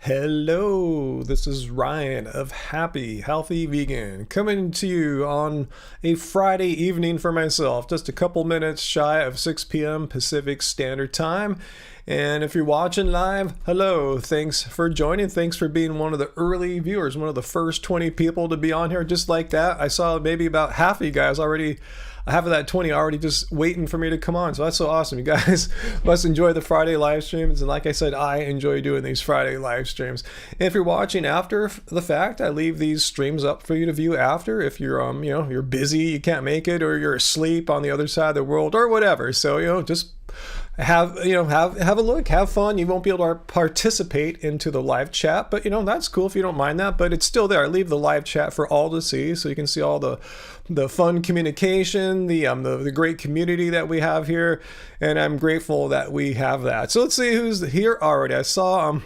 Hello, this is Ryan of Happy Healthy Vegan coming to you on a Friday evening for myself, just a couple minutes shy of 6 p.m. Pacific Standard Time. And if you're watching live, hello, thanks for joining. Thanks for being one of the early viewers, one of the first 20 people to be on here just like that. I saw maybe about half of you guys already. Half of that 20 already just waiting for me to come on. So that's so awesome. You guys must enjoy the Friday live streams. And like I said, I enjoy doing these Friday live streams. And if you're watching after the fact, I leave these streams up for you to view after. If you're, you're busy, you can't make it, or you're asleep on the other side of the world or whatever. So, just have a look, have fun. You won't be able to participate into the live chat, but that's cool if you don't mind that, but it's still there. I leave the live chat for all to see, so you can see all the fun communication, the great community that we have here, and I'm grateful that we have that. So let's see who's here already. I saw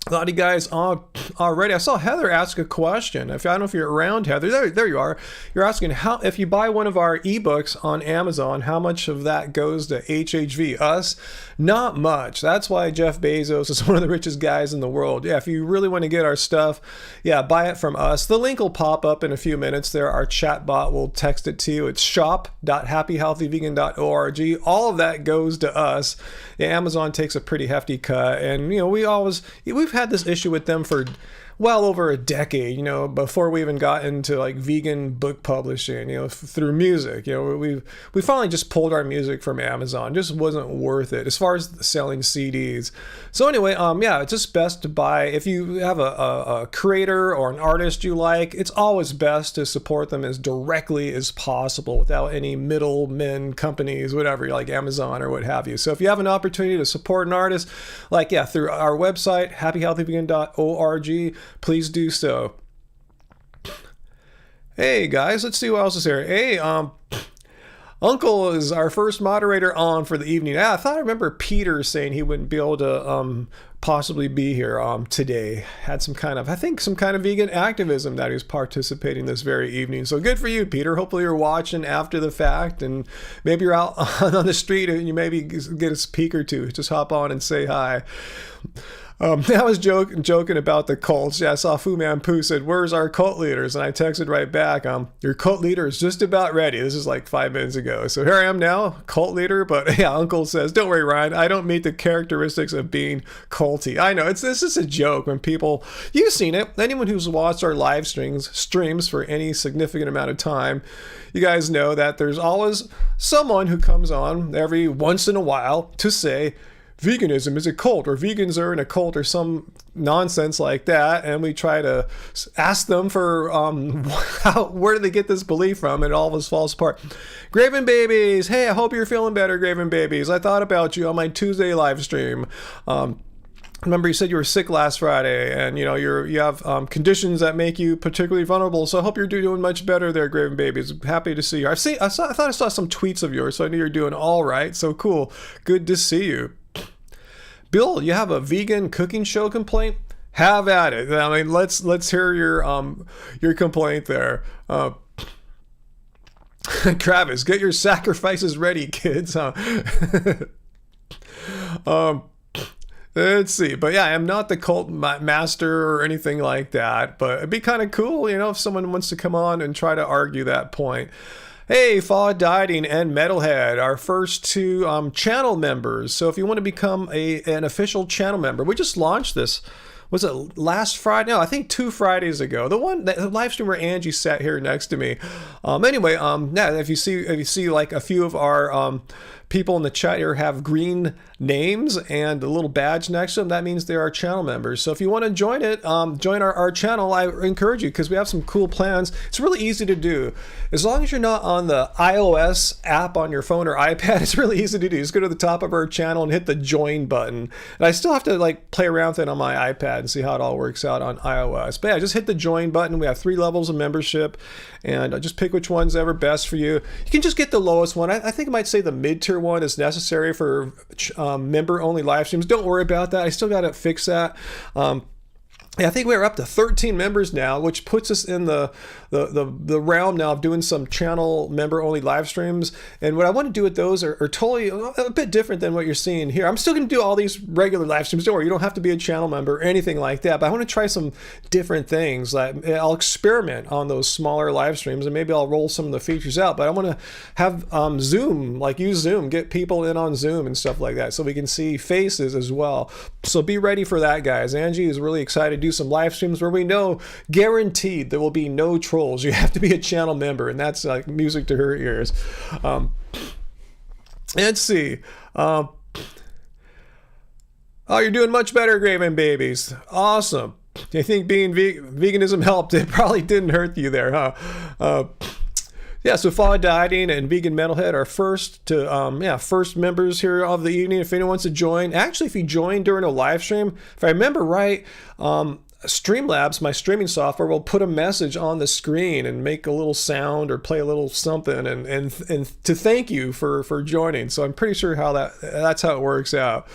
a lot of you guys on already. I saw Heather ask a question. I don't know if you're around, Heather. There you are. You're asking how, if you buy one of our ebooks on Amazon, how much of that goes to HHV? Us? Not much. That's why Jeff Bezos is one of the richest guys in the world. Yeah, if you really want to get our stuff, yeah, buy it from us. The link will pop up in a few minutes there. Our chat bot will text it to you. It's shop.happyhealthyvegan.org. All of that goes to us. Yeah, Amazon takes a pretty hefty cut, and we've had this issue with them for well over a decade, before we even got into like vegan book publishing, through music. We finally just pulled our music from Amazon. Just wasn't worth it as far as selling CDs. So anyway, it's just best to buy, if you have a creator or an artist you like, it's always best to support them as directly as possible without any middlemen companies, whatever, like Amazon or what have you. So if you have an opportunity to support an artist, through our website, happyhealthyvegan.org, please do so. Hey guys, let's see what else is here. Hey, Uncle is our first moderator on for the evening. I thought I remember Peter saying he wouldn't be able to possibly be here today. Had some kind of vegan activism that he was participating this very evening. So good for you, Peter. Hopefully you're watching after the fact, and maybe you're out on the street and you maybe get a peek or two. Just hop on and say hi. I was joking about the cults. Yeah, I saw Fu Man Poo said, "Where's our cult leaders?" And I texted right back, "Your cult leader is just about ready." This is like 5 minutes ago. So here I am now, cult leader. But yeah, Uncle says, "Don't worry, Ryan. I don't meet the characteristics of being culty." I know this is a joke when people, you've seen it. Anyone who's watched our live streams for any significant amount of time, you guys know that there's always someone who comes on every once in a while to say, veganism is a cult, or vegans are in a cult, or some nonsense like that, and we try to ask them for where do they get this belief from, and it all falls apart. Graven Babies, hey, I hope you're feeling better, Graven Babies. I thought about you on my Tuesday live stream. Remember, you said you were sick last Friday, and you have conditions that make you particularly vulnerable. So I hope you're doing much better there, Graven Babies. Happy to see you. I thought I saw some tweets of yours, so I knew you're doing all right. So cool, good to see you. Bill, you have a vegan cooking show complaint? Have at it. I mean, let's hear your complaint there. Travis, get your sacrifices ready, kids. Let's see. But yeah, I'm not the cult master or anything like that. But it'd be kind of cool, if someone wants to come on and try to argue that point. Hey, Fall Dieting and Metalhead, our first two channel members. So if you want to become an official channel member, we just launched this. Was it last Friday? No, I think 2 Fridays ago. The live stream where Angie sat here next to me. Anyway, if you see like a few of our people in the chat here have green names and a little badge next to them, that means they are channel members. So if you want to join it, join our channel, I encourage you, because we have some cool plans. It's really easy to do. As long as you're not on the iOS app on your phone or iPad, it's really easy to do. Just go to the top of our channel and hit the join button. And I still have to play around with it on my iPad and see how it all works out on iOS. But yeah, just hit the join button. We have 3 levels of membership, and just pick which one's ever best for you. You can just get the lowest one. I think I might say the mid-tier one is necessary for member-only live streams. Don't worry about that. I still got to fix that. I think we're up to 13 members now, which puts us in the realm now of doing some channel member only live streams. And what I want to do with those are totally a bit different than what you're seeing here. I'm still going to do all these regular live streams. Don't worry, you don't have to be a channel member or anything like that. But I want to try some different things. Like I'll experiment on those smaller live streams, and maybe I'll roll some of the features out. But I want to have Zoom, like use Zoom, get people in on Zoom and stuff like that, so we can see faces as well. So be ready for that, guys. Angie is really excited to do some live streams where we know guaranteed there will be no trolls. You have to be a channel member, and that's like music to her ears. Let's see. Oh, you're doing much better, Graven Babies. Awesome. You think being veganism helped? It probably didn't hurt you there, huh? Yeah, so Follow Dieting and Vegan Metalhead are first members here of the evening. If anyone wants to join, actually, if you join during a live stream, if I remember right, Streamlabs, my streaming software, will put a message on the screen and make a little sound or play a little something and to thank you for joining. So I'm pretty sure that's how it works out.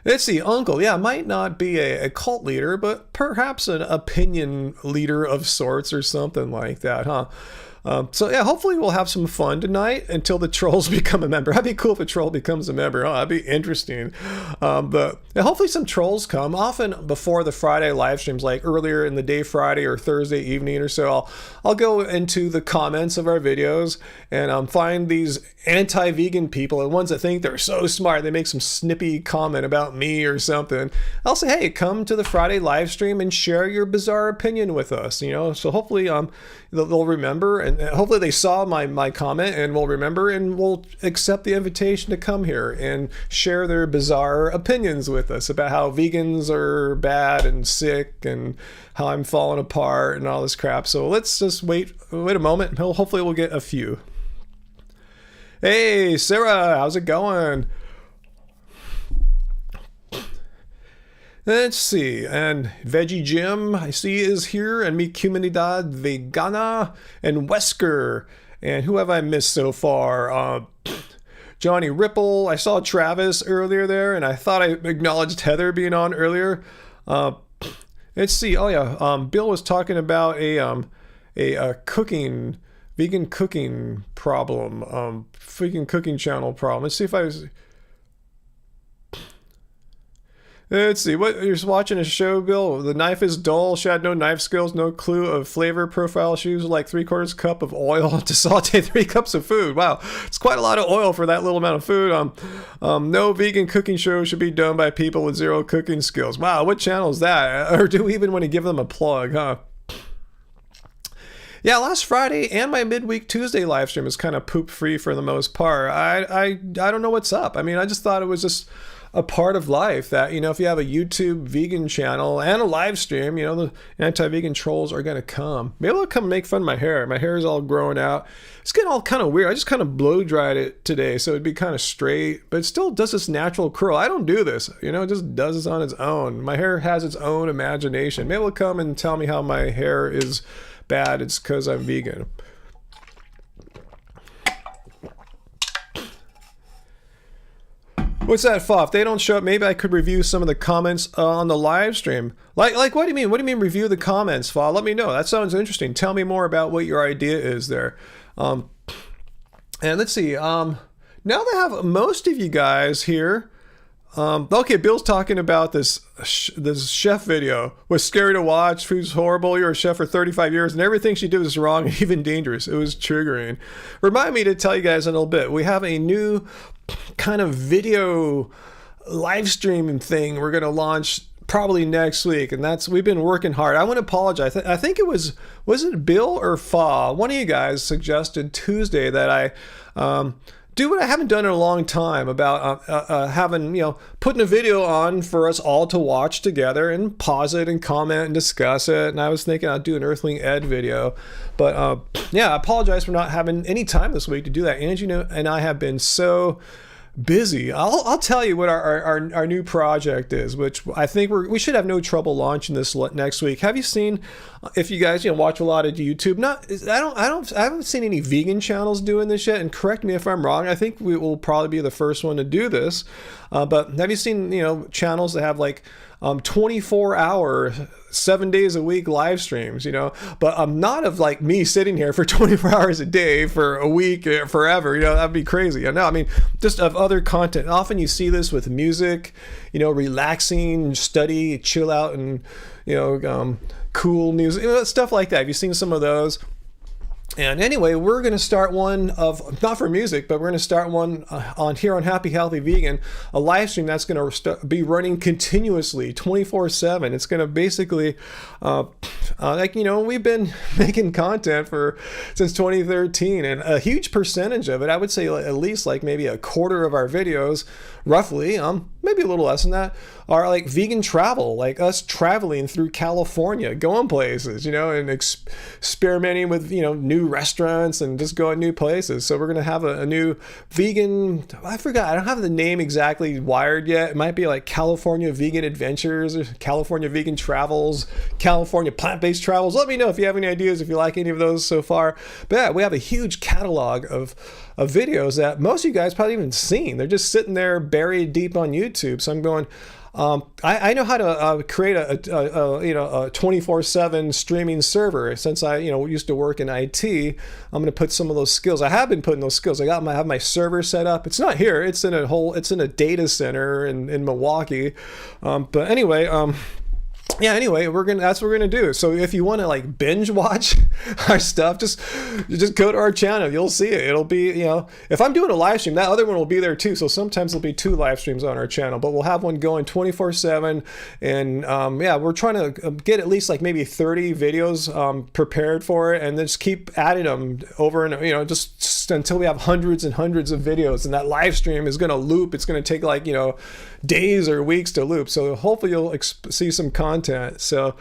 Let's see, Uncle, yeah, might not be a cult leader, but perhaps an opinion leader of sorts or something like that, huh? So yeah, hopefully we'll have some fun tonight until the trolls become a member. That'd be cool if a troll becomes a member. Oh, that'd be interesting. But yeah, hopefully some trolls come. Often before the Friday live streams, like earlier in the day, Friday or Thursday evening or so, I'll go into the comments of our videos and find these anti-vegan people and ones that think they're so smart. They make some snippy comment about me or something. I'll say, hey, come to the Friday live stream and share your bizarre opinion with us. You know, so hopefully they'll remember, and hopefully they saw my comment and will remember and will accept the invitation to come here and share their bizarre opinions with us about how vegans are bad and sick and how I'm falling apart and all this crap. So let's just wait a moment. Hopefully we'll get a few. Hey, Sarah, how's it going? Let's see, and Veggie Jim, I see, is here, and Mi Comunidad Vegana, and Wesker, and who have I missed so far? Johnny Ripple, I saw Travis earlier there, and I thought I acknowledged Heather being on earlier. Let's see, oh yeah, Bill was talking about a cooking, vegan cooking problem, vegan cooking channel problem. Let's see if I was... Let's see, what, you're just watching a show, Bill? The knife is dull. She had no knife skills, no clue of flavor profile. She used like 3/4 cup of oil to saute 3 cups of food. Wow, it's quite a lot of oil for that little amount of food. No vegan cooking show should be done by people with 0 cooking skills. Wow, what channel is that? Or do we even want to give them a plug, huh? Yeah, last Friday and my midweek Tuesday live stream is kind of poop free for the most part. I don't know what's up. I mean, I just thought it was just a part of life that, you know, if you have a YouTube vegan channel and a live stream, you know, the anti-vegan trolls are going to come. Maybe they'll come make fun of my hair. My hair is all growing out. It's getting all kind of weird. I just kind of blow dried it today, so it'd be kind of straight, but it still does this natural curl. I don't do this, you know, it just does this on its own. My hair has its own imagination. Maybe they'll come and tell me how my hair is bad. It's because I'm vegan. What's that, Foff? They don't show up. Maybe I could review some of the comments on the live stream. Like, what do you mean? What do you mean review the comments, Foff? Let me know. That sounds interesting. Tell me more about what your idea is there. And let's see. Now that I have most of you guys here. Okay, Bill's talking about this chef video. Was scary to watch. Food's horrible. You're a chef for 35 years, and everything she did was wrong and even dangerous. It was triggering. Remind me to tell you guys in a little bit. We have a new kind of video live streaming thing we're going to launch probably next week, and we've been working hard. I want to apologize. I think it was it Bill or Fa? One of you guys suggested Tuesday that I do what I haven't done in a long time about having, you know, putting a video on for us all to watch together and pause it and comment and discuss it. And I was thinking I'd do an Earthling Ed video, but yeah, I apologize for not having any time this week to do that. Angie and I have been so busy. I'll tell you what our new project is, which I think we should have no trouble launching this next week. Have you seen, if you guys watch a lot of YouTube, I haven't seen any vegan channels doing this yet, and correct me if I'm wrong, I think we will probably be the first one to do this, but have you seen channels that have like 24-hour 7 days a week live streams, but not of like me sitting here for 24 hours a day for a week, forever, that'd be crazy. No, I mean, just of other content. Often you see this with music, relaxing, study, chill out, and cool music, stuff like that. Have you seen some of those? And anyway, we're going to start one of, not for music, but we're going to start one on here on Happy Healthy Vegan, a live stream that's going to be running continuously 24/7. It's going to basically, we've been making content since 2013, and a huge percentage of it, I would say at least like maybe a quarter of our videos, roughly, maybe a little less than that, are like vegan travel, like us traveling through California, going places, and experimenting with, new restaurants and just going new places. So we're going to have a new vegan, I forgot, I don't have the name exactly wired yet. It might be like California Vegan Adventures, or California Vegan Travels, California Plant-Based Travels. Let me know if you have any ideas, if you like any of those so far. But yeah, we have a huge catalog of videos that most of you guys probably haven't seen. They're just sitting there buried deep on YouTube. So I'm going, I know how to create a 24/7 streaming server. Since I used to work in IT, I'm going to put some of those skills. I have been putting those skills. I have my server set up. It's not here. It's in a data center in Milwaukee. But anyway. Anyway, that's what we're gonna do. So if you want to like binge watch our stuff, just go to our channel. You'll see it. It'll be, if I'm doing a live stream, that other one will be there too. So sometimes there'll be 2 live streams on our channel, but we'll have one going 24/7. And we're trying to get at least like maybe 30 videos prepared for it, and then just keep adding them over and just until we have hundreds and hundreds of videos. And that live stream is gonna loop. It's gonna take like days or weeks to loop. So hopefully you'll see some content. So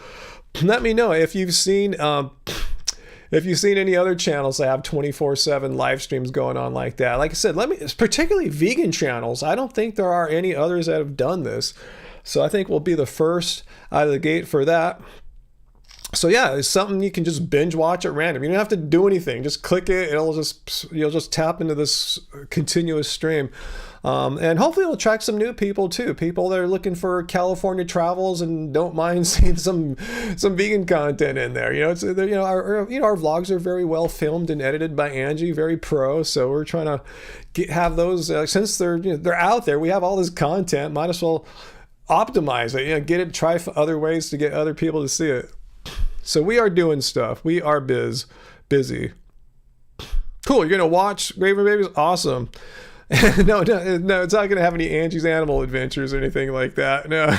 let me know if you've seen any other channels that have 24/7 live streams going on like that. Like I said, particularly vegan channels. I don't think there are any others that have done this. So I think we'll be the first out of the gate for that. So yeah, it's something you can just binge watch at random. You don't have to do anything. Just click it. You'll just tap into this continuous stream. And hopefully it'll attract some new people too. People that are looking for California travels and don't mind seeing some vegan content in there. Our vlogs are very well filmed and edited by Angie, very pro. So we're trying to have those since they're out there. We have all this content. Might as well optimize it. Get it. Try other ways to get other people to see it. So we are doing stuff. We are busy. Cool. You're gonna watch Raven Babies? Awesome. No, it's not gonna have any Angie's Animal Adventures or anything like that. No.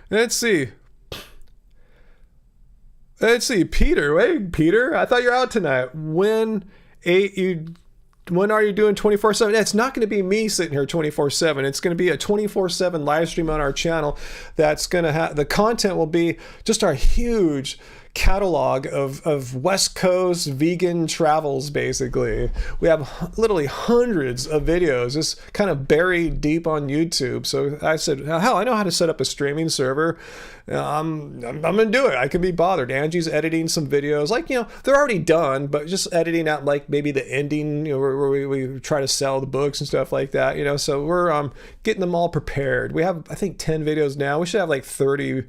Let's see, Peter. Hey, Peter. I thought you're out tonight. When are you doing 24/7? It's not going to be me sitting here 24/7. It's going to be a 24/7 live stream on our channel. That's going to have, the content will be just our huge catalog of West Coast vegan travels. Basically, we have literally hundreds of videos just kind of buried deep on YouTube. So I said, hell, I know how to set up a streaming server. I'm gonna do it. I can be bothered. Angie's editing some videos, like they're already done, but just editing out like maybe the ending, where we try to sell the books and stuff like that. So we're getting them all prepared. We have, I think, 10 videos now. We should have like 30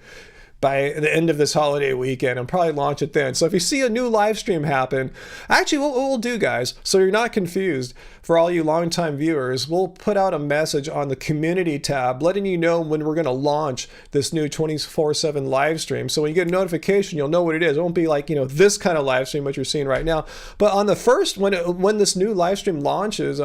by the end of this holiday weekend, and probably launch it then. So if you see a new live stream happen, actually what we'll do, guys, so you're not confused, for all you longtime viewers, we'll put out a message on the community tab letting you know when we're going to launch this new 24/7 live stream. So when you get a notification, you'll know what it is. It won't be like this kind of live stream what you're seeing right now, but on the first, when this new live stream launches,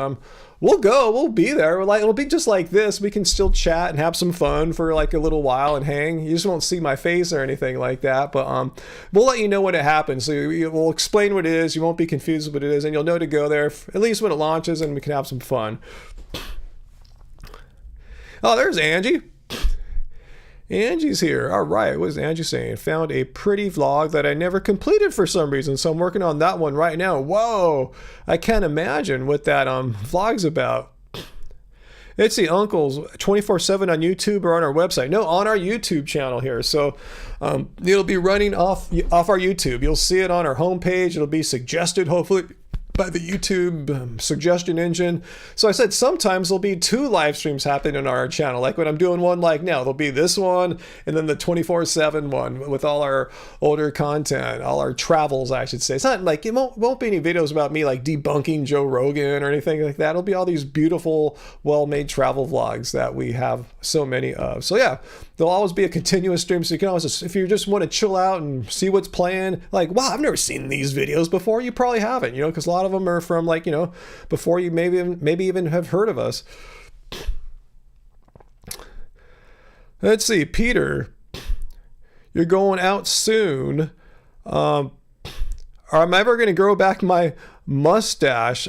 we'll be there. It'll be just like this. We can still chat and have some fun for like a little while and hang. You just won't see my face or anything like that, but we'll let you know when it happens. So we'll explain what it is. You won't be confused with what it is, and you'll know to go there at least when it launches, and we can have some fun. Oh, there's Angie. Angie's here. All right. What is Angie saying? Found a pretty vlog that I never completed for some reason, so I'm working on that one right now. Whoa. I can't imagine what that vlog's about. It's the uncles 24/7 on YouTube or on our website. No, on our YouTube channel here. So it'll be running off our YouTube. You'll see it on our homepage. It'll be suggested, hopefully, by the YouTube suggestion engine. So I said sometimes there'll be 2 live streams happening on our channel. Like when I'm doing one like now, there'll be this one and then the 24/7 one with all our older content, all our travels, I should say. It's not like, it won't be any videos about me like debunking Joe Rogan or anything like that. It'll be all these beautiful, well-made travel vlogs that we have so many of. So yeah, there'll always be a continuous stream. So you can always, just, if you just want to chill out and see what's playing, like, wow, I've never seen these videos before. You probably haven't, because a lot of them are from like, before you maybe even have heard of us. Let's see, Peter, you're going out soon. Am I ever going to grow back my mustache?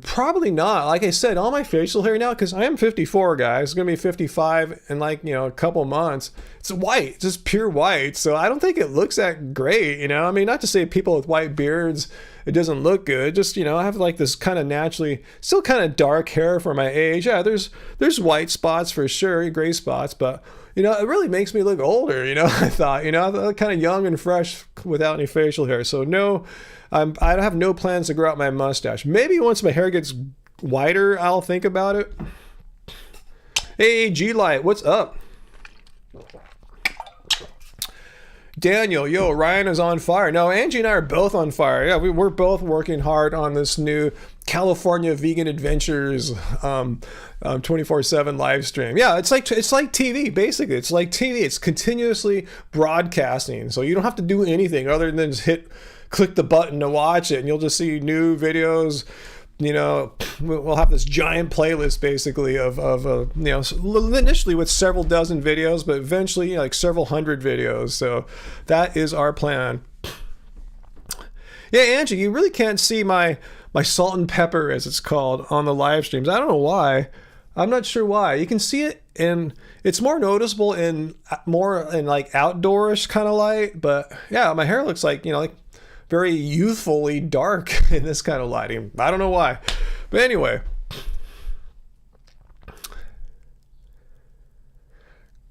Probably not. Like I said, all my facial hair now, because I am 54, guys. It's going to be 55 in like, a couple months. It's white, it's just pure white. So I don't think it looks that great, I mean, not to say people with white beards, it doesn't look good. Just, I have like this kind of naturally, still kind of dark hair for my age. Yeah, there's white spots for sure, gray spots, but it really makes me look older, I thought, I look kind of young and fresh without any facial hair. So no, I have no plans to grow out my mustache. Maybe once my hair gets whiter, I'll think about it. Hey, G-Light, what's up? Daniel, yo, Ryan is on fire. No, Angie and I are both on fire. Yeah, we're both working hard on this new California Vegan Adventures 24/7 live stream. Yeah, it's like TV, basically. It's like TV. It's continuously broadcasting. So you don't have to do anything other than just click the button to watch it, and you'll just see new videos. We'll have this giant playlist basically of initially with several dozen videos, but eventually like several hundred videos. So that is our plan. Yeah, Angie, you really can't see my salt and pepper, as it's called, on the live streams. I don't know why. I'm not sure why. You can see it, and it's more noticeable in like outdoorish kind of light. But yeah, my hair looks like like very youthfully dark in this kind of lighting. I don't know why. But anyway.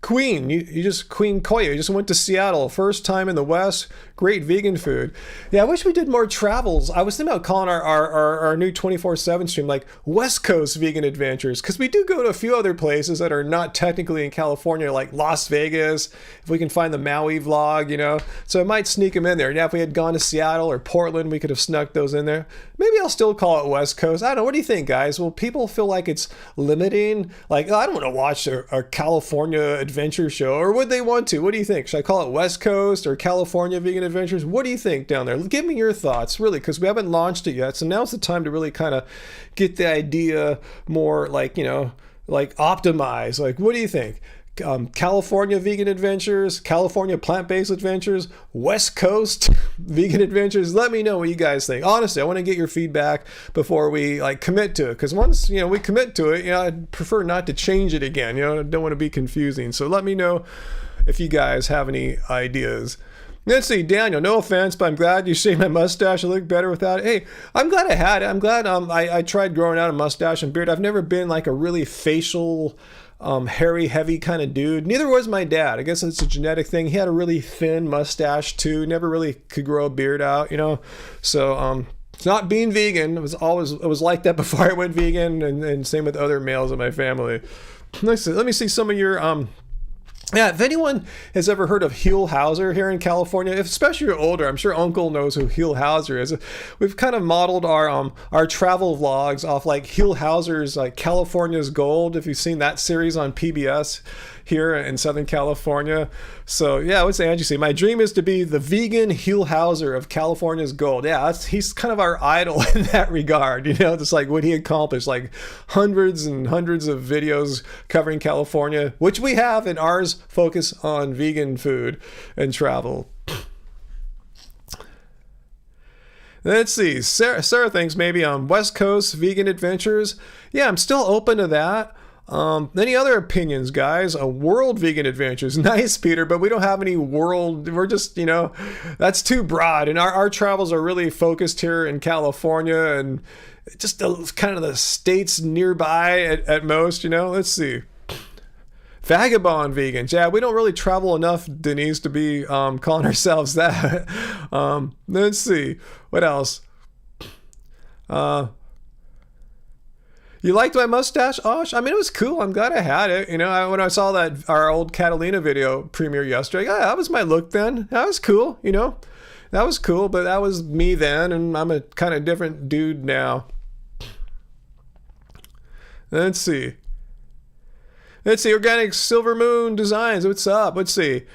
Queen Koya, you just went to Seattle, first time in the West, great vegan food. Yeah, I wish we did more travels. I was thinking about calling our new 24/7 stream like West Coast Vegan Adventures, because we do go to a few other places that are not technically in California, like Las Vegas, if we can find the Maui vlog, so I might sneak them in there. Yeah, if we had gone to Seattle or Portland, we could have snuck those in there. Maybe I'll still call it West Coast. I don't know. What do you think, guys? Will people feel like it's limiting? Like, I don't want to watch a California adventure show, or would they want to? What do you think? Should I call it West Coast or California Vegan Adventures? What do you think down there? Give me your thoughts, really, because we haven't launched it yet. So now's the time to really kind of get the idea more like, like optimize. Like, what do you think? California Vegan Adventures, California Plant-Based Adventures, West Coast Vegan Adventures. Let me know what you guys think. Honestly, I want to get your feedback before we commit to it, because once we commit to it, I'd prefer not to change it again. I don't want to be confusing. So let me know if you guys have any ideas. Let's see, Daniel, no offense, but I'm glad you shaved my mustache. I look better without it. Hey, I'm glad I had it. I'm glad I tried growing out a mustache and beard. I've never been like a really facial hairy, heavy kind of dude. Neither was my dad. I guess it's a genetic thing. He had a really thin mustache too. Never really could grow a beard out, So it's not being vegan. It was like that before I went vegan, and same with other males in my family. Let me see some of your Yeah, if anyone has ever heard of Heel Hauser here in California, especially if you're older, I'm sure Uncle knows who Heel Hauser is. We've kind of modeled our travel vlogs off like Heel Hauser's like California's Gold, if you've seen that series on PBS here in Southern California. So yeah, what's Angie say? My dream is to be the vegan Heel Hauser of California's Gold. Yeah, he's kind of our idol in that regard, just like what he accomplished, like hundreds and hundreds of videos covering California, which we have, and ours focus on vegan food and travel. Let's see, Sarah thinks maybe on West Coast Vegan Adventures. Yeah, I'm still open to that. Any other opinions, guys? World Vegan Adventures. Nice, Peter, but we don't have any world. We're just, that's too broad. And our travels are really focused here in California, and just kind of the states nearby at most, you know. Let's see. Vagabond vegans. Yeah, we don't really travel enough, Denise, to be calling ourselves that. Let's see. What else? You liked my mustache, Osh? I mean, it was cool. I'm glad I had it. You know, when I saw that our old Catalina video premiere yesterday, yeah, that was my look then. That was cool, you know. That was cool, but that was me then, and I'm a kind of different dude now. Let's see. Organic Silver Moon Designs. What's up? Let's see.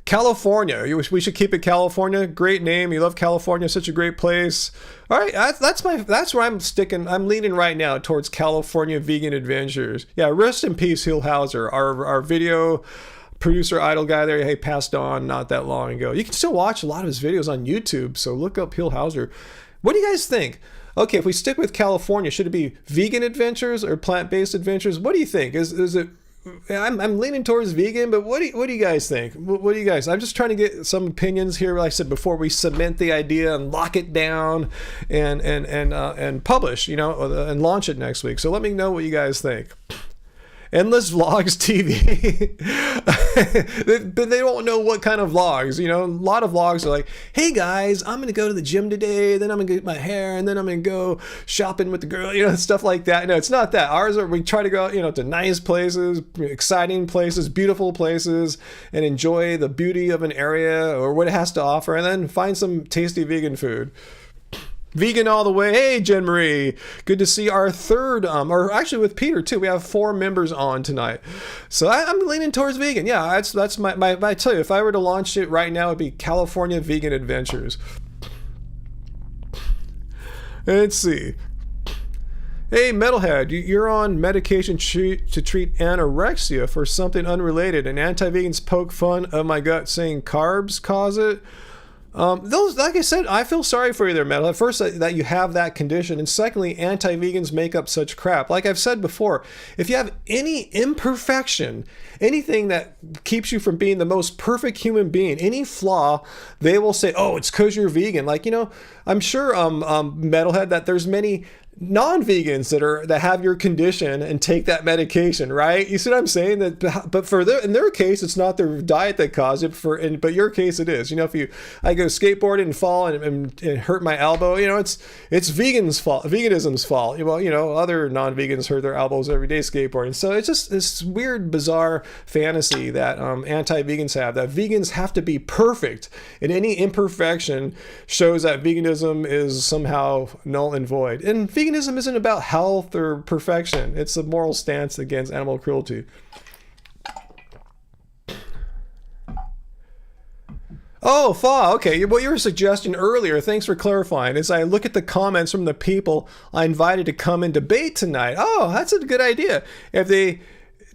California. We should keep it California. Great name. You love California. Such a great place. All right, that's where I'm sticking. I'm leaning right now towards California Vegan Adventures. Yeah, rest in peace, Hill Hauser, our video producer idol guy there. He passed on not that long ago. You can still watch a lot of his videos on YouTube, so look up Hill Hauser. What do you guys think? Okay, if we stick with California, should it be vegan adventures or plant-based adventures? What do you think? Is it? I'm leaning towards vegan, but what do you guys think? What do you guys? I'm just trying to get some opinions here. Like I said before, we cement the idea and lock it down and publish, you know, and launch it next week. So let me know what you guys think. Endless Vlogs TV. But they don't know what kind of vlogs. You know, a lot of vlogs are like, hey guys, I'm going to go to the gym today, then I'm going to get my hair, and then I'm going to go shopping with the girl, you know, stuff like that. No, it's not that. Ours are, we try to go, you know, to nice places, exciting places, beautiful places, and enjoy the beauty of an area or what it has to offer, and then find some tasty vegan food. Vegan all the way. Hey, Jen Marie. Good to see our third, or actually with Peter too. We have 4 members on tonight. So I'm leaning towards vegan. Yeah, that's my I tell you, if I were to launch it right now, it'd be California Vegan Adventures. Let's see. Hey, Metalhead, you're on medication to treat anorexia for something unrelated, and anti-vegans poke fun of my gut saying carbs cause it. Those, like I said, I feel sorry for you there, Metal. First, that you have that condition, and secondly, anti-vegans make up such crap. Like I've said before, if you have any imperfection, anything that keeps you from being the most perfect human being, any flaw, they will say, oh, it's because you're vegan. Like, you know, I'm sure, Metalhead, that there's many non-vegans that have your condition and take that medication, right? You see what I'm saying? But for in their case, it's not their diet that caused it. But your case, it is. You know, I go skateboarding and fall and hurt my elbow, you know, it's veganism's fault. Well, you know, other non-vegans hurt their elbows every day skateboarding. So it's just this weird, bizarre fantasy that anti-vegans have, that vegans have to be perfect, and any imperfection shows that veganism is somehow null and void. And veganism isn't about health or perfection. It's a moral stance against animal cruelty. Oh, Fa, okay. What you were suggesting earlier, thanks for clarifying, is I look at the comments from the people I invited to come and debate tonight. Oh, that's a good idea. If they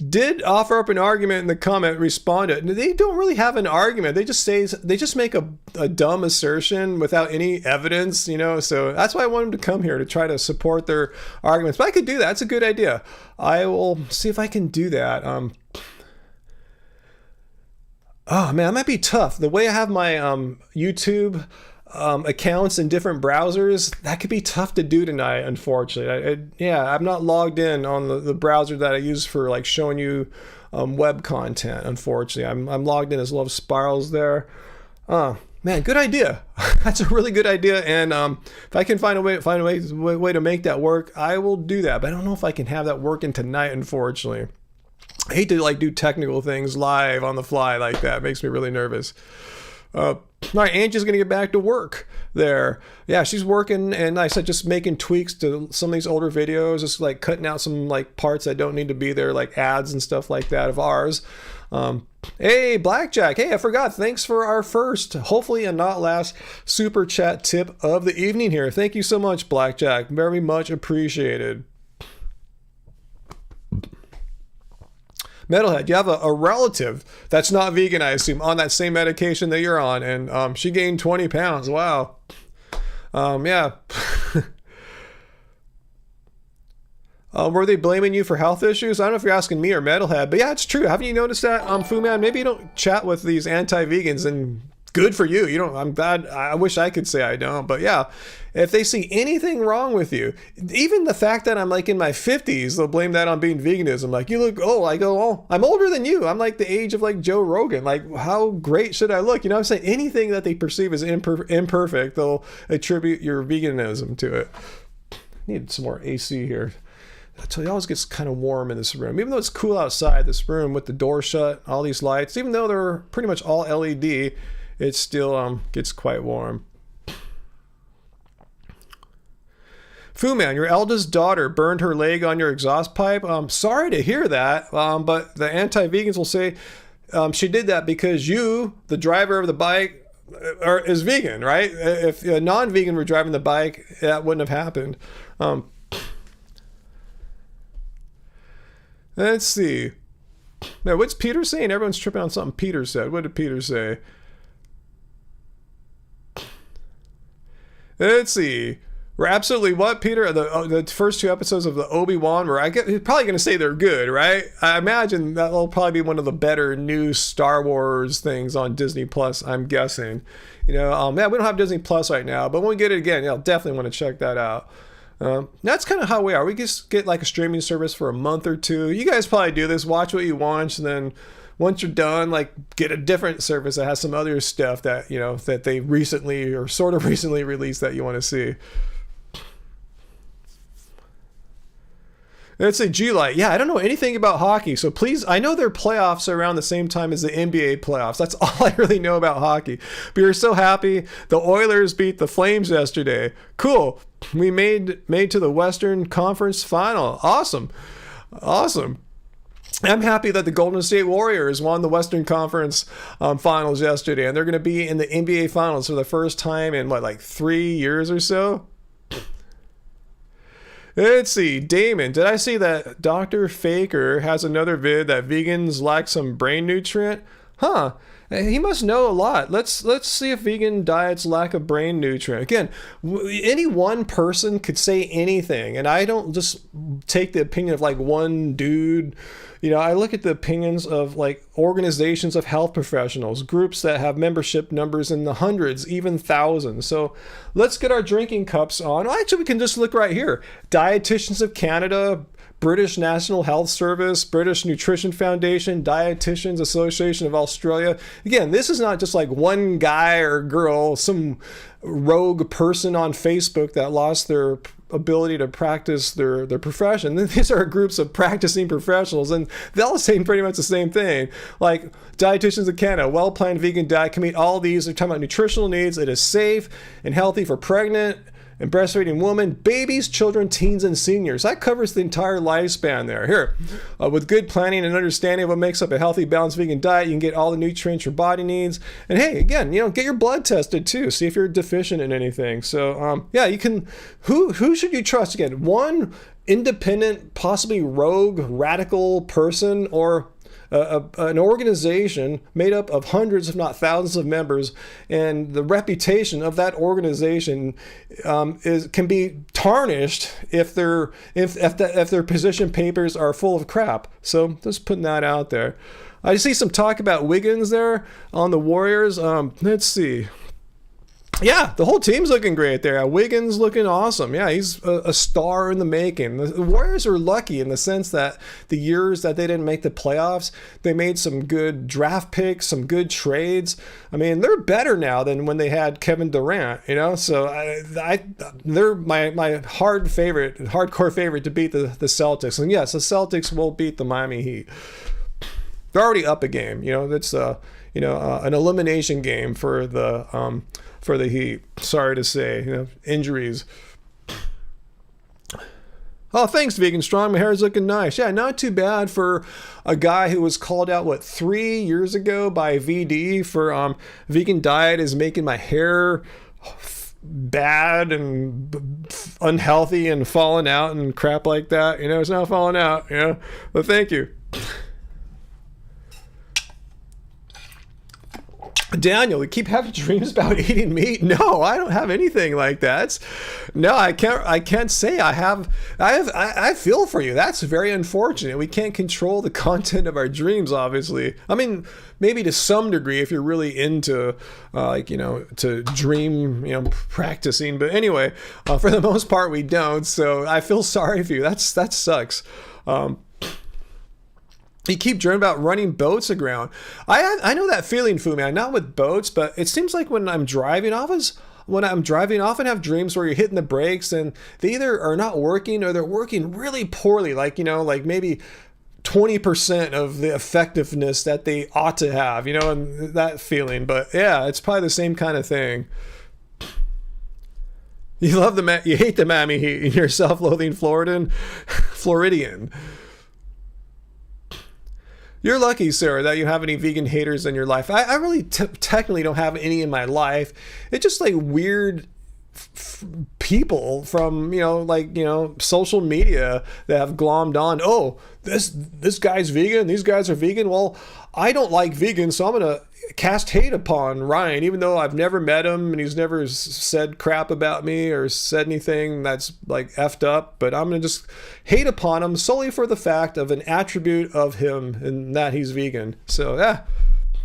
did offer up an argument in the comment, respond to it. They don't really have an argument. They just make a dumb assertion without any evidence, you know. So that's why I want them to come here, to try to support their arguments. But I could do that. That's a good idea. I will see if I can do that. Oh man, that might be tough. The way I have my YouTube accounts in different browsers, that could be tough to do tonight, unfortunately. I'm not logged in on the browser that I use for like showing you web content, unfortunately. I'm logged in as Love Spirals there. Man, good idea. That's a really good idea, and if I can find a way to make that work, I will do that. But I don't know if I can have that working tonight, unfortunately. I hate to like do technical things live on the fly like that. It makes me really nervous. All right, Angie's gonna get back to work there. Yeah, she's working, and I said just making tweaks to some of these older videos, just like cutting out some like parts that don't need to be there, like ads and stuff like that of ours. Hey, Blackjack. Hey, I forgot. Thanks for our first, hopefully and not last, super chat tip of the evening here. Thank you so much, Blackjack. Very much appreciated. Metalhead, you have a relative that's not vegan, I assume, on that same medication that you're on, and she gained 20 pounds. Wow. Yeah. Were they blaming you for health issues? I don't know if you're asking me or Metalhead, but yeah, it's true. Haven't you noticed that, Fu Man? Maybe you don't chat with these anti-vegans and good for you. You know, I'm glad. I wish I could say I don't, but yeah, if they see anything wrong with you, even the fact that I'm like in my 50s, they'll blame that on being veganism. Like, you look old. I go, oh, I'm older than you. I'm like the age of like Joe Rogan. Like, how great should I look? You know what I'm saying? Anything that they perceive as imperfect, they'll attribute your veganism to it. Need some more AC here. I tell you, it always gets kind of warm in this room. Even though it's cool outside, this room with the door shut, all these lights, even though they're pretty much all LED, it still gets quite warm. Fu Man, your eldest daughter burned her leg on your exhaust pipe. I'm sorry to hear that, but the anti-vegans will say she did that because you, the driver of the bike, is vegan, right? If a non-vegan were driving the bike, that wouldn't have happened. Let's see. Now, what's Peter saying? Everyone's tripping on something Peter said. What did Peter say? Let's see. We're absolutely what, Peter? The first 2 episodes of the Obi-Wan, where he's probably going to say they're good, right? I imagine that'll probably be one of the better new Star Wars things on Disney Plus, I'm guessing. You know, yeah, we don't have Disney Plus right now, but when we get it again, I'll definitely want to check that out. That's kind of how we are. We just get like a streaming service for a month or 2. You guys probably do this. Watch what you want, and then once you're done, like get a different service that has some other stuff that, you know, that they recently or sort of recently released that you want to see. Let's say G-Light. Yeah, I don't know anything about hockey, so please, I know their playoffs are around the same time as the NBA playoffs. That's all I really know about hockey. But you're so happy. The Oilers beat the Flames yesterday. Cool. We made to the Western Conference Final. Awesome. I'm happy that the Golden State Warriors won the Western Conference Finals yesterday, and they're going to be in the NBA Finals for the first time in, like 3 years or so? Let's see, Damon, did I see that Dr. Faker has another vid that vegans lack some brain nutrient? Huh, he must know a lot. Let's see if vegan diets lack a brain nutrient. Again, any one person could say anything, and I don't just take the opinion of like one dude. You know, I look at the opinions of like organizations of health professionals, groups that have membership numbers in the hundreds, even thousands. So let's get our drinking cups on. Actually, we can just look right here. Dietitians of Canada, British National Health Service, British Nutrition Foundation, Dietitians Association of Australia. Again, this is not just like one guy or girl, some rogue person on Facebook that lost their ability to practice their profession. These are groups of practicing professionals, and they all say pretty much the same thing. Like Dietitians of Canada, well-planned vegan diet can meet all these. They're talking about nutritional needs. It is safe and healthy for pregnant and breastfeeding women, babies, children, teens, and seniors. That covers the entire lifespan there. Here, with good planning and understanding of what makes up a healthy, balanced vegan diet, you can get all the nutrients your body needs. And hey, again, you know, get your blood tested too. See if you're deficient in anything. So, yeah, you can. Who should you trust? Again, one independent, possibly rogue, radical person, or an organization made up of hundreds, if not thousands, of members, and the reputation of that organization can be tarnished if their position papers are full of crap. So just putting that out there. I see some talk about Wiggins there on the Warriors. Let's see. Yeah, the whole team's looking great there. Wiggins looking awesome. Yeah, he's a star in the making. The Warriors are lucky in the sense that the years that they didn't make the playoffs, they made some good draft picks, some good trades. I mean, they're better now than when they had Kevin Durant, you know? So they're my hardcore favorite to beat the Celtics. And yes, the Celtics will beat the Miami Heat. They're already up a game, you know. That's an elimination game for the Heat. Sorry to say, you know, injuries. Oh, thanks, Vegan Strong. My hair is looking nice. Yeah, not too bad for a guy who was called out, 3 years ago by VD for vegan diet is making my hair bad and unhealthy and falling out and crap like that. You know, it's not falling out, you know. But thank you. Daniel, you keep having dreams about eating meat? No, I don't have anything like that. No, I can't say I have. I feel for you. That's very unfortunate. We can't control the content of our dreams, obviously. I mean, maybe to some degree if you're really into, to dream, practicing. But anyway, for the most part, we don't. So I feel sorry for you. That sucks. You keep dreaming about running boats aground. I know that feeling, Fuman. Not with boats, but it seems like when I'm driving, I often have dreams where you're hitting the brakes and they either are not working or they're working really poorly. Like maybe 20% of the effectiveness that they ought to have, and that feeling. But yeah, it's probably the same kind of thing. You hate the Miami heat and you're self-loathing Floridian. You're lucky, sir, that you have any vegan haters in your life. I really technically don't have any in my life. It's just like weird people from, social media that have glommed on, oh, this guy's vegan, these guys are vegan. Well, I don't like vegans, so I'm going to cast hate upon Ryan, even though I've never met him and he's never said crap about me or said anything that's like effed up, but I'm going to just hate upon him solely for the fact of an attribute of him and that he's vegan. So yeah,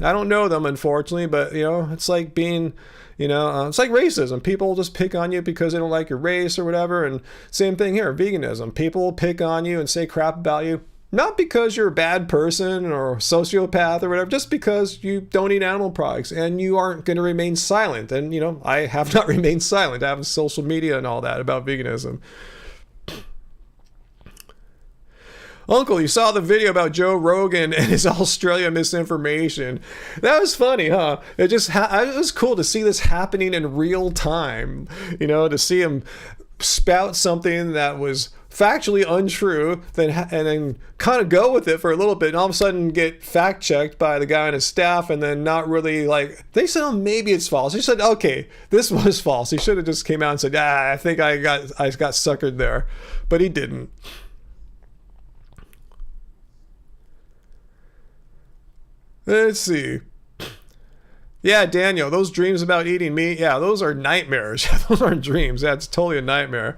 I don't know them, unfortunately, but it's like being, it's like racism. People just pick on you because they don't like your race or whatever. And same thing here, veganism. People will pick on you and say crap about you. Not because you're a bad person or a sociopath or whatever, just because you don't eat animal products and you aren't going to remain silent. And, I have not remained silent. I have social media and all that about veganism. Uncle, you saw the video about Joe Rogan and his Australia misinformation. That was funny, huh? It was cool to see this happening in real time. To see him spout something that was factually untrue, and then kind of go with it for a little bit, and all of a sudden get fact checked by the guy on his staff, and then not really they said, oh, maybe it's false. He said, okay, this was false. He should have just came out and said, I think I got suckered there, but he didn't. Let's see. Yeah, Daniel, those dreams about eating meat, yeah, those are nightmares. Those aren't dreams. That's totally a nightmare.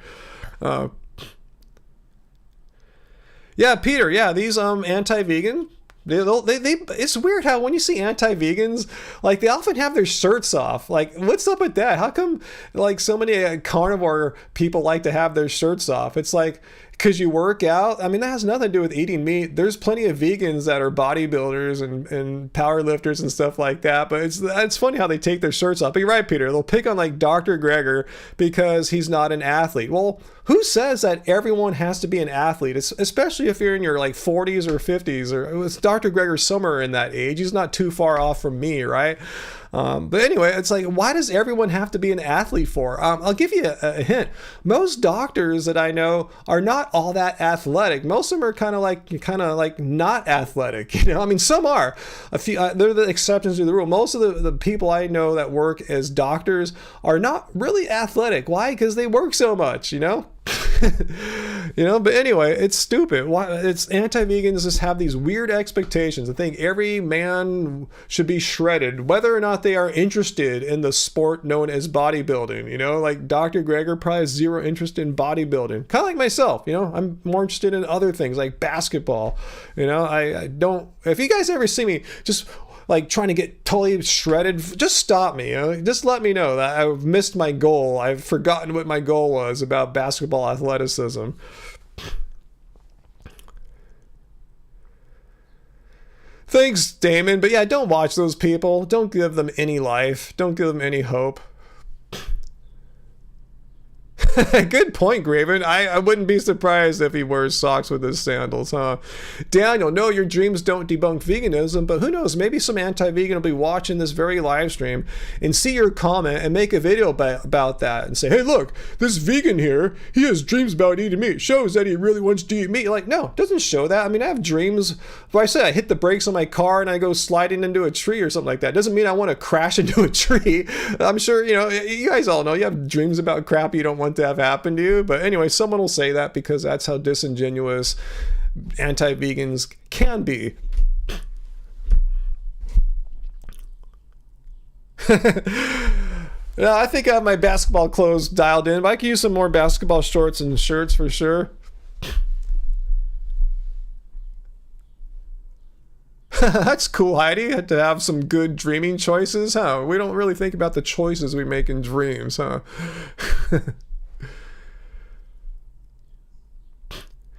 Yeah, Peter, yeah, these anti-vegan, they it's weird how when you see anti-vegans, they often have their shirts off. What's up with that? How come so many carnivore people like to have their shirts off? It's because you work out. I mean, that has nothing to do with eating meat. There's plenty of vegans that are bodybuilders and power lifters and stuff like that. But it's funny how they take their shirts off. But you're right, Peter. They'll pick on Dr. Greger because he's not an athlete. Well, who says that everyone has to be an athlete? Especially if you're in your 40s or 50s, or it's Dr. Greger somewhere in that age. He's not too far off from me, right? But anyway, it's why does everyone have to be an athlete for? I'll give you a hint. Most doctors that I know are not all that athletic. Most of them are kind of like not athletic. I mean, some are. A few, they're the exceptions to the rule. Most of the people I know that work as doctors are not really athletic. Why? Because they work so much, But anyway, it's stupid. Why? It's anti-vegans just have these weird expectations. I think every man should be shredded, whether or not they are interested in the sport known as bodybuilding. Dr. Greger probably has zero interest in bodybuilding. Kind of like myself, I'm more interested in other things like basketball. I don't. If you guys ever see me just trying to get totally shredded, just stop me. Just let me know that I've missed my goal. I've forgotten what my goal was about basketball athleticism. Thanks, Damon. But yeah, don't watch those people. Don't give them any life. Don't give them any hope. Good point, Graven. I wouldn't be surprised if he wears socks with his sandals, huh? Daniel, no, your dreams don't debunk veganism, but who knows? Maybe some anti-vegan will be watching this very live stream and see your comment and make a video about that and say, hey, look, this vegan here, he has dreams about eating meat. Shows that he really wants to eat meat. No, it doesn't show that. I mean, I have dreams. If I say I hit the brakes on my car and I go sliding into a tree or something like that, it doesn't mean I want to crash into a tree. I'm sure, you guys all know you have dreams about crap you don't want to have happen to you. But anyway, someone will say that because that's how disingenuous anti-vegans can be. Yeah, I think I have my basketball clothes dialed in, but I can use some more basketball shorts and shirts for sure. That's cool, Heidi, to have some good dreaming choices, huh? We don't really think about the choices we make in dreams, huh?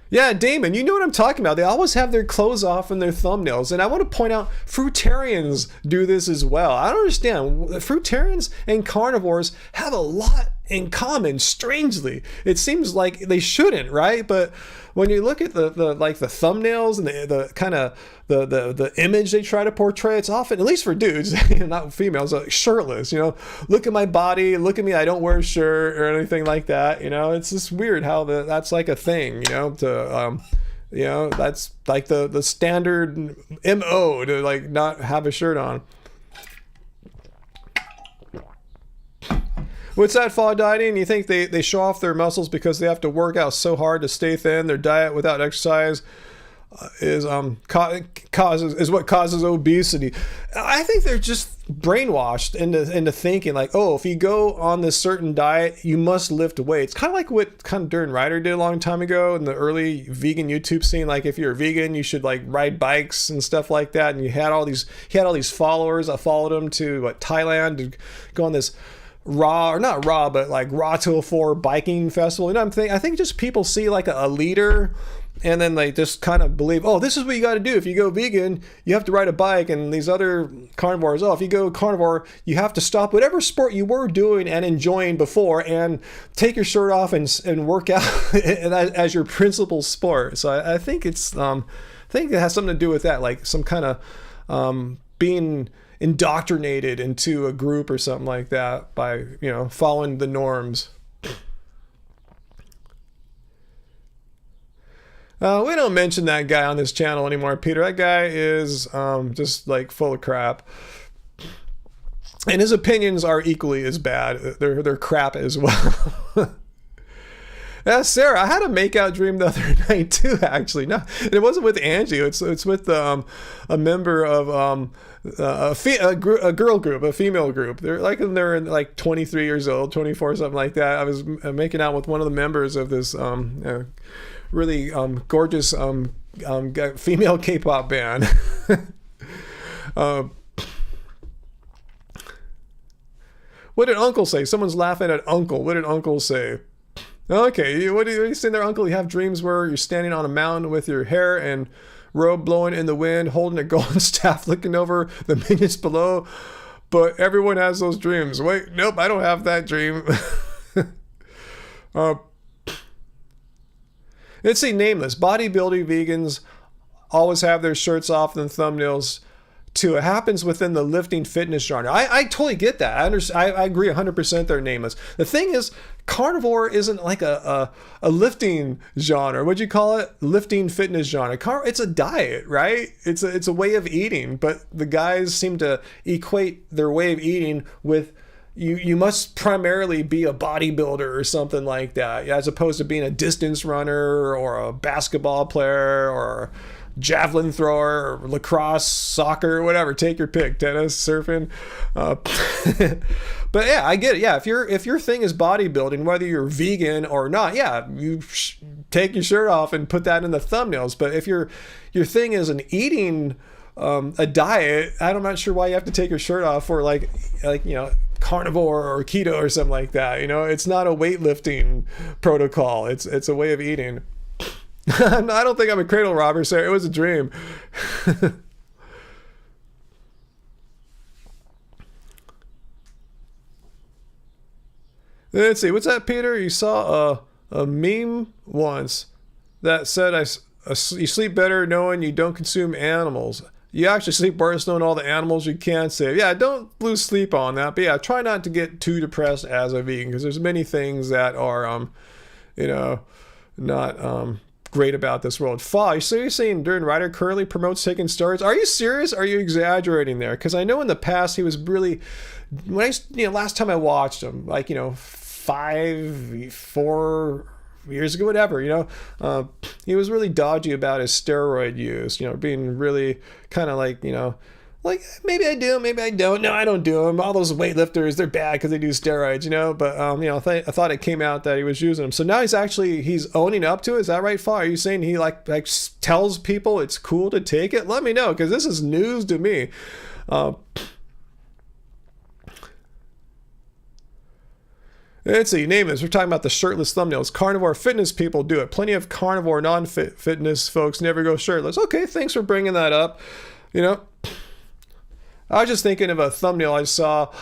Yeah, Damon, you know what I'm talking about. They always have their clothes off in their thumbnails. And I want to point out, fruitarians do this as well. I don't understand. Fruitarians and carnivores have a lot in common, strangely. It seems like they shouldn't, right? But when you look at the thumbnails and the kind of the image they try to portray, it's often, at least for dudes, not females, shirtless. Look at my body, look at me, I don't wear a shirt or anything like that. It's just weird how that's like a thing. That's like the standard MO to like not have a shirt on. What's that, fall dieting? You think they show off their muscles because they have to work out so hard to stay thin? Their diet without exercise is what causes obesity. I think they're just brainwashed into thinking like, oh, if you go on this certain diet, you must lift weights. Kind of like what kind of Darren Ryder did a long time ago in the early vegan YouTube scene. Like, if you're a vegan, you should like ride bikes and stuff like that. And he had all these followers that followed him to Thailand to go on this raw till 4 biking festival. I think just people see like a leader, and then they just kind of believe, oh, this is what you got to do. If you go vegan, you have to ride a bike. And these other carnivores, oh, if you go carnivore, you have to stop whatever sport you were doing and enjoying before and take your shirt off and work out as your principal sport. So I think it has something to do with that, like some kind of being indoctrinated into a group or something like that by following the norms. We don't mention that guy on this channel anymore, Peter. That guy is just like full of crap, and his opinions are equally as bad. They're crap as well. Yeah, Sarah, I had a makeout dream the other night too, actually. No, it wasn't with Angie. It's with a member of a girl group, a female group. They're like 23 years old, 24, something like that. I was making out with one of the members of this really gorgeous female K-pop band. What did Uncle say? Someone's laughing at Uncle. What did Uncle say? Okay, what are you saying there, Uncle? You have dreams where you're standing on a mountain with your hair and robe blowing in the wind, holding a golden staff, looking over the minions below. But everyone has those dreams. Wait, nope, I don't have that dream. Let's see, nameless. Bodybuilding vegans always have their shirts off in the thumbnails too. It happens within the lifting fitness genre. I totally get that. I agree 100% they're nameless. The thing is, carnivore isn't like a lifting genre. What'd you call it? Lifting fitness genre. It's a diet, right? It's a way of eating, but the guys seem to equate their way of eating with you must primarily be a bodybuilder or something like that, as opposed to being a distance runner or a basketball player or javelin thrower or lacrosse, soccer, whatever. Take your pick. Tennis, surfing. But yeah, I get it. Yeah, if your thing is bodybuilding, whether you're vegan or not, yeah, you take your shirt off and put that in the thumbnails. But if your thing is an eating a diet, I'm not sure why you have to take your shirt off for like carnivore or keto or something like that. It's not a weightlifting protocol. It's a way of eating. I don't think I'm a cradle robber, sir. It was a dream. Let's see. What's that, Peter? You saw a meme once that said you sleep better knowing you don't consume animals. You actually sleep worse knowing all the animals you can't save. Yeah, don't lose sleep on that. But yeah, try not to get too depressed as a vegan, because there's many things that are, not great about this world. So you're saying Darren Ryder currently promotes taking steroids? Are you serious? Are you exaggerating there? Because I know in the past he was really, last time I watched him, 4 years ago, whatever, he was really dodgy about his steroid use, being really kind of like Like, maybe I do, maybe I don't. No, I don't do them. All those weightlifters, they're bad because they do steroids, you know. But I thought it came out that he was using them. So now he's owning up to it. Is that right, Fa? Are you saying he like tells people it's cool to take it? Let me know, because this is news to me. Let's see, name this. We're talking about the shirtless thumbnails. Carnivore fitness people do it. Plenty of carnivore non-fitness folks never go shirtless. Okay, thanks for bringing that up. You know, I was just thinking of a thumbnail I saw.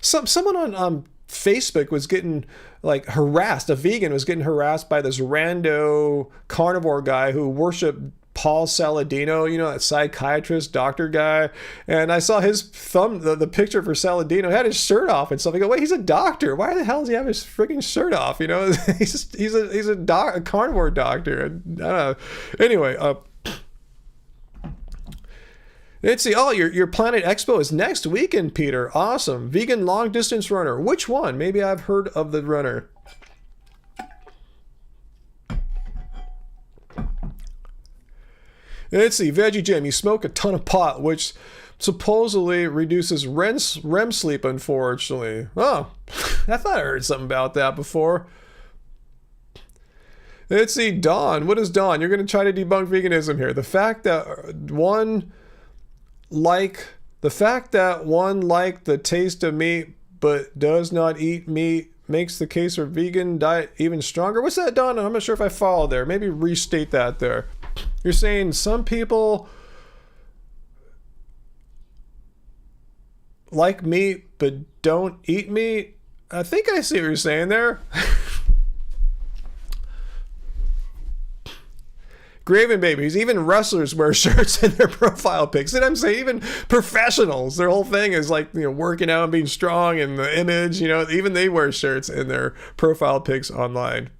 Someone on Facebook was getting like harassed. A vegan was getting harassed by this rando carnivore guy who worshiped Paul Saladino, you know, that psychiatrist doctor guy. And I saw his the picture for Saladino, he had his shirt off and stuff. I go, wait, he's a doctor. Why the hell does he have his freaking shirt off? You know, he's a carnivore doctor. I don't know. Anyway, let's see. Oh, your Planet Expo is next weekend, Peter. Awesome. Vegan long distance runner. Which one? Maybe I've heard of the runner. Let's see. Veggie Jim. You smoke a ton of pot, which supposedly reduces REM sleep, unfortunately. Oh, I thought I heard something about that before. Let's see. Dawn. What is Dawn? You're going to try to debunk veganism here. The fact that one liked the taste of meat but does not eat meat makes the case for vegan diet even stronger. What's that, Don? I'm not sure if I followed there. Maybe restate that there. You're saying some people like meat but don't eat meat? I think I see what you're saying there. Graven babies, even wrestlers wear shirts in their profile pics. And I'm saying even professionals, their whole thing is like, you know, working out and being strong and the image, you know, even they wear shirts in their profile pics online.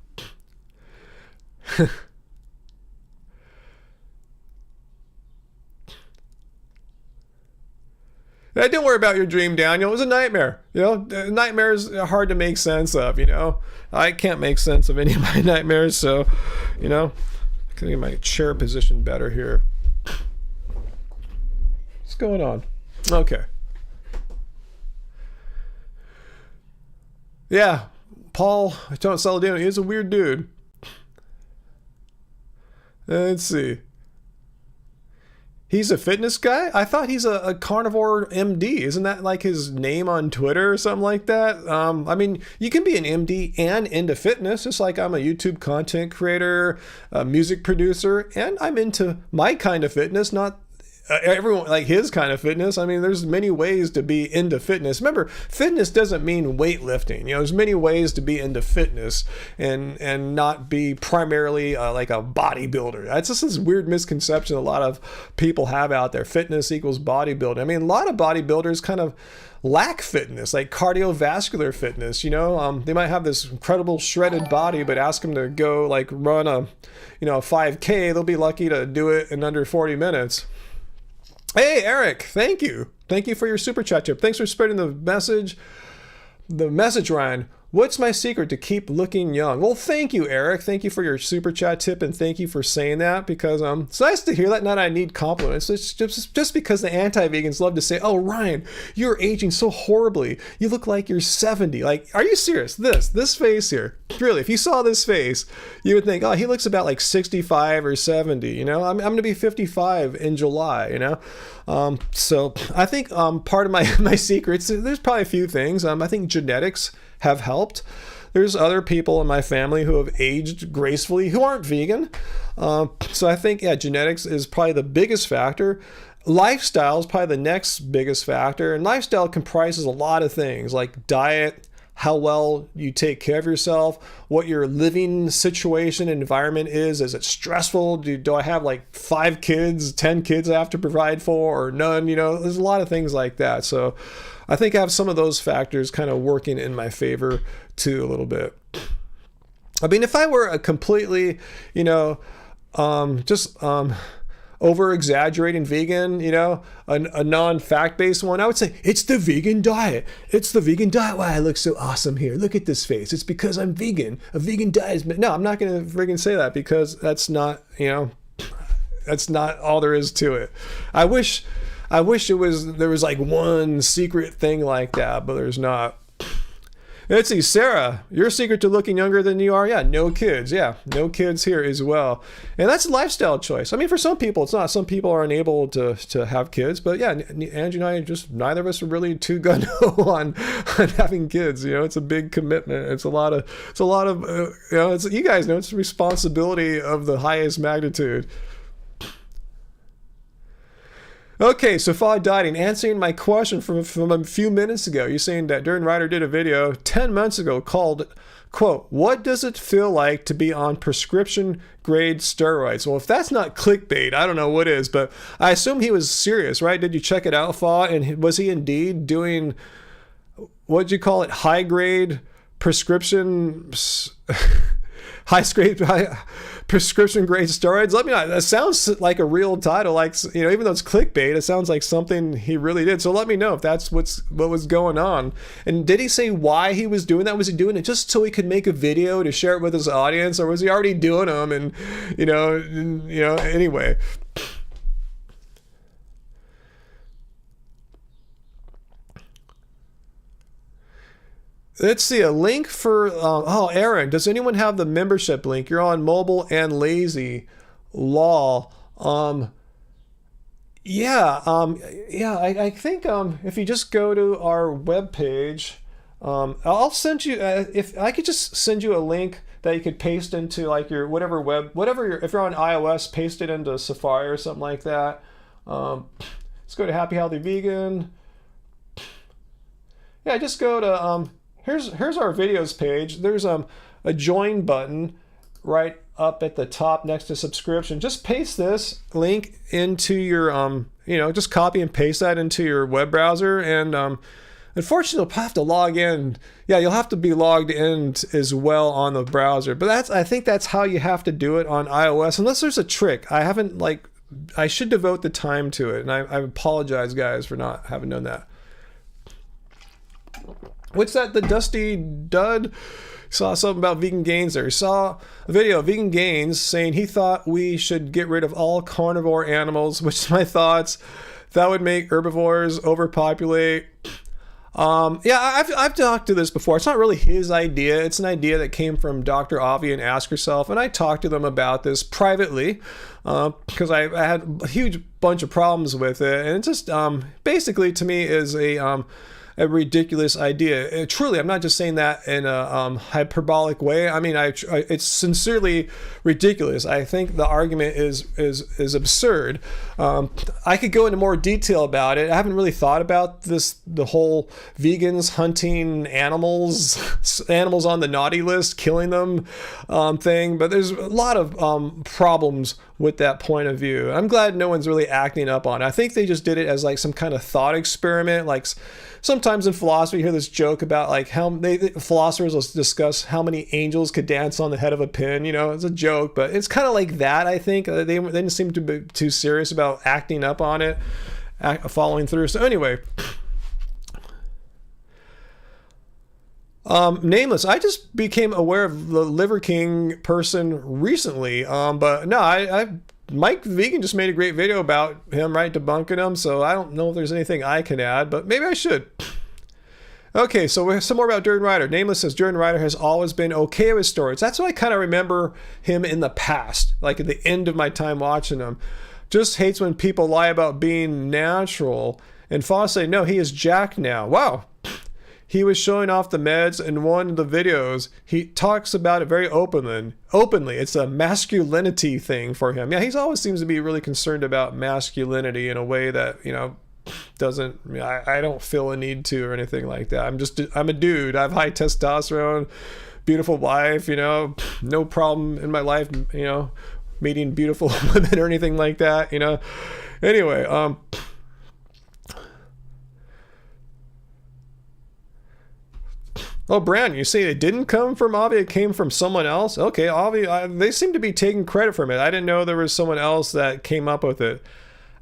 Don't worry about your dream, Daniel. It was a nightmare. You know, nightmares are hard to make sense of, you know. I can't make sense of any of my nightmares, so, you know. Can I get my chair position better here? What's going on? Okay. Yeah, Paul Saladino, he is a weird dude. Let's see. He's a fitness guy? I thought he's a carnivore MD. Isn't that like his name on Twitter or something like that? I mean, you can be an MD and into fitness, just like I'm a YouTube content creator, a music producer, and I'm into my kind of fitness, not everyone like his kind of fitness. I mean, there's many ways to be into fitness. Remember, fitness doesn't mean weightlifting. You know, there's many ways to be into fitness and not be primarily like a bodybuilder. That's just this weird misconception a lot of people have out there. Fitness equals bodybuilding. I mean, a lot of bodybuilders kind of lack fitness, like cardiovascular fitness. You know, they might have this incredible shredded body, but ask them to go like run a 5K, they'll be lucky to do it in under 40 minutes. Hey, Eric, thank you. Thank you for your super chat tip. Thanks for spreading the message. Ryan. What's my secret to keep looking young? Well, thank you, Eric. Thank you for your super chat tip, and thank you for saying that, because it's nice to hear that. Not I need compliments. It's just because the anti-vegans love to say, oh, Ryan, you're aging so horribly. You look like you're 70. Like, are you serious? This face here, really, if you saw this face, you would think, oh, he looks about like 65 or 70, you know? I'm going to be 55 in July, you know? So I think part of my secrets, there's probably a few things. I think genetics have helped. There's other people in my family who have aged gracefully who aren't vegan. So I think, yeah, genetics is probably the biggest factor. Lifestyle is probably the next biggest factor. And lifestyle comprises a lot of things like diet, how well you take care of yourself, what your living situation and environment is. Is it stressful? Do I have like 5 kids, 10 kids I have to provide for, or none? You know, there's a lot of things like that. So I think I have some of those factors kind of working in my favor too a little bit. I mean, if I were a completely, over-exaggerating vegan, a non-fact-based one, I would say, it's the vegan diet. It's the vegan diet why I look so awesome here. Look at this face. It's because I'm vegan. A vegan diet is... No, I'm not going to friggin' say that, because that's not, that's not all there is to it. I wish I wish there was like one secret thing like that, but there's not. Let's see, Sarah, your secret to looking younger than you are? Yeah, no kids. Yeah, no kids here as well. And that's a lifestyle choice. I mean, for some people, it's not. Some people are unable to have kids. But yeah, Angie and I, just neither of us are really too gung-ho on having kids. You know, it's a big commitment. It's a lot of, you know, you guys know, it's the responsibility of the highest magnitude. Okay, so Fall Dieting, answering my question from a few minutes ago. You're saying that Darren Ryder did a video 10 months ago called, quote, "What does it feel like to be on prescription grade steroids?" Well, if that's not clickbait, I don't know what is, but I assume he was serious, right? Did you check it out, Fall? And was he indeed doing, what'd you call it, high grade prescription... high prescription grade steroids? Let me know. That sounds like a real title, like, you know, even though it's clickbait, it sounds like something he really did. So let me know if that's what was going on. And did he say why he was doing that? Was he doing it just so he could make a video to share it with his audience, or was he already doing them? And you know, anyway. Let's see, a link for, Aaron, does anyone have the membership link? You're on Mobile and Lazy Law. I think if you just go to our webpage, I'll send you, if I could just send you a link that you could paste into like your if you're on iOS, paste it into Safari or something like that. Let's go to Happy Healthy Vegan. Yeah, just go to, here's our videos page. There's a join button right up at the top next to subscription. Just paste this link into your just copy and paste that into your web browser, and unfortunately you'll have to log in. Yeah, you'll have to be logged in as well on the browser, but I think that's how you have to do it on iOS, unless there's a trick. I should devote the time to it, and I apologize, guys, for not having done that. What's that? The Dusty Dud saw something about vegan gains there. He saw a video of Vegan Gains saying he thought we should get rid of all carnivore animals, which is my thoughts. That would make herbivores overpopulate. I've talked to this before. It's not really his idea. It's an idea that came from Dr. Avi and Ask Yourself, and I talked to them about this privately because I had a huge bunch of problems with it, and it just basically to me is a ridiculous idea. Truly, I'm not just saying that in a hyperbolic way. I mean, it's sincerely ridiculous. I think the argument is absurd. I could go into more detail about it. I haven't really thought about the whole vegans hunting animals on the naughty list, killing them thing, but there's a lot of problems with that point of view. I'm glad no one's really acting up on it. I think they just did it as like some kind of thought experiment. Like sometimes in philosophy, you hear this joke about like how philosophers will discuss how many angels could dance on the head of a pin. You know, it's a joke, but it's kind of like that. I think they didn't seem to be too serious about acting up on it, following through. So anyway. Nameless, I just became aware of the Liver King person recently, but no, Mike Vegan just made a great video about him, right, debunking him, so I don't know if there's anything I can add, but maybe I should. Okay, so we have some more about Darren Ryder. Nameless says Darren Ryder has always been okay with stories. That's what I kind of remember him in the past, like at the end of my time watching him. Just hates when people lie about being natural. And Foss say, no, he is jacked now. Wow. He was showing off the meds in one of the videos. He talks about it very openly. It's a masculinity thing for him. Yeah, he always seems to be really concerned about masculinity in a way that, doesn't, I don't feel a need to or anything like that. I'm a dude. I have high testosterone, beautiful wife, no problem in my life, meeting beautiful women or anything like that, Anyway, oh, Brand, you say it didn't come from Avi, it came from someone else? Okay, Avi, they seem to be taking credit from it. I didn't know there was someone else that came up with it.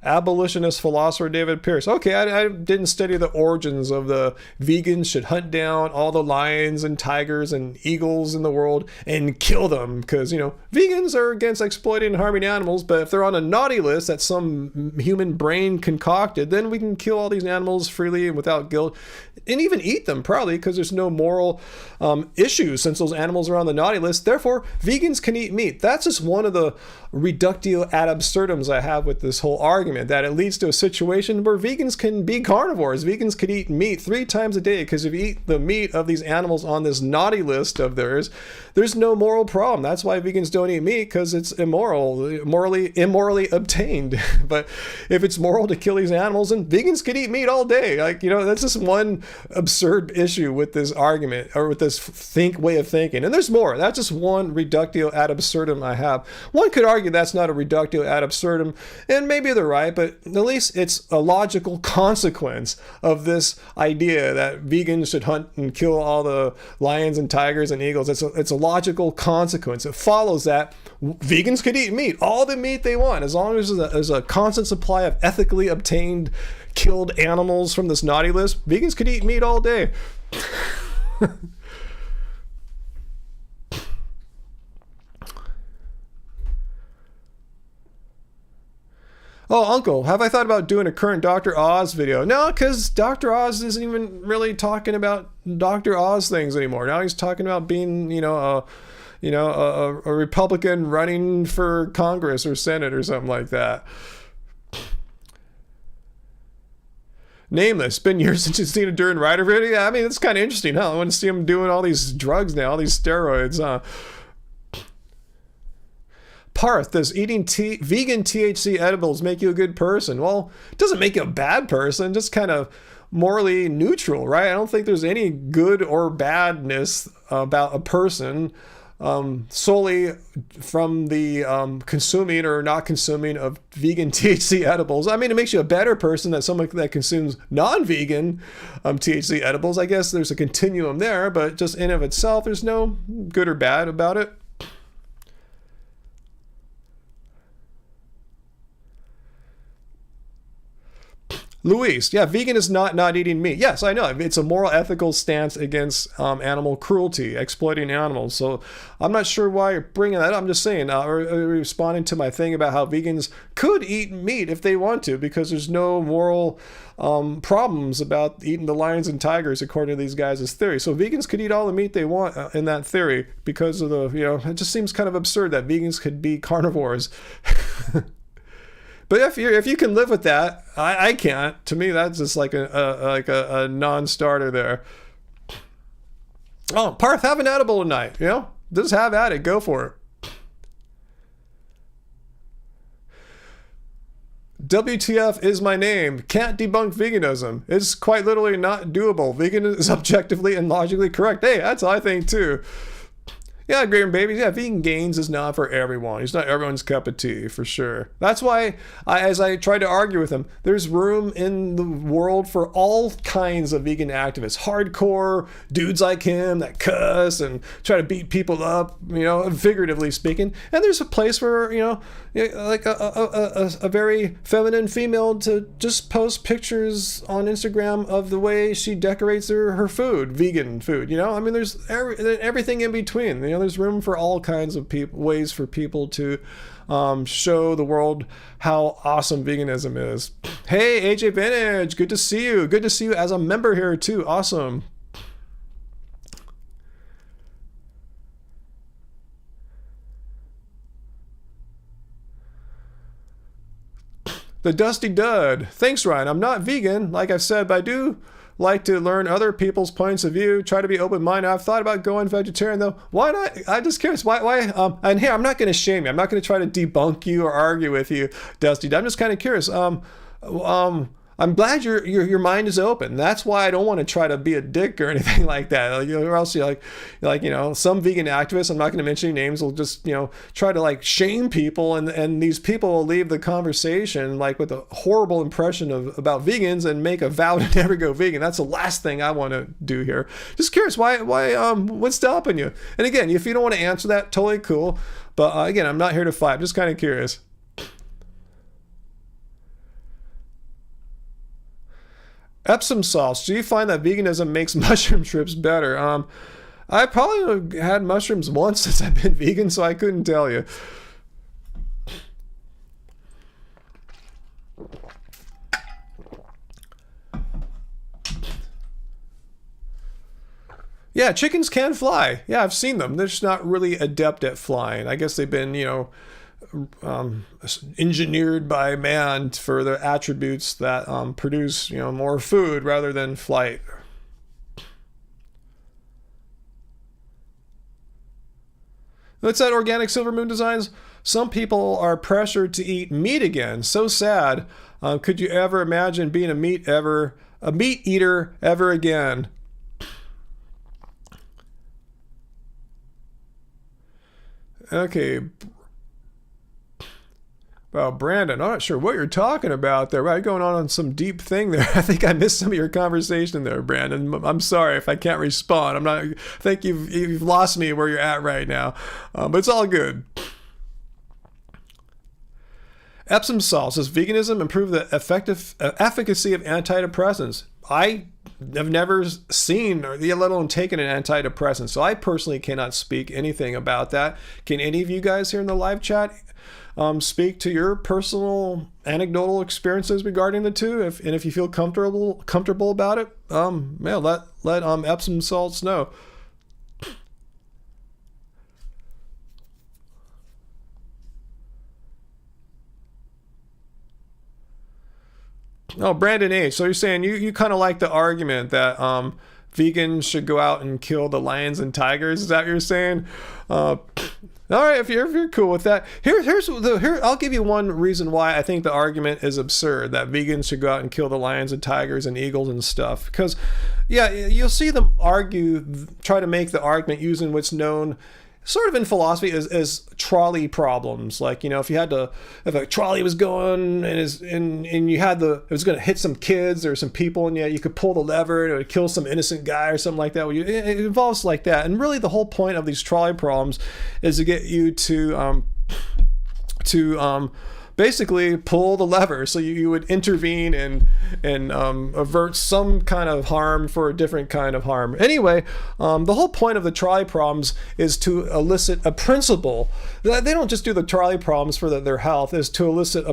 Abolitionist philosopher David Pierce. Okay, I didn't study the origins of the vegans should hunt down all the lions and tigers and eagles in the world and kill them because, vegans are against exploiting and harming animals, but if they're on a naughty list that some human brain concocted, then we can kill all these animals freely and without guilt and even eat them probably because there's no moral issues since those animals are on the naughty list. Therefore, vegans can eat meat. That's just one of the reductio ad absurdums I have with this whole argument, that it leads to a situation where vegans can be carnivores. Vegans could eat meat 3 times a day because if you eat the meat of these animals on this naughty list of theirs, there's no moral problem. That's why vegans don't eat meat, because it's immorally obtained. But if it's moral to kill these animals, then vegans could eat meat all day. That's just one absurd issue with this argument, or with this way of thinking. And there's more. That's just one reductio ad absurdum I have. One could argue that's not a reductio ad absurdum, and maybe they're right, but at least it's a logical consequence of this idea that vegans should hunt and kill all the lions and tigers and eagles. It's a logical consequence. It follows that vegans could eat meat, all the meat they want, as long as there's a constant supply of ethically obtained killed animals from this naughty list. Vegans could eat meat all day. Oh, Uncle, have I thought about doing a current Dr. Oz video? No, because Dr. Oz isn't even really talking about Dr. Oz things anymore. Now he's talking about being, a Republican running for Congress or Senate or something like that. Nameless. Been years since you've seen a Duran Rider video. Yeah, I mean, it's kind of interesting, huh? I want to see him doing all these drugs now, all these steroids, huh? Parth, does eating vegan THC edibles make you a good person? Well, it doesn't make you a bad person, just kind of morally neutral, right? I don't think there's any good or badness about a person solely from the consuming or not consuming of vegan THC edibles. I mean, it makes you a better person than someone that consumes non-vegan THC edibles. I guess there's a continuum there, but just in of itself, there's no good or bad about it. Luis, yeah, vegan is not eating meat. Yes, I know. It's a moral, ethical stance against animal cruelty, exploiting animals. So I'm not sure why you're bringing that up. I'm just saying, responding to my thing about how vegans could eat meat if they want to, because there's no moral problems about eating the lions and tigers, according to these guys' theory. So vegans could eat all the meat they want in that theory because of it just seems kind of absurd that vegans could be carnivores. But if you can live with that, I can't. To me, that's just like a non-starter there. Oh, Parth, have an edible tonight. Just have at it. Go for it. WTF is my name. Can't debunk veganism. It's quite literally not doable. Vegan is objectively and logically correct. Hey, that's what I think too. Yeah, Graham Babies. Yeah, vegan gains is not for everyone. It's not everyone's cup of tea, for sure. That's why, as I tried to argue with him, there's room in the world for all kinds of vegan activists. Hardcore dudes like him that cuss and try to beat people up, figuratively speaking. And there's a place for, like a very feminine female to just post pictures on Instagram of the way she decorates her food, vegan food. I mean, there's everything in between. There's room for all kinds of ways for people to show the world how awesome veganism is. Hey, AJ Vintage, good to see you. Good to see you as a member here too. Awesome. The Dusty Dud. Thanks, Ryan. I'm not vegan, like I've said, but I do like to learn other people's points of view, try to be open-minded. I've thought about going vegetarian though. Why not? I'm just curious. Why? And here, I'm not going to shame you. I'm not going to try to debunk you or argue with you, Dusty. I'm just kind of curious. I'm glad your mind is open. That's why I don't want to try to be a dick or anything like that. Or else you're like some vegan activists, I'm not going to mention any names, will just try to like shame people, and these people will leave the conversation like with a horrible impression about vegans and make a vow to never go vegan. That's the last thing I want to do here. Just curious, why what's stopping you? And again, if you don't want to answer that, totally cool. But again, I'm not here to fight. I'm just kind of curious. Epsom salts. Do you find that veganism makes mushroom trips better? I probably had mushrooms once since I've been vegan, so I couldn't tell you. Yeah, chickens can fly. Yeah, I've seen them. They're just not really adept at flying. I guess they've been, engineered by man for their attributes that produce, more food rather than flight. What's that, Organic Silver Moon Designs? Some people are pressured to eat meat again. So sad. Could you ever imagine being a meat eater ever again? Okay. Well, Brandon, I'm not sure what you're talking about there. Right, going on some deep thing there. I think I missed some of your conversation there, Brandon. I'm sorry if I can't respond. I think you've lost me where you're at right now, but it's all good. Epsom salts. Does veganism improve the efficacy of antidepressants? I have never seen or let alone taken an antidepressant, so I personally cannot speak anything about that. Can any of you guys here in the live chat speak to your personal anecdotal experiences regarding the two? If you feel comfortable about it, let Epsom salts know. Oh, Brandon H. So you're saying you kind of like the argument that vegans should go out and kill the lions and tigers? Is that what you're saying? All right, if you're cool with that, here I'll give you one reason why I think the argument is absurd that vegans should go out and kill the lions and tigers and eagles and stuff. Because, yeah, you'll see them try to make the argument using what's known sort of in philosophy as trolley problems. Like, if a trolley was going and you had it was going to hit some kids or some people, and you could pull the lever and it would kill some innocent guy or something like that. It involves like that. And really the whole point of these trolley problems is to get you to basically pull the lever, so you would intervene and avert some kind of harm for a different kind of harm. Anyway, the whole point of the trolley problems is to elicit a principle. They don't just do the trolley problems for their health, is to elicit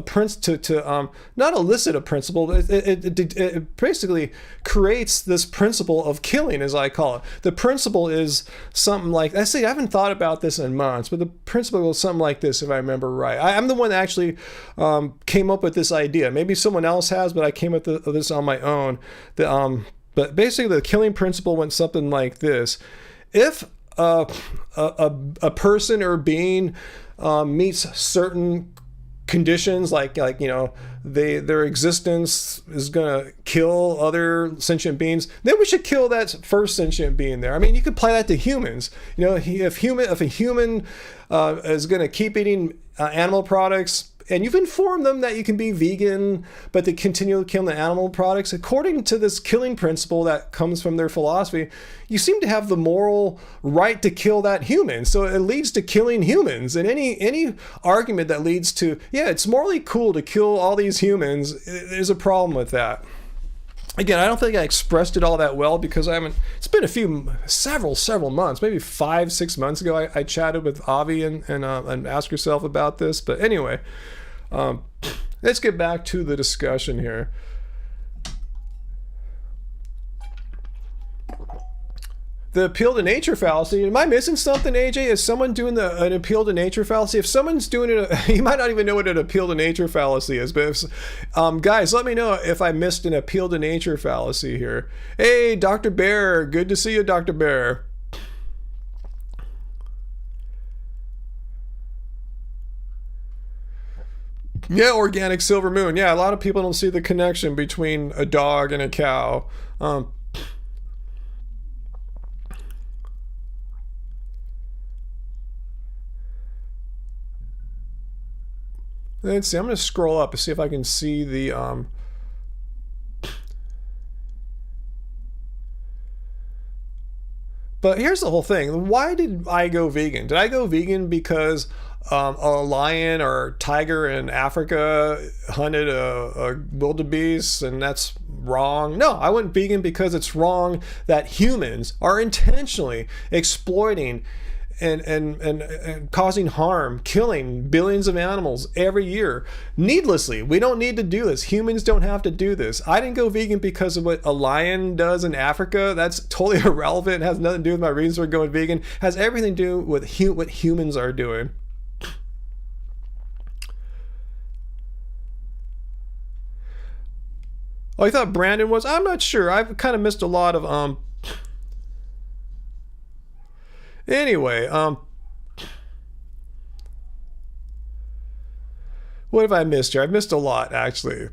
not elicit a principle. It basically creates this principle of killing, as I call it. The principle is something like, I haven't thought about this in months, but the principle is something like this, if I remember right. I'm the one that actually came up with this idea. Maybe someone else has, but I came up with this on my own. But basically the killing principle went something like this. If a person or being meets certain conditions, like their existence is gonna kill other sentient beings, then we should kill that first sentient being there. I mean, you could apply that to humans. If a human is gonna keep eating animal products, and you've informed them that you can be vegan, but they continue killing the animal products, according to this killing principle that comes from their philosophy, you seem to have the moral right to kill that human. So it leads to killing humans. And any argument that leads to, it's morally cool to kill all these humans, there's a problem with that. Again, I don't think I expressed it all that well, because it's been several months, maybe 5-6 months ago, I chatted with Avi and Ask Yourself about this. But anyway, let's get back to the discussion here. The appeal to nature fallacy. Am I missing something, AJ? Is someone doing an appeal to nature fallacy? If someone's doing it, you might not even know what an appeal to nature fallacy is. But guys, let me know if I missed an appeal to nature fallacy here. Hey, Dr. Bear. Good to see you, Dr. Bear. Yeah, Organic Silver Moon. Yeah, a lot of people don't see the connection between a dog and a cow. Let's see. I'm going to scroll up and see if I can see the But here's the whole thing. Why did I go vegan? Did I go vegan because a lion or tiger in Africa hunted a wildebeest and that's wrong. No, I went vegan because it's wrong that humans are intentionally exploiting and causing harm, killing billions of animals every year needlessly. We don't need to do this. Humans don't have to do this. I didn't go vegan because of what a lion does in Africa. That's totally irrelevant. It has nothing to do with my reasons for going vegan. It has everything to do with what humans are doing. Oh, I thought Brandon was? I'm not sure. I've kind of missed a lot of Anyway, what have I missed here? I've missed a lot, actually.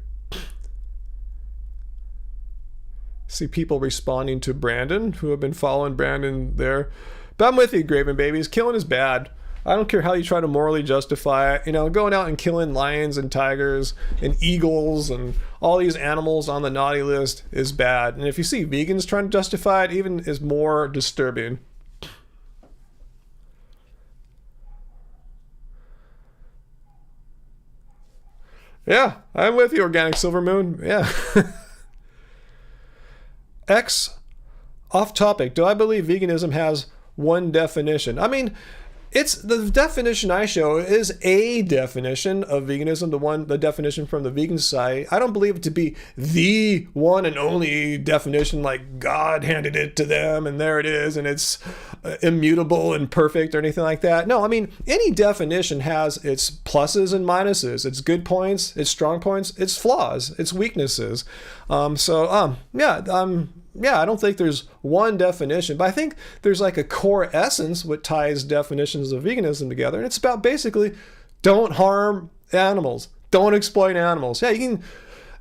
See people responding to Brandon, who have been following Brandon there. But I'm with you, Graven Babies. Killing is bad. I don't care how you try to morally justify it. You know, going out and killing lions and tigers and eagles and all these animals on the naughty list is bad. And if you see vegans trying to justify it, even is more disturbing. Yeah, I'm with you, Organic Silver Moon. Yeah. X, off topic. Do I believe veganism has one definition? I mean, it's the definition I show is a definition of veganism, the definition from the Vegan Society. I don't believe it to be the one and only definition, like God handed it to them and there it is and it's immutable and perfect or anything like that. No, I mean, any definition has its pluses and minuses, its good points, its strong points, its flaws, its weaknesses. Yeah, I don't think there's one definition, but I think there's like a core essence what ties definitions of veganism together. And it's about basically don't harm animals, don't exploit animals. Yeah, you can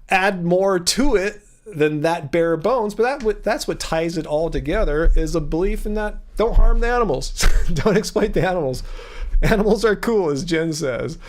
add more to it than that bare bones, but that's what ties it all together is a belief in that don't harm the animals, don't exploit the animals. Animals are cool, as Jen says.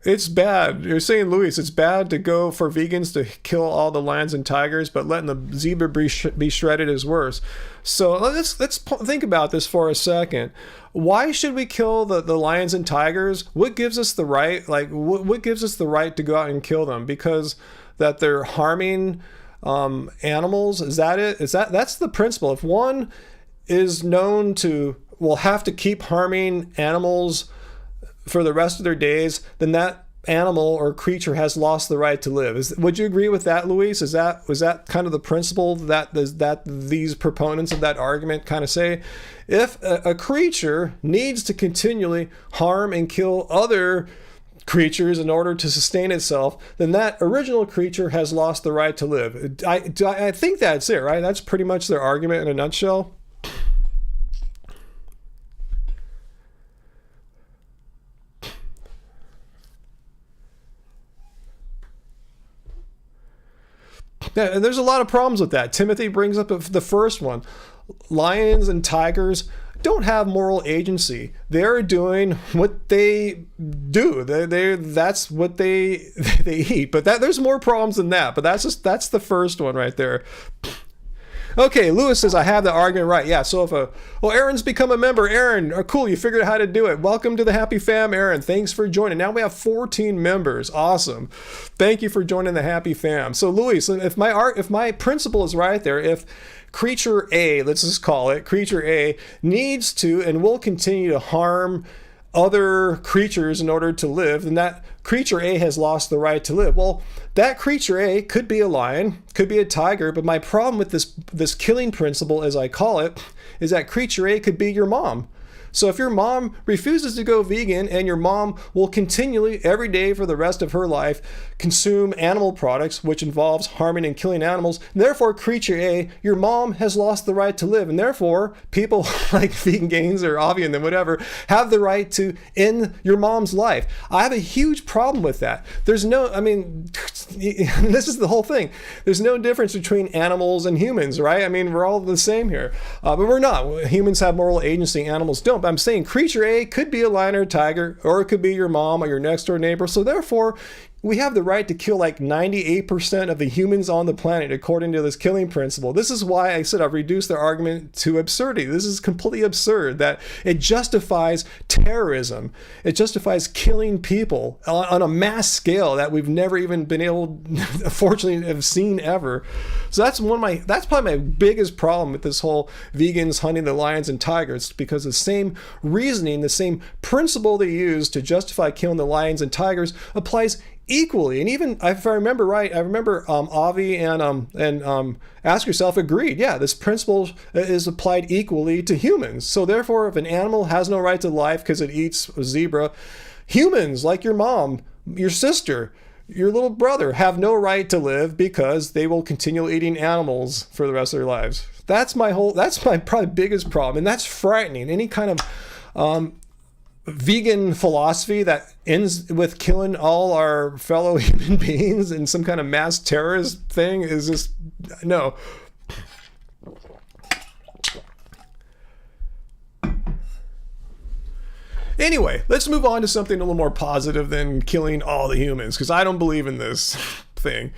It's bad. You're saying, Luis, it's bad to go for vegans to kill all the lions and tigers, but letting the zebra be shredded is worse. So let's think about this for a second. Why should we kill the lions and tigers? What gives us the right? Like, what gives us the right to go out and kill them? Because that they're harming animals? Is that it? That's the principle? If one is known to will have to keep harming animals for the rest of their days, then that animal or creature has lost the right to live. Would you agree with that, Luis? Was that kind of the principle that these proponents of that argument kind of say? If a creature needs to continually harm and kill other creatures in order to sustain itself, then that original creature has lost the right to live. I think that's it, right? That's pretty much their argument in a nutshell. Yeah, and there's a lot of problems with that. Timothy brings up the first one. Lions and tigers don't have moral agency. They're doing what they do. That's what they eat. But there's more problems than that. But that's the first one right there. Okay, Lewis says, I have the argument right. Yeah, so Aaron's become a member. Aaron, cool, you figured out how to do it. Welcome to the Happy Fam, Aaron. Thanks for joining. Now we have 14 members. Awesome. Thank you for joining the Happy Fam. So, Luis, if my principle is right there, if creature A, let's just call it, creature A, needs to and will continue to harm other creatures in order to live, then that creature A has lost the right to live. Well, that creature A could be a lion, could be a tiger, but my problem with this killing principle, as I call it, is that creature A could be your mom. So if your mom refuses to go vegan and your mom will continually, every day for the rest of her life, consume animal products, which involves harming and killing animals, and therefore creature A, your mom has lost the right to live. And therefore, people like Vegan Gains or Avian and whatever have the right to end your mom's life. I have a huge problem with that. this is the whole thing. There's no difference between animals and humans, right? I mean, we're all the same here, but we're not. Humans have moral agency, animals don't. But I'm saying creature A could be a lion or a tiger, or it could be your mom or your next door neighbor. So therefore, we have the right to kill like 98% of the humans on the planet according to this killing principle. This is why I said I've reduced their argument to absurdity. This is completely absurd that it justifies terrorism. It justifies killing people on a mass scale that we've never even been able, fortunately, have seen ever. So that's probably my biggest problem with this whole vegans hunting the lions and tigers, because the same reasoning, the same principle they use to justify killing the lions and tigers applies equally. And even if I remember right, I remember Avi and Ask Yourself agreed. Yeah, this principle is applied equally to humans. So therefore, if an animal has no right to life because it eats a zebra, humans like your mom, your sister, your little brother have no right to live because they will continue eating animals for the rest of their lives. That's my probably biggest problem, and that's frightening. Any kind of vegan philosophy that ends with killing all our fellow human beings in some kind of mass terrorist thing is just, no. Anyway, let's move on to something a little more positive than killing all the humans, because I don't believe in this thing.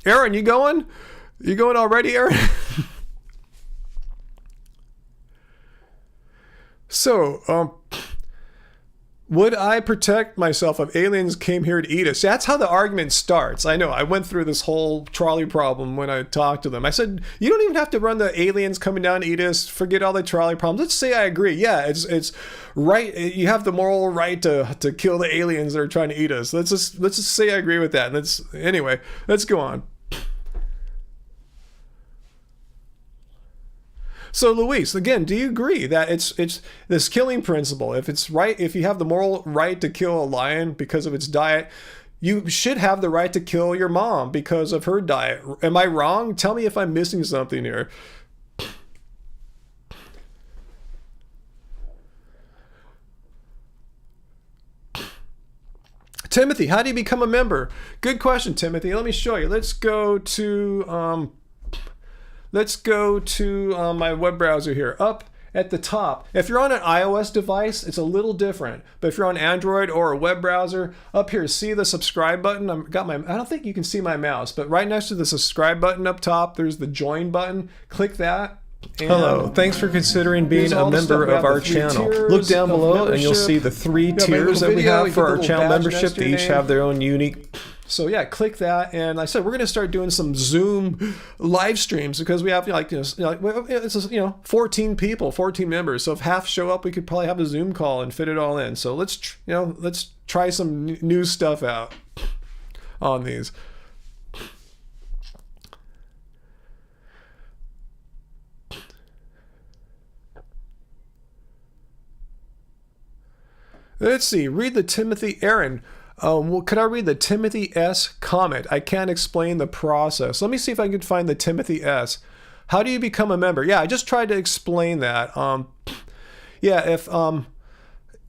Aaron, you going? You going already, Aaron? So, would I protect myself if aliens came here to eat us? That's how the argument starts. I know, I went through this whole trolley problem when I talked to them. I said, you don't even have to run the aliens coming down to eat us. Forget all the trolley problems. Let's say I agree. Yeah, it's right. You have the moral right to kill the aliens that are trying to eat us. Let's just say I agree with that. Anyway, let's go on. So Luis, again, do you agree that it's this killing principle? If it's right, if you have the moral right to kill a lion because of its diet, you should have the right to kill your mom because of her diet. Am I wrong? Tell me if I'm missing something here. Timothy, how do you become a member? Good question, Timothy. Let me show you. Let's go to my web browser here. Up at the top, if you're on an iOS device, it's a little different. But if you're on Android or a web browser, up here, see the subscribe button? I don't think you can see my mouse, but right next to the subscribe button up top, there's the join button. Click that. Hello, thanks for considering being a member of our channel. Look down below and you'll see the 3 tiers that we have for our channel membership. They each have their own unique. So yeah, click that, and I said we're going to start doing some Zoom live streams because we have 14 people, 14 members. So if half show up, we could probably have a Zoom call and fit it all in. So let's try some new stuff out on these. Let's see. Read the Timothy Aaron. Could I read the Timothy S. comment? I can't explain the process. Let me see if I can find the Timothy S. How do you become a member? Yeah, I just tried to explain that.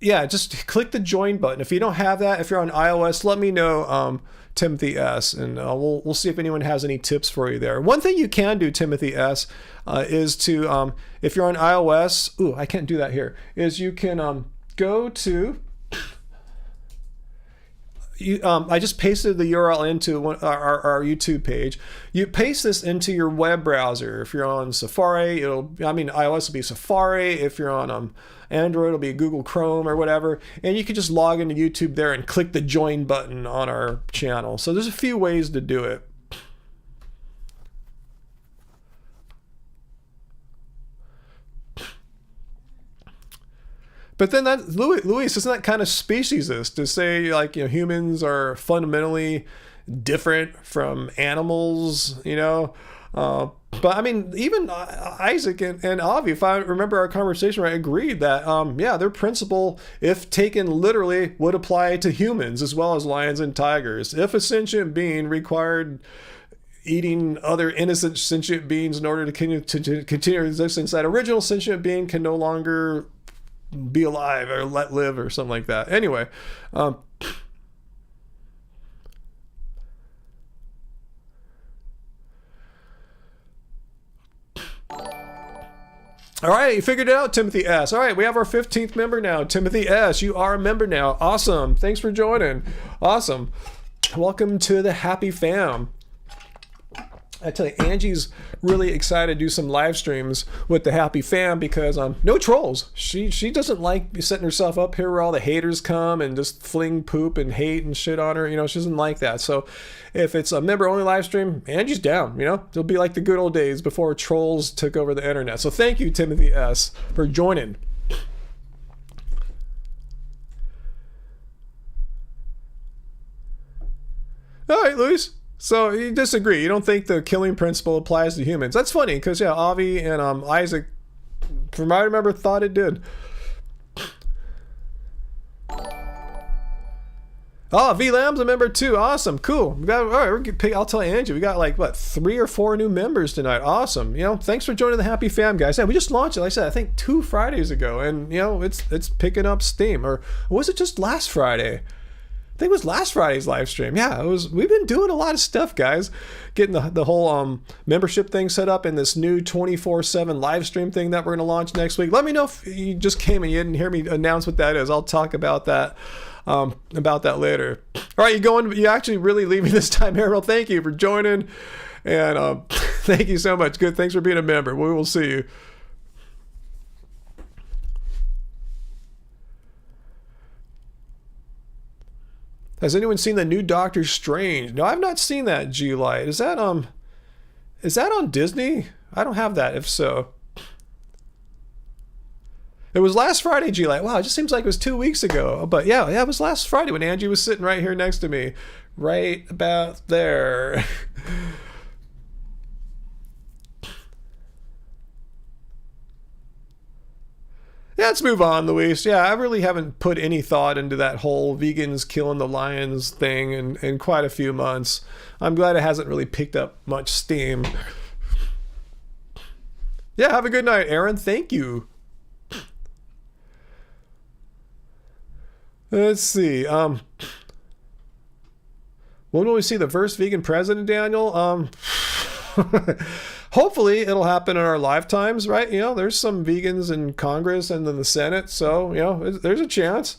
Just click the join button. If you don't have that, if you're on iOS, let me know, Timothy S. And we'll see if anyone has any tips for you there. One thing you can do, Timothy S., is to, if you're on iOS, I can't do that here, is you can go to... I just pasted the URL into our YouTube page. You paste this into your web browser. If you're on Safari, iOS will be Safari. If you're on Android, it'll be Google Chrome or whatever. And you can just log into YouTube there and click the join button on our channel. So there's a few ways to do it. But then that, Luis, isn't that kind of speciesist to say humans are fundamentally different from animals, But I mean, even Isaac and Avi, if I remember our conversation right, agreed that, their principle, if taken literally, would apply to humans as well as lions and tigers. If a sentient being required eating other innocent sentient beings in order to continue existence, that original sentient being can no longer be alive or let live or something like that. Anyway, All right, you figured it out, Timothy S. All right, we have our 15th member now. Timothy S, you are a member now. Awesome. Thanks for joining. Awesome. Welcome to the happy fam. I tell you, Angie's really excited to do some live streams with the happy fam because no trolls. She doesn't like setting herself up here where all the haters come and just fling poop and hate and shit on her. You know, she doesn't like that. So if it's a member only live stream, Angie's down. You know, it'll be like the good old days before trolls took over the internet. So thank you, Timothy S, for joining. All right, Luis. So you disagree. You don't think the killing principle applies to humans. That's funny because, yeah, Avi and Isaac, from what I remember, thought it did. Oh, VLamb's a member too. Awesome. Cool. We got, all right, I'll tell Angie, we got like, what, 3 or 4 new members tonight. Awesome. You know, thanks for joining the happy fam, guys. Yeah, we just launched it, like I said, I think 2 Fridays ago. And, you know, it's picking up steam. Or was it just last Friday? I think it was last Friday's live stream. Yeah, we've been doing a lot of stuff, guys. Getting the whole membership thing set up and this new 24/7 live stream thing that we're going to launch next week. Let me know if you just came and you didn't hear me announce what that is. I'll talk about that later. All right, you actually really leave me this time, Harold. Thank you for joining. And thank you so much. Good. Thanks for being a member. We will see you. Has anyone seen the new Doctor Strange? No, I've not seen that, G-Light. Is that on Disney? I don't have that, if so. It was last Friday, G-Light. Wow, it just seems like it was 2 weeks ago. But yeah, it was last Friday when Angie was sitting right here next to me. Right about there. Yeah, let's move on, Luis. Yeah, I really haven't put any thought into that whole vegans killing the lions thing in quite a few months. I'm glad it hasn't really picked up much steam. Yeah, have a good night, Aaron. Thank you. Let's see. When will we see the first vegan president, Daniel? Hopefully it'll happen in our lifetimes, right? You know, there's some vegans in Congress and in the Senate, so, you know, there's a chance.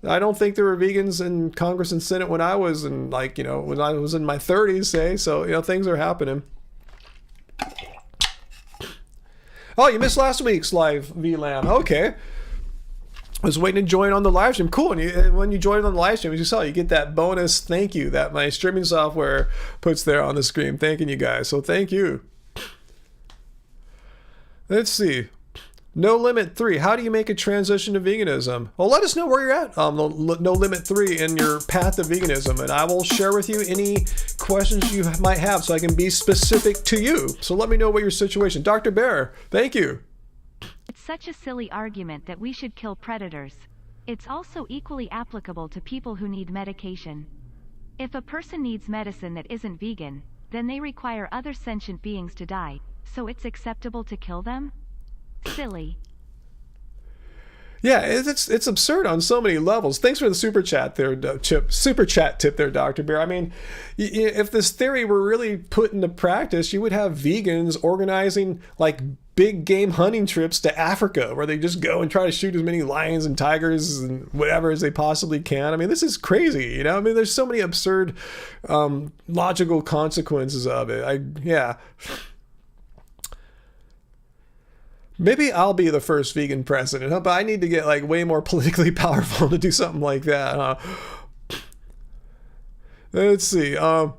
I don't think there were vegans in Congress and Senate when I was in, like, you know, when I was in my 30s, say. So, you know, things are happening. Oh, you missed last week's live, VLAM. Okay. I was waiting to join on the live stream. Cool. And when you join on the live stream, as you saw, you get that bonus thank you that my streaming software puts there on the screen, thanking you guys. So thank you. Let's see. No Limit 3. How do you make a transition to veganism? Well, let us know where you're at. No Limit 3 in your path to veganism, and I will share with you any questions you might have so I can be specific to you. So let me know what your situation. Dr. Bear, thank you. It's such a silly argument that we should kill predators. It's also equally applicable to people who need medication. If a person needs medicine that isn't vegan, then they require other sentient beings to die, so it's acceptable to kill them? Silly. Yeah, it's absurd on so many levels. Thanks for the super chat there, Chip. Super chat tip there, Dr. Bear. I mean, if this theory were really put into practice, you would have vegans organizing like big game hunting trips to Africa where they just go and try to shoot as many lions and tigers and whatever as they possibly can. I mean, this is crazy, you know? I mean, there's so many absurd logical consequences of it. Yeah. Maybe I'll be the first vegan president, but I need to get like way more politically powerful to do something like that. Let's see. I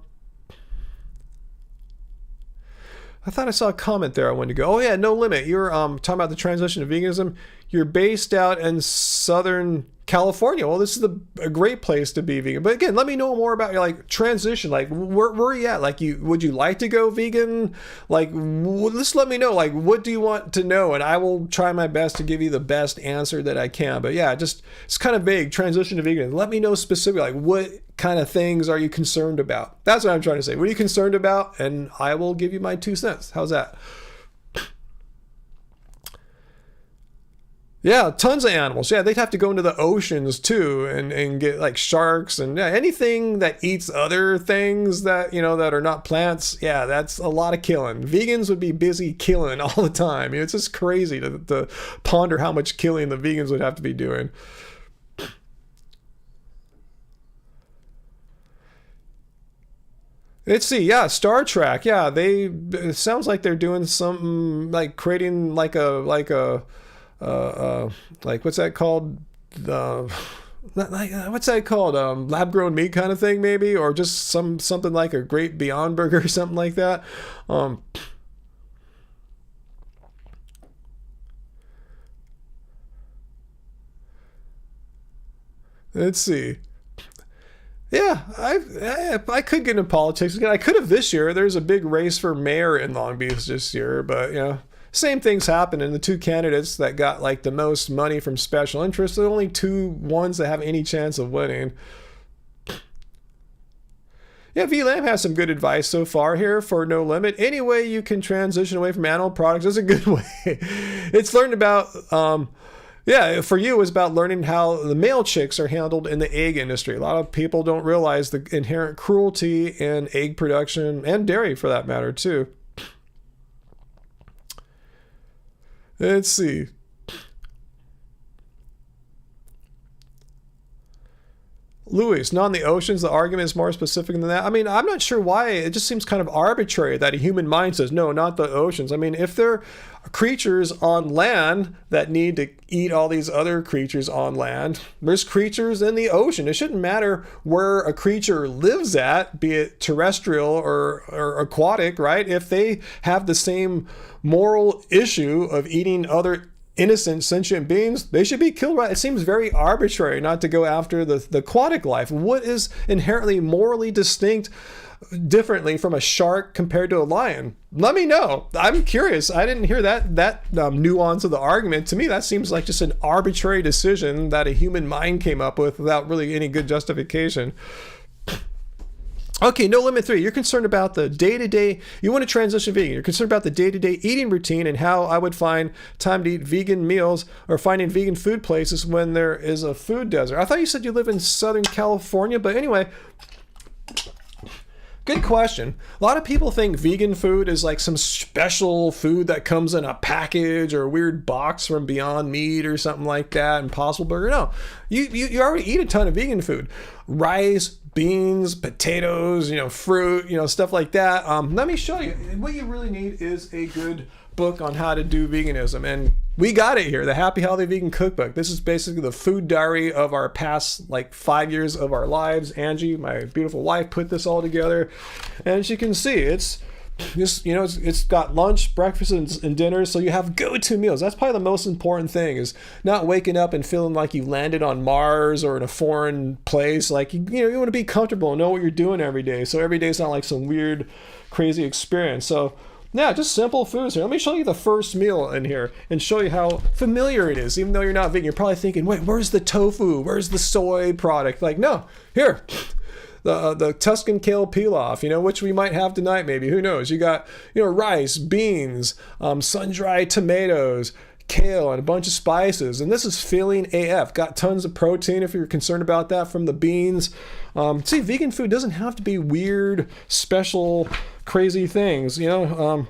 thought I saw a comment there I wanted to go. Oh yeah, No Limit. You're talking about the transition to veganism. You're based out in Southern California. Well, this is a great place to be vegan. But again, let me know more about your like transition. Like where are you at? Like would you like to go vegan? Like just let me know. Like what do you want to know? And I will try my best to give you the best answer that I can. But yeah, it's kind of vague. Transition to vegan. Let me know specifically. Like what kind of things are you concerned about? That's what I'm trying to say. What are you concerned about? And I will give you my 2 cents. How's that? Yeah, tons of animals. Yeah, they'd have to go into the oceans too and get like sharks and yeah, anything that eats other things that, you know, that are not plants. Yeah, that's a lot of killing. Vegans would be busy killing all the time. You know, it's just crazy to ponder how much killing the vegans would have to be doing. Let's see. Yeah, Star Trek. Yeah, it sounds like they're doing something like creating uh, like what's that called? Uh, what's that called? Lab grown meat kind of thing, maybe, or just something like a Great Beyond Burger or something like that. Um, let's see. Yeah, I could get into politics again. I could have this year. There's a big race for mayor in Long Beach this year, but you know, same things happen. And the two candidates that got like the most money from special interests are the only two ones that have any chance of winning. Yeah, VLAM has some good advice so far here for No Limit. Any way you can transition away from animal products is a good way. It's learned about, yeah, for you, it's about learning how the male chicks are handled in the egg industry. A lot of people don't realize the inherent cruelty in egg production and dairy for that matter, too. Let's see. Louis, not in the oceans. The argument is more specific than that. I mean, I'm not sure why. It just seems kind of arbitrary that a human mind says, no, not the oceans. I mean, if there are creatures on land that need to eat all these other creatures on land, there's creatures in the ocean. It shouldn't matter where a creature lives at, be it terrestrial or aquatic, right? If they have the same moral issue of eating other innocent sentient beings, they should be killed. Right? It seems very arbitrary not to go after the aquatic life. What is inherently morally distinct differently from a shark compared to a lion? Let me know. I'm curious. I didn't hear that nuance of the argument. To me, that seems like just an arbitrary decision that a human mind came up with without really any good justification. Okay, No Limit 3. You're concerned about the day-to-day, you want to transition vegan. You're concerned about the day-to-day eating routine and how I would find time to eat vegan meals or finding vegan food places when there is a food desert. I thought you said you live in Southern California, but anyway, good question. A lot of people think vegan food is like some special food that comes in a package or a weird box from Beyond Meat or something like that, Impossible Burger. No, you already eat a ton of vegan food. Rice, beans, potatoes, you know, fruit, you know, stuff like that. Let me show you. What you really need is a good book on how to do veganism. And we got it here, the Happy Healthy Vegan Cookbook. This is basically the food diary of our past like 5 years of our lives. Angie, my beautiful wife, put this all together. And as you can see, it's just, you know, it's got lunch, breakfast, and dinner, so you have go-to meals. That's probably the most important thing, is not waking up and feeling like you landed on Mars or in a foreign place. Like, you know, you want to be comfortable and know what you're doing every day, so every day is not like some weird, crazy experience. So yeah, just simple foods here. Let me show you the first meal in here and show you how familiar it is. Even though you're not vegan, you're probably thinking, wait, where's the tofu? Where's the soy product? Like, no, here. The Tuscan kale pilaf, you know, which we might have tonight, maybe. Who knows? You got, you know, rice, beans, sun-dried tomatoes, kale, and a bunch of spices. And this is filling AF. Got tons of protein if you're concerned about that from the beans. See, vegan food doesn't have to be weird, special, crazy things, you know.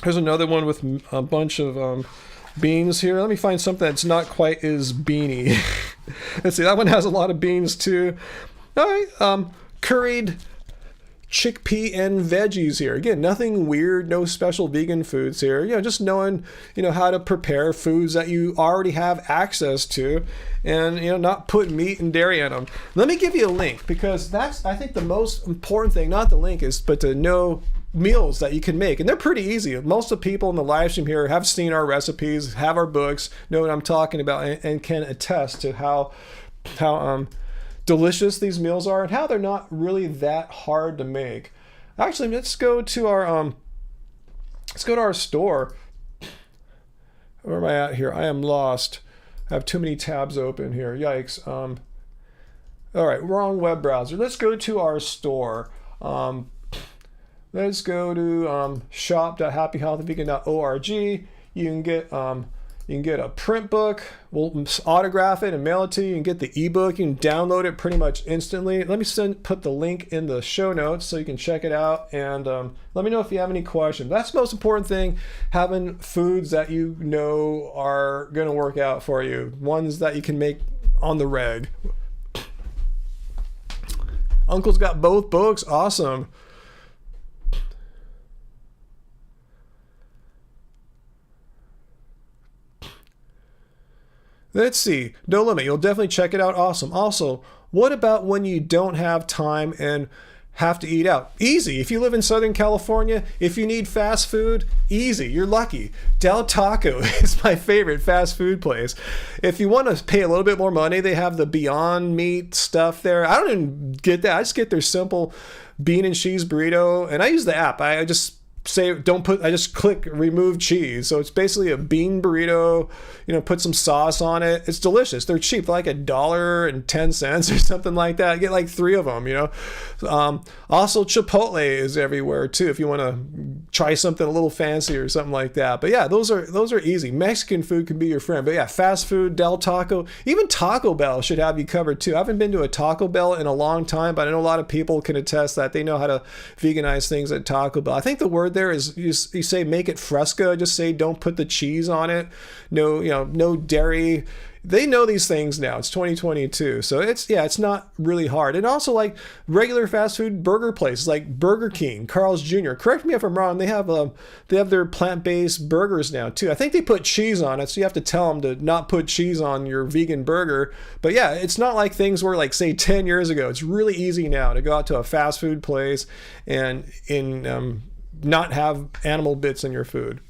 Here's another one with a bunch of beans here. Let me find something that's not quite as beany. Let's see, that one has a lot of beans too. All right, curried chickpea and veggies here. Again, nothing weird, no special vegan foods here. You know, just knowing, you know, how to prepare foods that you already have access to, and, you know, not put meat and dairy in them. Let me give you a link, because that's, I think, the most important thing. Not the link is, but to know meals that you can make, and they're pretty easy. Most of the people in the live stream here have seen our recipes, have our books, know what I'm talking about, and can attest to how delicious these meals are and how they're not really that hard to make. Actually, let's go to our store. Where am I at here? I am lost. I have too many tabs open here. Yikes. All right, wrong web browser. Let's go to our store. Let's go to shop.happyhealthyvegan.org. You can get You can get a print book. We'll autograph it and mail it to you. You can get the ebook. You can download it pretty much instantly. Let me put the link in the show notes so you can check it out. And let me know if you have any questions. That's the most important thing, having foods that you know are going to work out for you. Ones that you can make on the reg. Uncle's got both books. Awesome. Let's see. No Limit. You'll definitely check it out. Awesome. Also, what about when you don't have time and have to eat out? Easy. If you live in Southern California, if you need fast food, easy. You're lucky. Del Taco is my favorite fast food place. If you want to pay a little bit more money, they have the Beyond Meat stuff there. I don't even get that. I just get their simple bean and cheese burrito, and I use the app. I just say I just click remove cheese. So it's basically a bean burrito, put some sauce on it. It's delicious. They're cheap, like $1.10 or something like that. I get like 3 of them, Also Chipotle is everywhere too, if you want to try something a little fancy or something like that. But yeah, those are easy. Mexican food can be your friend. But yeah, fast food, Del Taco, even Taco Bell should have you covered too. I haven't been to a Taco Bell in a long time, but I know a lot of people can attest that they know how to veganize things at Taco Bell. I think the word there is you say make it fresca. Just say don't put the cheese on it. No dairy. They know these things now. It's 2022, so it's not really hard. And also, like regular fast food burger places like Burger King, Carl's Jr. Correct me if I'm wrong. They have their plant-based burgers now too. I think they put cheese on it, so you have to tell them to not put cheese on your vegan burger. But yeah, it's not like things were like say 10 years ago. It's really easy now to go out to a fast food place and not have animal bits in your food.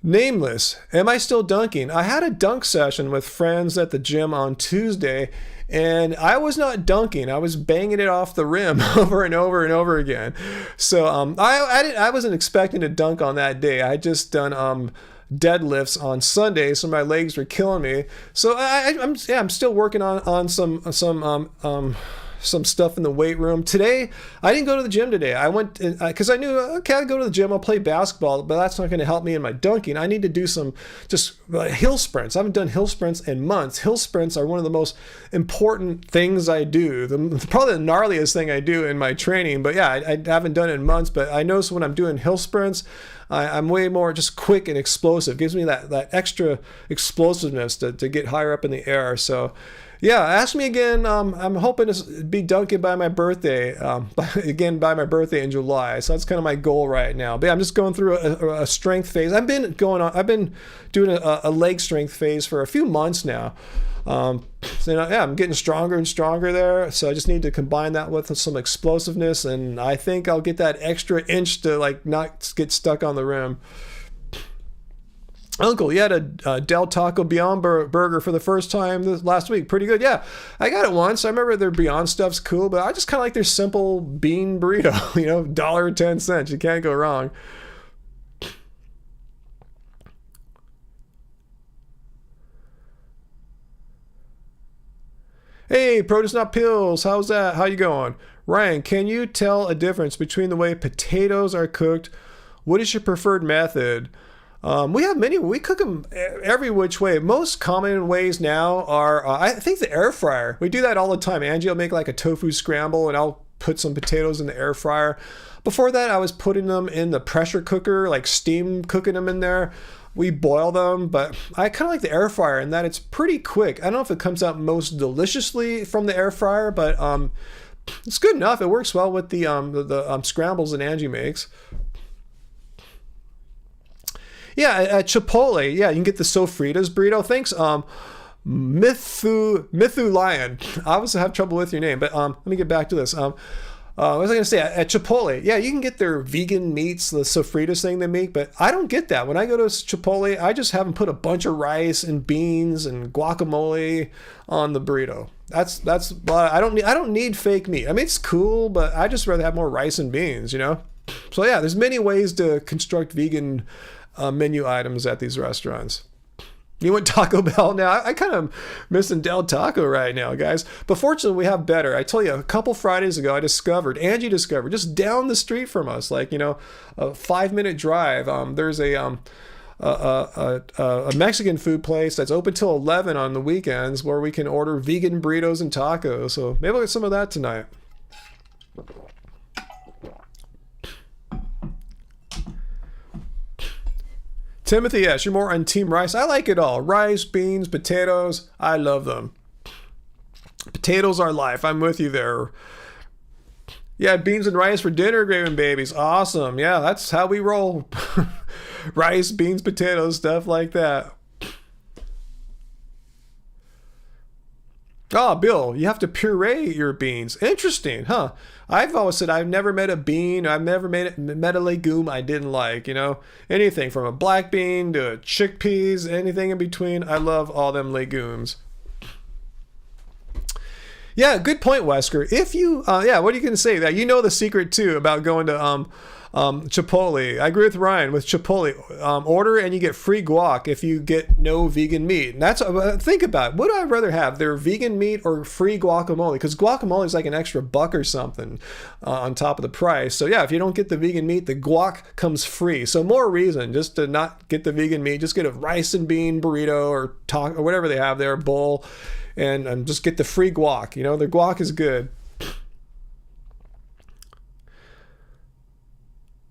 Nameless, am I still dunking? I had a dunk session with friends at the gym on Tuesday, and I was not dunking. I was banging it off the rim over and over and over again. So I wasn't expecting to dunk on that day. I had just done deadlifts on Sunday, so my legs were killing me. So I'm still working on some stuff in the weight room. Today, I didn't go to the gym today. I went because I knew, okay, I'll go to the gym, I'll play basketball, but that's not going to help me in my dunking. I need to do some just hill sprints. I haven't done hill sprints in months. Hill sprints are one of the most important things I do. Probably the gnarliest thing I do in my training, but yeah, I haven't done it in months, but I notice when I'm doing hill sprints, I'm way more just quick and explosive. It gives me that extra explosiveness to get higher up in the air. So yeah, ask me again. I'm hoping to be dunking by my birthday, by my birthday in July. So that's kind of my goal right now. But yeah, I'm just going through a strength phase. I've been doing a leg strength phase for a few months now. I'm getting stronger and stronger there. So I just need to combine that with some explosiveness, and I think I'll get that extra inch to like not get stuck on the rim. Uncle, you had a Del Taco Beyond burger for the first time last week. Pretty good. Yeah, I got it once. I remember their Beyond stuff's cool, but I just kind of like their simple bean burrito, $1.10. You can't go wrong. Hey, Produce Not Pills, how's that? How you going? Ryan, can you tell a difference between the way potatoes are cooked? What is your preferred method? We have many. We cook them every which way. Most common ways now are, I think, the air fryer. We do that all the time. Angie will make like a tofu scramble, and I'll put some potatoes in the air fryer. Before that, I was putting them in the pressure cooker, like steam cooking them in there. We boil them, but I kind of like the air fryer in that it's pretty quick. I don't know if it comes out most deliciously from the air fryer, but it's good enough. It works well with the scrambles that Angie makes. Yeah, at Chipotle, yeah, you can get the Sofritas burrito. Thanks, Mithu Lion. I obviously have trouble with your name, but let me get back to this. What was I going to say? At Chipotle, yeah, you can get their vegan meats, the Sofritas thing they make, but I don't get that. When I go to Chipotle, I just have them put a bunch of rice and beans and guacamole on the burrito. That's I don't need fake meat. I mean, it's cool, but I just rather have more rice and beans, So yeah, there's many ways to construct vegan menu items at these restaurants. You want Taco Bell now? I kind of missing Del Taco right now, guys. But fortunately, we have better. I tell you, a couple Fridays ago, Angie discovered, just down the street from us, like, a 5-minute drive. There's a Mexican food place that's open till 11 on the weekends where we can order vegan burritos and tacos. So maybe we'll get some of that tonight. Timothy, yes, you're more on Team Rice. I like it all. Rice, beans, potatoes. I love them. Potatoes are life. I'm with you there. Yeah, beans and rice for dinner, Graven babies. Awesome. Yeah, that's how we roll. Rice, beans, potatoes, stuff like that. Oh, Bill, you have to puree your beans. Interesting, huh? I've always said I've never met a bean, I've never met a legume I didn't like, Anything from a black bean to chickpeas, anything in between. I love all them legumes. Yeah, good point, Wesker. If you, what are you going to say? That the secret, too, about going to Chipotle. I agree with Ryan with Chipotle. Order and you get free guac if you get no vegan meat. And that's think about it. What do I rather have? Their vegan meat or free guacamole? Because guacamole is like an extra $1 or something on top of the price. So yeah, if you don't get the vegan meat, the guac comes free. So more reason just to not get the vegan meat. Just get a rice and bean burrito or taco or whatever they have there, bowl, and just get the free guac. Their guac is good.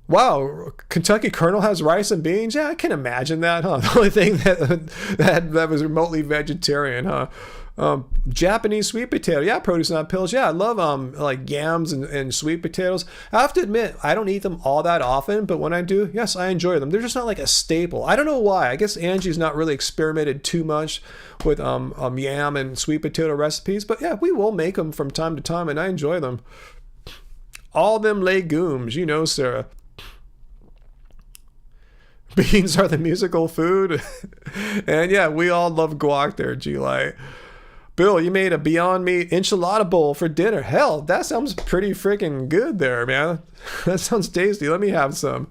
Wow, Kentucky Colonel has rice and beans? Yeah, I can imagine that, huh? The only thing that was remotely vegetarian, huh? Japanese sweet potato. Yeah, produce not pills. Yeah, I love like yams and sweet potatoes. I have to admit, I don't eat them all that often, but when I do, yes, I enjoy them. They're just not like a staple. I don't know why. I guess Angie's not really experimented too much with yam and sweet potato recipes, but yeah, we will make them from time to time, and I enjoy them. All them legumes, Sarah. Beans are the musical food. And yeah, we all love guac there, G-Light. Bill, you made a Beyond Meat enchilada bowl for dinner. Hell, that sounds pretty freaking good there, man. That sounds tasty. Let me have some.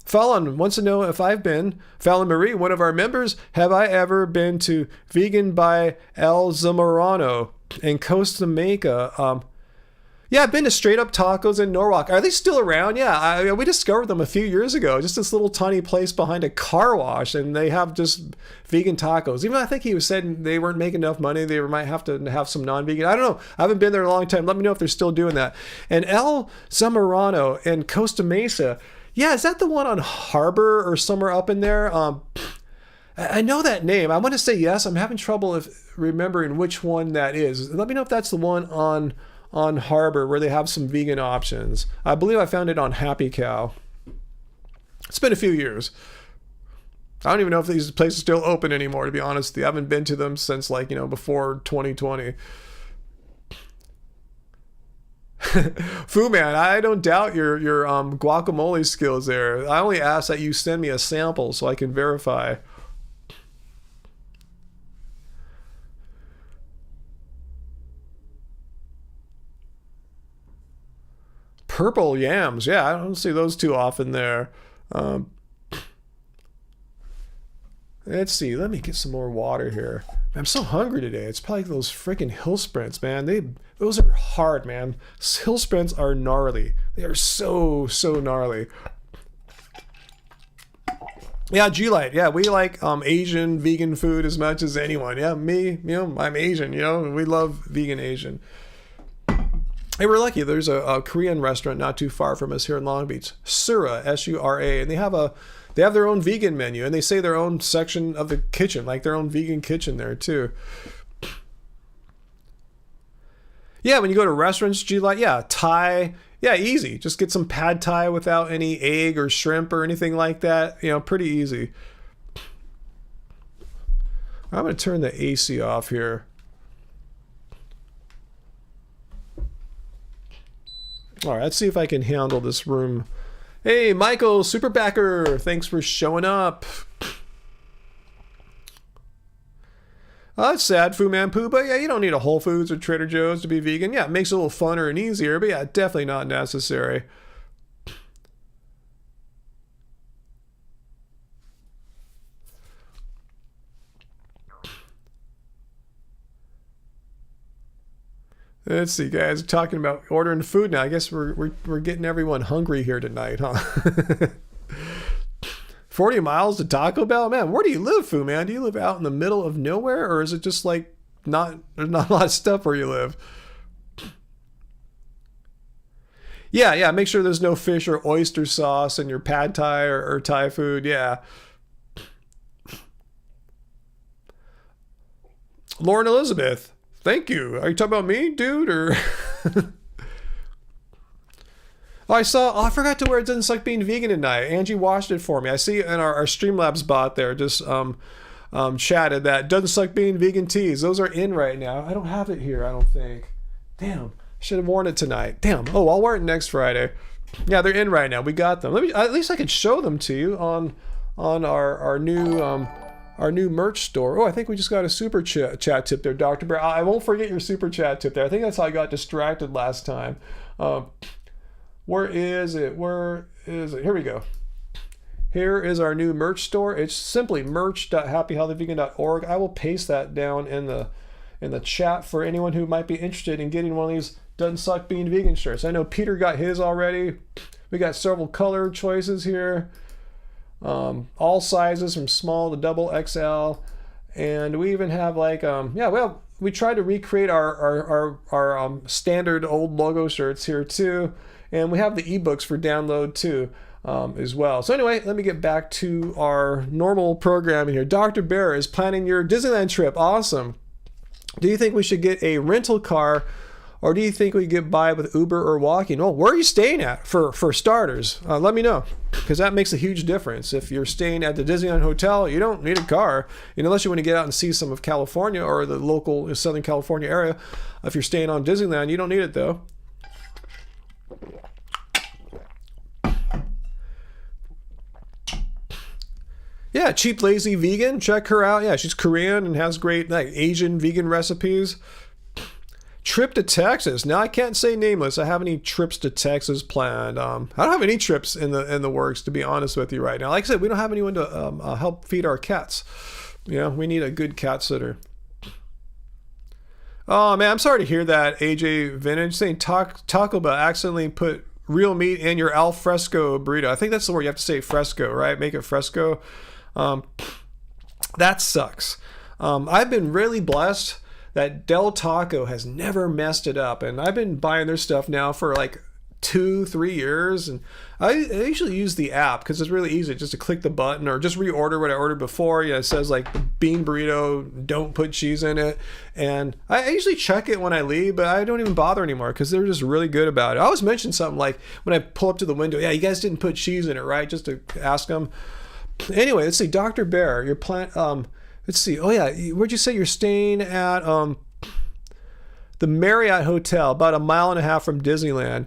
Fallon wants to know if I've been, Fallon Marie, one of our members, have I ever been to Vegan by El Zamorano in Costa Rica? Yeah, I've been to Straight Up Tacos in Norwalk. Are they still around? Yeah, we discovered them a few years ago. Just this little tiny place behind a car wash, and they have just vegan tacos. Even I think he was saying they weren't making enough money. They might have to have some non-vegan. I don't know. I haven't been there in a long time. Let me know if they're still doing that. And El Zamorano in Costa Mesa. Yeah, is that the one on Harbor or somewhere up in there? I know that name. I want to say yes. I'm having trouble remembering which one that is. Let me know if that's the one on Harbor where they have some vegan options. I believe I found it on Happy Cow. It's been a few years. I don't even know if these places are still open anymore, to be honest. I haven't been to them since before 2020. Fu Man, I don't doubt your guacamole skills there. I only ask that you send me a sample so I can verify. Purple yams. Yeah, I don't see those too often there. Let's see. Let me get some more water here. I'm so hungry today. It's probably those freaking hill sprints, man. Those are hard, man. Hill sprints are gnarly. They are so gnarly. Yeah, G-Light. Yeah, we like Asian vegan food as much as anyone. Yeah, me, I'm Asian, we love vegan Asian. Hey, we're lucky. There's a Korean restaurant not too far from us here in Long Beach, Sura, S-U-R-A, and they have their own vegan menu, and they say their own section of the kitchen, like their own vegan kitchen there too. Yeah, when you go to restaurants, Thai, yeah, easy. Just get some pad Thai without any egg or shrimp or anything like that. Pretty easy. I'm going to turn the AC off here. All right, let's see if I can handle this room. Hey, Michael, Superbacker, thanks for showing up. That's sad, Fu Man Poo, but yeah, you don't need a Whole Foods or Trader Joe's to be vegan. Yeah, it makes it a little funner and easier, but yeah, definitely not necessary. Let's see, guys. We're talking about ordering food now. I guess we're getting everyone hungry here tonight, huh? 40 miles to Taco Bell? Man, where do you live, Fu Man? Do you live out in the middle of nowhere, or is it just like there's not a lot of stuff where you live? Yeah, make sure there's no fish or oyster sauce in your pad thai or Thai food. Yeah. Lauren Elizabeth, thank you. Are you talking about me, dude, or... I forgot to wear It Doesn't Suck Being Vegan tonight. Angie washed it for me. I see in our Streamlabs bot there just chatted that Doesn't Suck Being Vegan tees. Those are in right now. I don't have it here, I don't think. Damn, should have worn it tonight. Damn. Oh, I'll wear it next Friday. Yeah, they're in right now. We got them. At least I could show them to you on our new merch store. Oh, I think we just got a super chat tip there, Dr. Bear. I won't forget your super chat tip there. I think that's how I got distracted last time. Where is it? Here we go. Here is our new merch store. It's simply merch.happyhealthyvegan.org. I will paste that down in the chat for anyone who might be interested in getting one of these Doesn't Suck Being Vegan shirts. I know Peter got his already. We got several color choices here. All sizes from small to double XL. And we even have like, we tried to recreate our standard old logo shirts here too. And we have the ebooks for download too, as well. So anyway, let me get back to our normal programming here. Dr. Bear is planning your Disneyland trip. Awesome. Do you think we should get a rental car, or do you think we get by with Uber or walking? Oh, where are you staying at for starters? Let me know, because that makes a huge difference. If you're staying at the Disneyland Hotel, you don't need a car, unless you want to get out and see some of California or the local Southern California area. If you're staying on Disneyland, you don't need it though. Yeah, Cheap Lazy Vegan. Check her out. Yeah, she's Korean and has great Asian vegan recipes. Trip to Texas. Now I can't say nameless. I have any trips to Texas planned. I don't have any trips in the works, to be honest with you right now. Like I said, we don't have anyone to help feed our cats. We need a good cat sitter. Oh man, I'm sorry to hear that, AJ Vintage, saying Taco Bell accidentally put real meat in your al fresco burrito. I think that's the word you have to say, fresco, right? Make it fresco. That sucks. I've been really blessed that Del Taco has never messed it up, and I've been buying their stuff now for like 2-3 years, and I usually use the app because it's really easy just to click the button or just reorder what I ordered before. It says like the bean burrito, don't put cheese in it, and I usually check it when I leave, but I don't even bother anymore because they're just really good about it. I always mention something like when I pull up to the window, yeah, you guys didn't put cheese in it, right? Just to ask them. Anyway, let's see, Dr. Bear, your plant. Let's see. Oh yeah, where'd you say you're staying at? The Marriott Hotel, about 1.5 miles from Disneyland.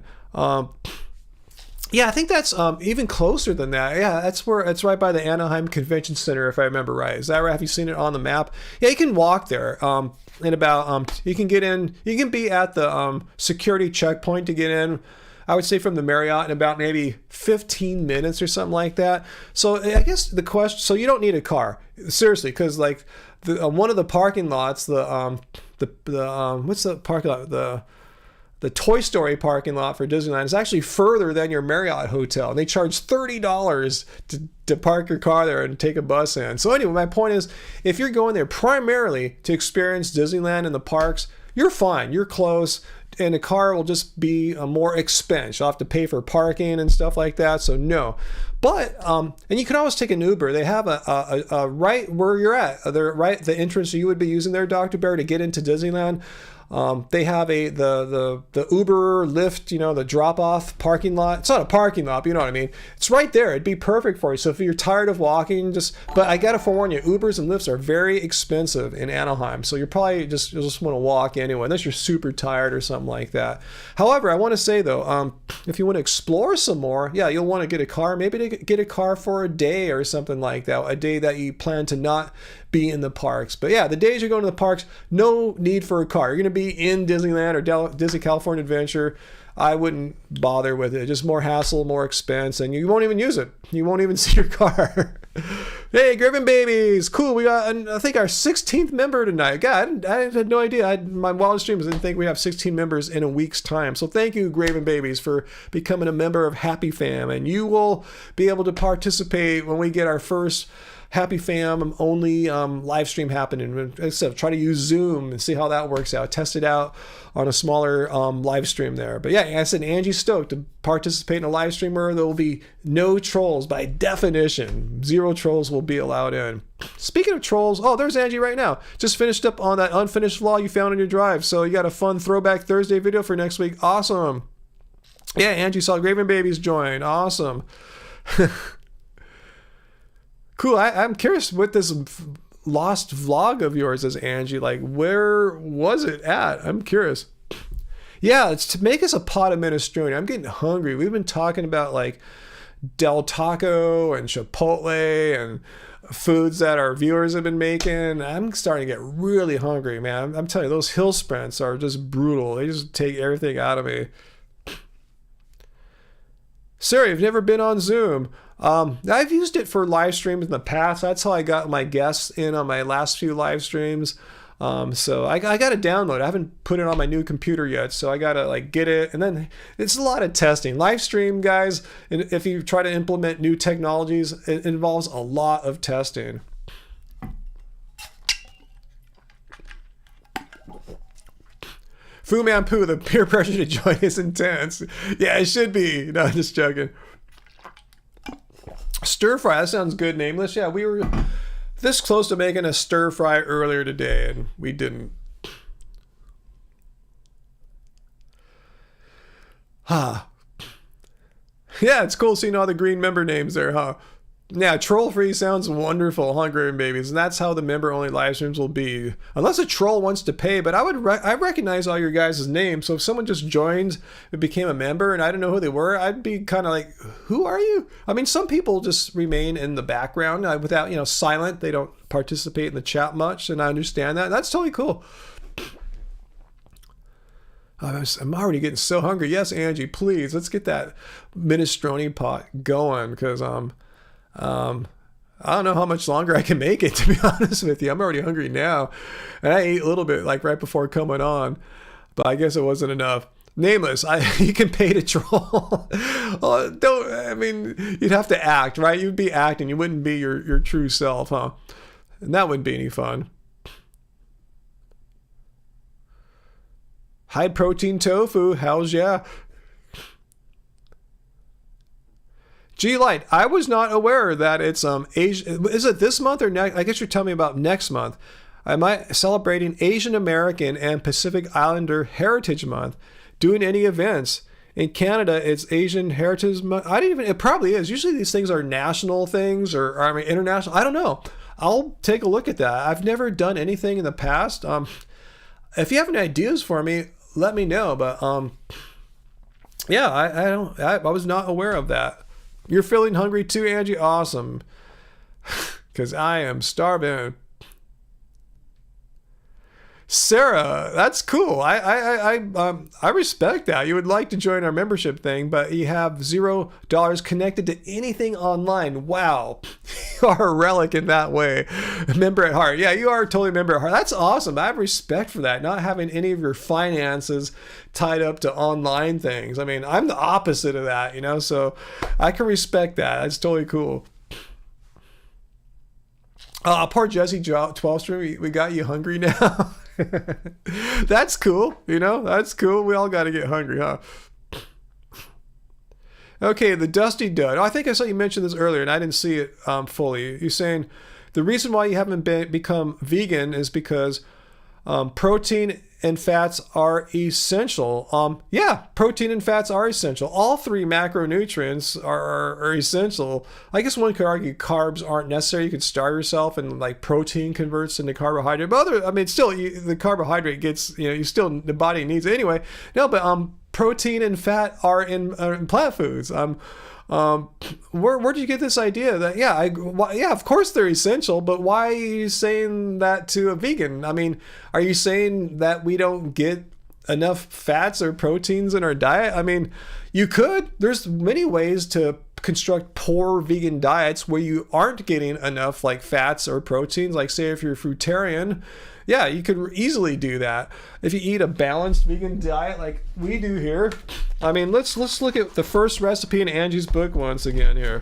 Yeah, I think that's even closer than that. Yeah, it's right by the Anaheim Convention Center, if I remember right. Is that right? Have you seen it on the map? Yeah, you can walk there. In about you can get in. You can be at the security checkpoint to get in. I would say from the Marriott in about maybe 15 minutes or something like that. So I guess the question, so you don't need a car, seriously, because like one of the parking lots, what's the parking lot? The Toy Story parking lot for Disneyland is actually further than your Marriott hotel. And they charge $30 to park your car there and take a bus in. So anyway, my point is, if you're going there primarily to experience Disneyland and the parks, you're fine. You're close. And a car will just be a more expense. You'll have to pay for parking and stuff like that. So no. But, and you can always take an Uber. They have a right where you're at. They're right the entrance you would be using there, Dr. Bear, to get into Disneyland. They have the Uber, Lyft, the drop-off parking lot. It's not a parking lot, but you know what I mean. It's right there. It'd be perfect for you. So if you're tired of walking, but I gotta forewarn you, Ubers and Lyfts are very expensive in Anaheim. So you'll probably just want to walk anyway, unless you're super tired or something like that. However, I want to say though, if you want to explore some more, yeah, you'll want to get a car. Maybe to get a car for a day or something like that. A day that you plan to not be in the parks. But yeah, the days you're going to the parks, no need for a car. You're going to be in Disneyland or Disney California Adventure. I wouldn't bother with it. Just more hassle, more expense, and you won't even use it. You won't even see your car. Hey, Griffin Babies. Cool. We got, I think, our 16th member tonight. God, I had no idea. My wildest dreams didn't think we have 16 members in a week's time. So thank you, Graven Babies, for becoming a member of Happy Fam. And you will be able to participate when we get our first Happy Fam only live stream happening. So try to use Zoom and see how that works out. Test it out on a smaller live stream there. But yeah, I said Angie's stoked to participate in a live stream where there will be no trolls by definition. 0 trolls will be allowed in. Speaking of trolls, oh, there's Angie right now. Just finished up on that unfinished vlog you found in your drive. So you got a fun Throwback Thursday video for next week. Awesome. Yeah, Angie saw Graven Babies join. Awesome. Cool. I'm curious what this lost vlog of yours is, Angie. Like, where was it at? I'm curious. Yeah, it's to make us a pot of minestrone. I'm getting hungry. We've been talking about like Del Taco and Chipotle and foods that our viewers have been making. I'm starting to get really hungry, man. I'm telling you, those hill sprints are just brutal. They just take everything out of me. Sarah, you've never been on Zoom. I've used it for live streams in the past. That's how I got my guests in on my last few live streams. So I got to download it. I haven't put it on my new computer yet, so I got to like get it. And then it's a lot of testing. Live stream, guys, and if you try to implement new technologies, it involves a lot of testing. Fu Man Poo, the peer pressure to join is intense. Yeah, it should be. No, just joking. Stir fry, that sounds good, Nameless. Yeah, we were this close to making a stir fry earlier today, and we didn't. Huh. Yeah, it's cool seeing all the green member names there, huh? Yeah, troll free sounds wonderful, Hungry Babies, and that's how the member only live streams will be, unless a troll wants to pay. But I recognize all your guys' names, so if someone just joined and became a member and I didn't know who they were, I'd be kind of like, who are you? I mean, some people just remain in the background without, silent. They don't participate in the chat much, and I understand that. That's totally cool. I'm already getting so hungry. Yes, Angie, please let's get that minestrone pot going, because I don't know how much longer I can make it, to be honest with you. I'm already hungry now. And I ate a little bit like right before coming on, but I guess it wasn't enough. Nameless, you can pay to troll. You'd have to act, right? You'd be acting. You wouldn't be your true self, huh? And that wouldn't be any fun. High protein tofu, hells yeah. G-Light, I was not aware that it's Asian. Is it this month or next? I guess you're telling me about next month. Am I celebrating Asian American and Pacific Islander Heritage Month? Doing any events? In Canada, it's Asian Heritage Month. It probably is. Usually these things are national things or international. I don't know. I'll take a look at that. I've never done anything in the past. If you have any ideas for me, let me know. But yeah, I was not aware of that. You're feeling hungry too, Angie? Awesome. Because I am starving. Sarah, that's cool. I respect that. You would like to join our membership thing, but you have $0 connected to anything online. Wow. You are a relic in that way. A member at heart. Yeah, you are totally a member at heart. That's awesome. I have respect for that. Not having any of your finances tied up to online things. I mean, I'm the opposite of that, so I can respect that. That's totally cool. Poor Jesse 12 stream, we got you hungry now. That's cool, that's cool. We all got to get hungry, huh? Okay, the Dusty Dud. I think I saw you mention this earlier and I didn't see it fully. You're saying the reason why you haven't become vegan is because protein and fats are essential. Yeah, protein and fats are essential. All 3 macronutrients are essential. I guess one could argue carbs aren't necessary. You could starve yourself and like protein converts into carbohydrate. But still the carbohydrate gets, the body needs it anyway. No, but protein and fat are in plant foods. Where did you get this idea that of course they're essential, but why are you saying that to a vegan? Are you saying that we don't get enough fats or proteins in our diet? You could. There's many ways to construct poor vegan diets where you aren't getting enough like fats or proteins. Like say if you're fruitarian, yeah, you could easily do that. If you eat a balanced vegan diet like we do here, I mean, let's look at the first recipe in Angie's book once again here.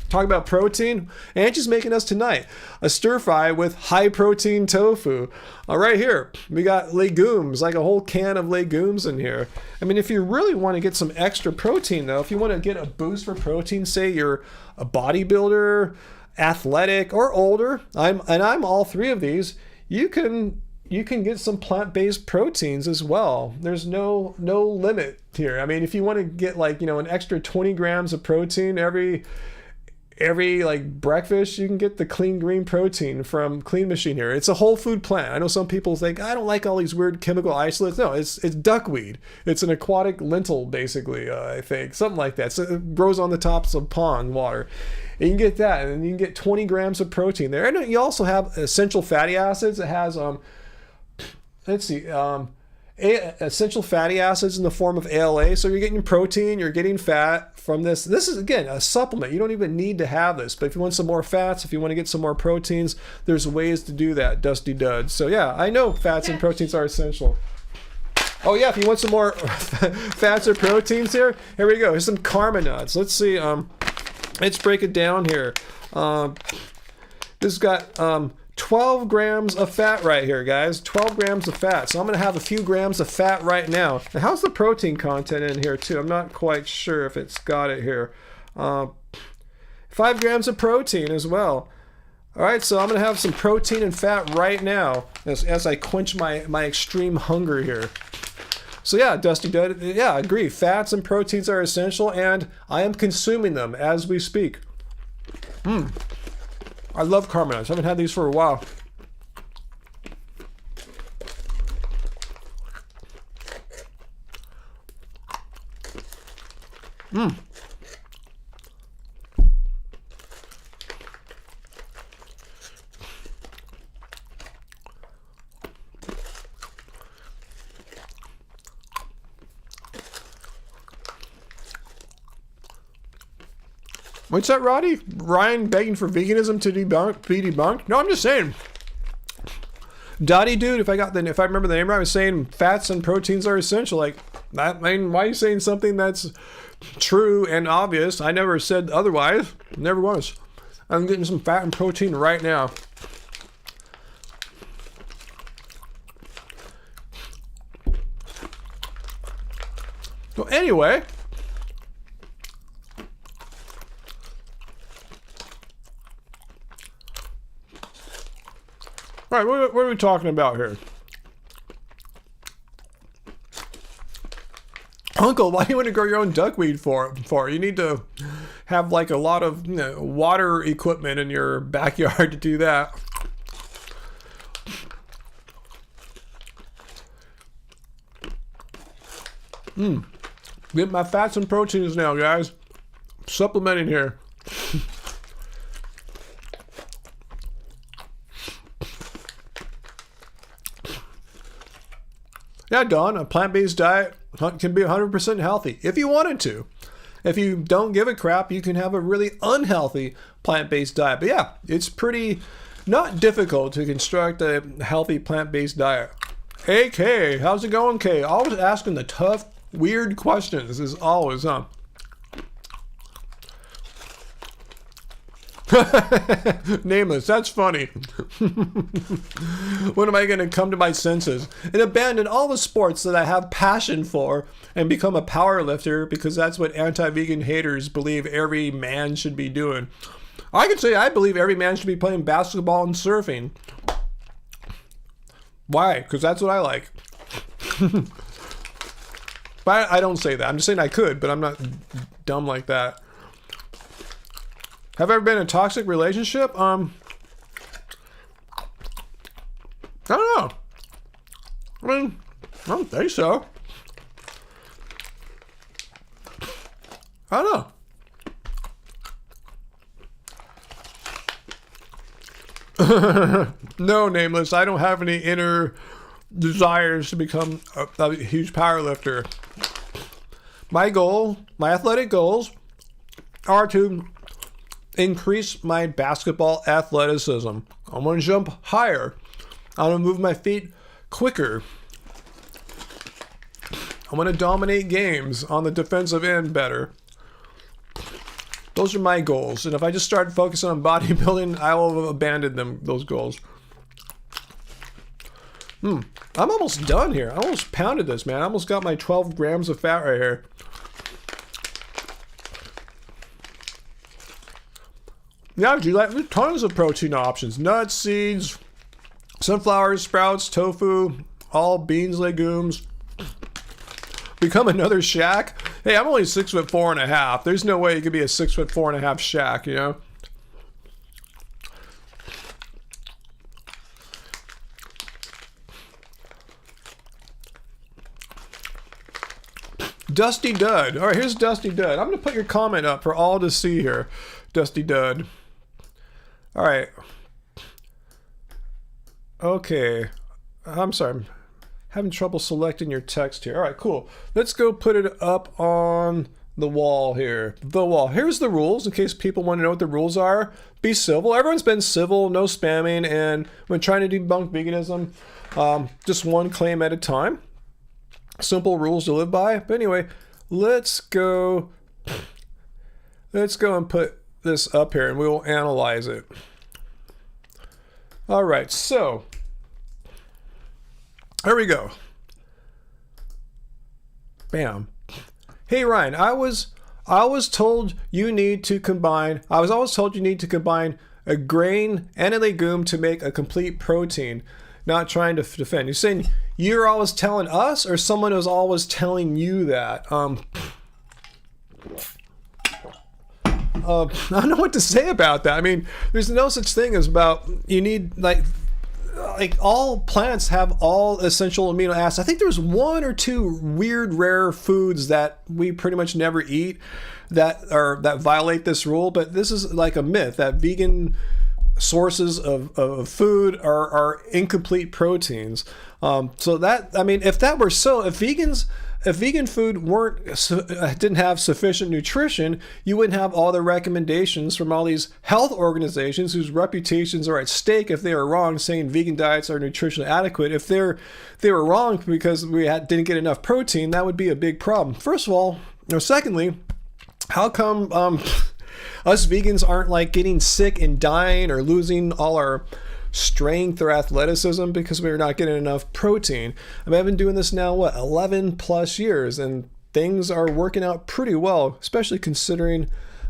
Talk about protein. Angie's making us tonight a stir fry with high protein tofu. Right here, we got legumes, like a whole can of legumes in here. I mean, if you really want to get some extra protein though, if you want to get a boost for protein, say you're a bodybuilder, athletic, or older, I'm all three of these, you can get some plant-based proteins as well. There's no limit here. I mean, if you want to get like, an extra 20 grams of protein every like breakfast, you can get the Clean Green Protein from Clean Machine here. It's a whole food plant. I know some people think, I don't like all these weird chemical isolates. No, it's duckweed. It's an aquatic lentil, basically, I think. Something like that. So it grows on the tops of pond water. And you can get that, and you can get 20 grams of protein there. And you also have essential fatty acids. It has, essential fatty acids in the form of ALA. So you're getting protein, you're getting fat from this. This is, again, a supplement. You don't even need to have this. But if you want some more fats, if you want to get some more proteins, there's ways to do that, Dusty Duds. So yeah, I know fats and proteins are essential. Oh yeah, if you want some more fats or proteins here we go. Here's some karma nuts. Let's see. Let's break it down here. This has got 12 grams of fat right here, guys. 12 grams of fat. So I'm going to have a few grams of fat right now. Now, how's the protein content in here, too? I'm not quite sure if it's got it here. 5 grams of protein as well. All right, so I'm going to have some protein and fat right now as I quench my extreme hunger here. So yeah, Dusty Dud, yeah, I agree. Fats and proteins are essential, and I am consuming them as we speak. I love karma nuts. I haven't had these for a while. What's that, Roddy? Ryan begging for veganism to be debunked? No, I'm just saying. Dottie dude, if I remember the name right, I was saying fats and proteins are essential. Like, I mean, why are you saying something that's true and obvious? I never said otherwise. Never was. I'm getting some fat and protein right now. So anyway, all right, what are we talking about here? Uncle, why do you want to grow your own duckweed for? You need to have like a lot of water equipment in your backyard to do that. Get my fats and proteins now, guys. Supplementing here. Yeah, Don, a plant-based diet can be 100% healthy if you wanted to. If you don't give a crap, you can have a really unhealthy plant-based diet. But yeah, it's pretty not difficult to construct a healthy plant-based diet. Hey, Kay, how's it going, Kay? Always asking the tough, weird questions as always, huh? Nameless, that's funny. When am I going to come to my senses and abandon all the sports that I have passion for and become a power lifter, because that's what anti-vegan haters believe every man should be doing? I can say I believe every man should be playing basketball and surfing. Why? Because that's what I like. But I don't say that. I'm just saying I could, but I'm not dumb like that. Have I ever been in a toxic relationship? I don't know. I mean, I don't think so. I don't know. No, Nameless, I don't have any inner desires to become a huge power lifter. My goal, my athletic goals, are to increase my basketball athleticism. I want to jump higher. I want to move my feet quicker. I want to dominate games on the defensive end better. Those are my goals. And if I just start focusing on bodybuilding, I will abandon those goals. I'm almost done here. I almost pounded this, man. I almost got my 12 grams of fat right here. Yeah, do you like? There's tons of protein options. Nuts, seeds, sunflowers, sprouts, tofu, all beans, legumes. Become another Shaq? Hey, I'm only 6'4.5". There's no way you could be a 6'4.5" Shaq, you know? Dusty Dud. All right, here's Dusty Dud. I'm going to put your comment up for all to see here. Dusty Dud. All right. Okay. I'm sorry. I'm having trouble selecting your text here. All right, cool. Let's go put it up on the wall here. The wall. Here's the rules in case people want to know what the rules are. Be civil. Everyone's been civil, no spamming, and when trying to debunk veganism, just one claim at a time. Simple rules to live by. But anyway, let's go and put this up here and we will analyze it. All right, so here we go. Bam. Hey Ryan, I was told you need to combine. I was always told you need to combine a grain and a legume to make a complete protein. Not trying to defend. You're saying you're always telling us, or someone was always telling you that? I don't know what to say about that. I mean, there's no such thing as about you need like all plants have all essential amino acids. I think there's one or two weird rare foods that we pretty much never eat that violate this rule, but this is like a myth that vegan sources of food are incomplete proteins. So that, I mean, if that were so, if vegan food didn't have sufficient nutrition, you wouldn't have all the recommendations from all these health organizations whose reputations are at stake if they are wrong, saying vegan diets are nutritionally adequate. If they were wrong because we didn't get enough protein, that would be a big problem. First of all, or secondly, how come us vegans aren't like getting sick and dying or losing all our strength or athleticism because we're not getting enough protein? I mean, I've been doing this now, 11 plus years, and things are working out pretty well, especially considering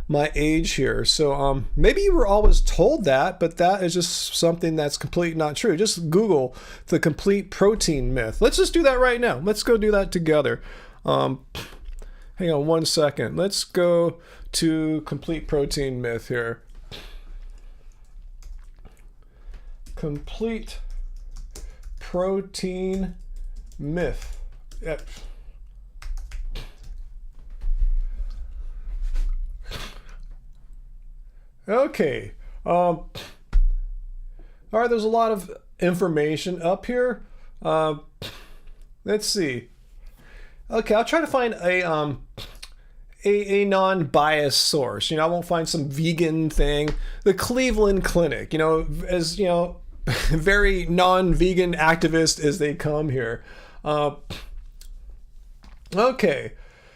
my age here. So maybe you were always told that, but that is just something that's completely not true. Just Google the complete protein myth. Let's just do that right now. Let's go do that together. Hang on one second. Let's go to complete protein myth here. Complete protein myth. Yep. Okay. All right, there's a lot of information up here. Let's see. Okay, I'll try to find a non-biased source. You know, I won't find some vegan thing. The Cleveland Clinic, you know, as you know, very non-vegan activist as they come here. Okay,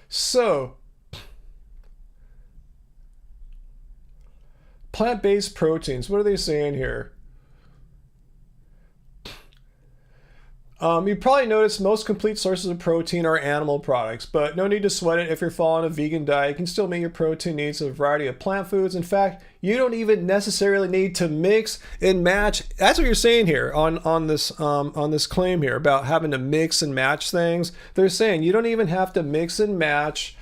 so plant-based proteins. What are they saying here? You probably noticed most complete sources of protein are animal products, but no need to sweat it if you're following a vegan diet. You can still meet your protein needs with a variety of plant foods. In fact, you don't even necessarily need to mix and match. That's what you're saying here on this claim here about having to mix and match things. They're saying you don't even have to mix and match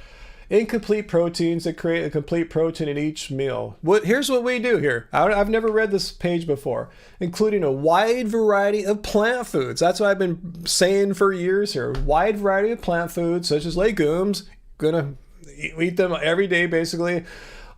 incomplete proteins that create a complete protein in each meal. Here's what we do here. I've never read this page before. Including a wide variety of plant foods. That's what I've been saying for years here. Wide variety of plant foods such as legumes. Gonna eat them every day basically.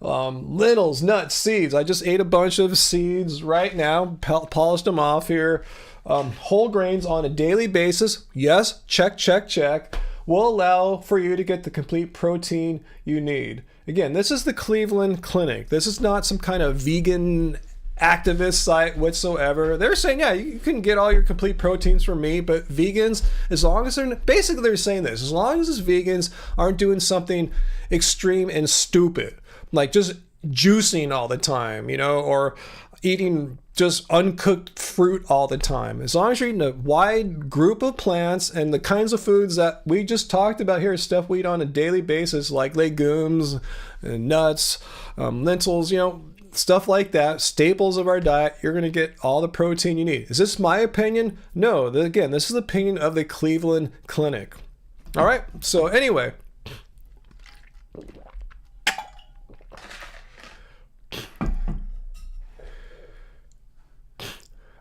Lentils, nuts, seeds. I just ate a bunch of seeds right now. Polished them off here. Whole grains on a daily basis. Yes, check, check, check. will allow for you to get the complete protein you need. Again, this is the Cleveland Clinic. This is not some kind of vegan activist site whatsoever. They're saying, yeah, you can get all your complete proteins from me, but vegans, as long as they're saying this, as long as vegans aren't doing something extreme and stupid, like just juicing all the time, or eating just uncooked fruit all the time. As long as you're eating a wide group of plants and the kinds of foods that we just talked about here, stuff we eat on a daily basis, like legumes and nuts, lentils, stuff like that, staples of our diet, you're going to get all the protein you need. Is this my opinion? No. Again, this is the opinion of the Cleveland Clinic. All right. So anyway.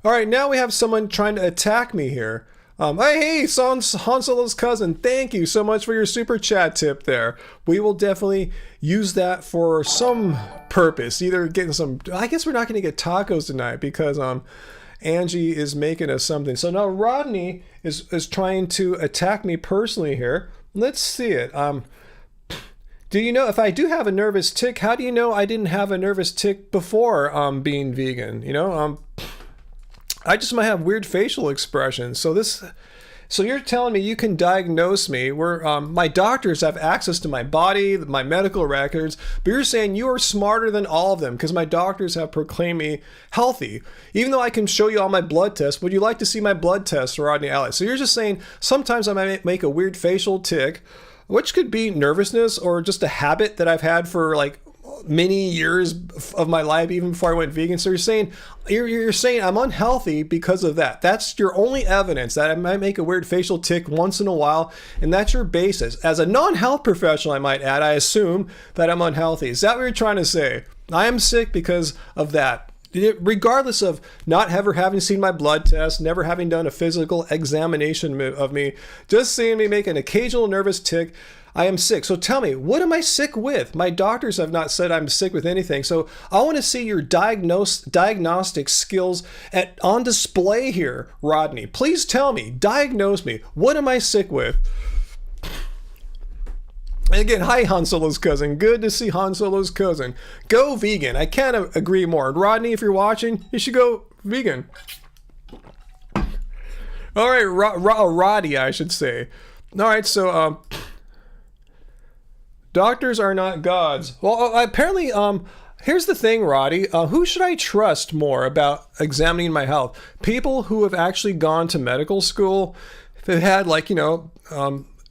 All right, now we have someone trying to attack me here. Hey, Han Solo's cousin, thank you so much for your super chat tip there. We will definitely use that for some purpose. Either getting some, I guess we're not going to get tacos tonight because Angie is making us something. So now Rodney is trying to attack me personally here. Let's see it. Do you know, if I do have a nervous tick, how do you know I didn't have a nervous tick before being vegan? I just might have weird facial expressions. So you're telling me you can diagnose me where my doctors have access to my body, my medical records, but you're saying you are smarter than all of them because my doctors have proclaimed me healthy. Even though I can show you all my blood tests, would you like to see my blood tests, Rodney Ellis? So you're just saying sometimes I might make a weird facial tick, which could be nervousness or just a habit that I've had for like many years of my life, even before I went vegan. So you're saying I'm unhealthy because of that. That's your only evidence that I might make a weird facial tick once in a while, and that's your basis. As a non-health professional, I might add, I assume that I'm unhealthy. Is that what you're trying to say? I am sick because of that. Regardless of not ever having seen my blood test, never having done a physical examination of me, just seeing me make an occasional nervous tick, I am sick. So tell me, what am I sick with? My doctors have not said I'm sick with anything. So I want to see your diagnostic skills on display here, Rodney. Please tell me, diagnose me. What am I sick with? And again, hi, Han Solo's cousin. Good to see Han Solo's cousin. Go vegan. I can't agree more. Rodney, if you're watching, you should go vegan. All right, Roddy, I should say. All right, so doctors are not gods. Well, apparently, here's the thing, Roddy. Who should I trust more about examining my health? People who have actually gone to medical school, that had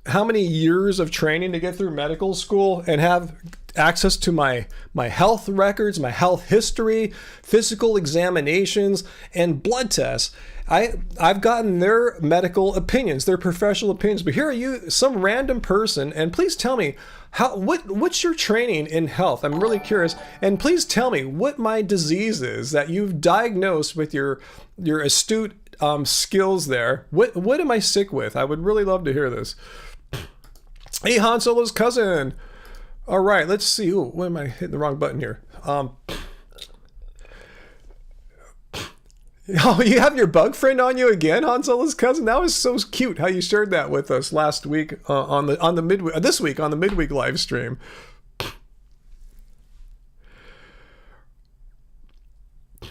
how many years of training to get through medical school and have access to my health records, my health history, physical examinations, and blood tests. I've gotten their medical opinions, their professional opinions, but here are you, some random person, and please tell me what's your training in health? I'm really curious, and please tell me what my disease is that you've diagnosed with your astute skills there. What am I sick with? I would really love to hear this. Hey, Han Solo's cousin. All right, let's see. Ooh, why am I hitting the wrong button here? Oh, you have your bug friend on you again, Han Solo's cousin. That was so cute how you shared that with us last week on the midweek. This week on the midweek live stream.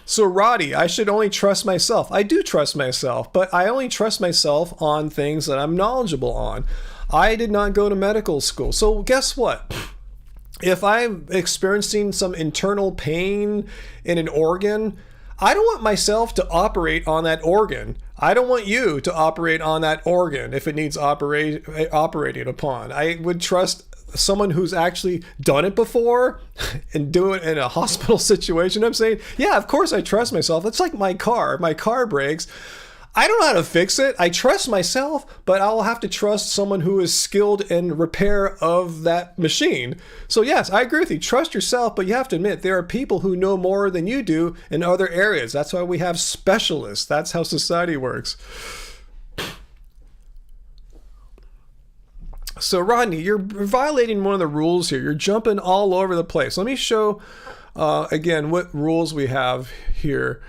So Roddy, I should only trust myself. I do trust myself, but I only trust myself on things that I'm knowledgeable on. I did not go to medical school. So guess what? If I'm experiencing some internal pain in an organ, I don't want myself to operate on that organ. I don't want you to operate on that organ if it needs operating upon. I would trust someone who's actually done it before and do it in a hospital situation. I'm saying, yeah, of course I trust myself. It's like my car. My car breaks. I don't know how to fix it. I trust myself, but I'll have to trust someone who is skilled in repair of that machine. So yes, I agree with you. Trust yourself, but you have to admit there are people who know more than you do in other areas. That's why we have specialists. That's how society works. So Rodney, you're violating one of the rules here. You're jumping all over the place. Let me show again what rules we have here.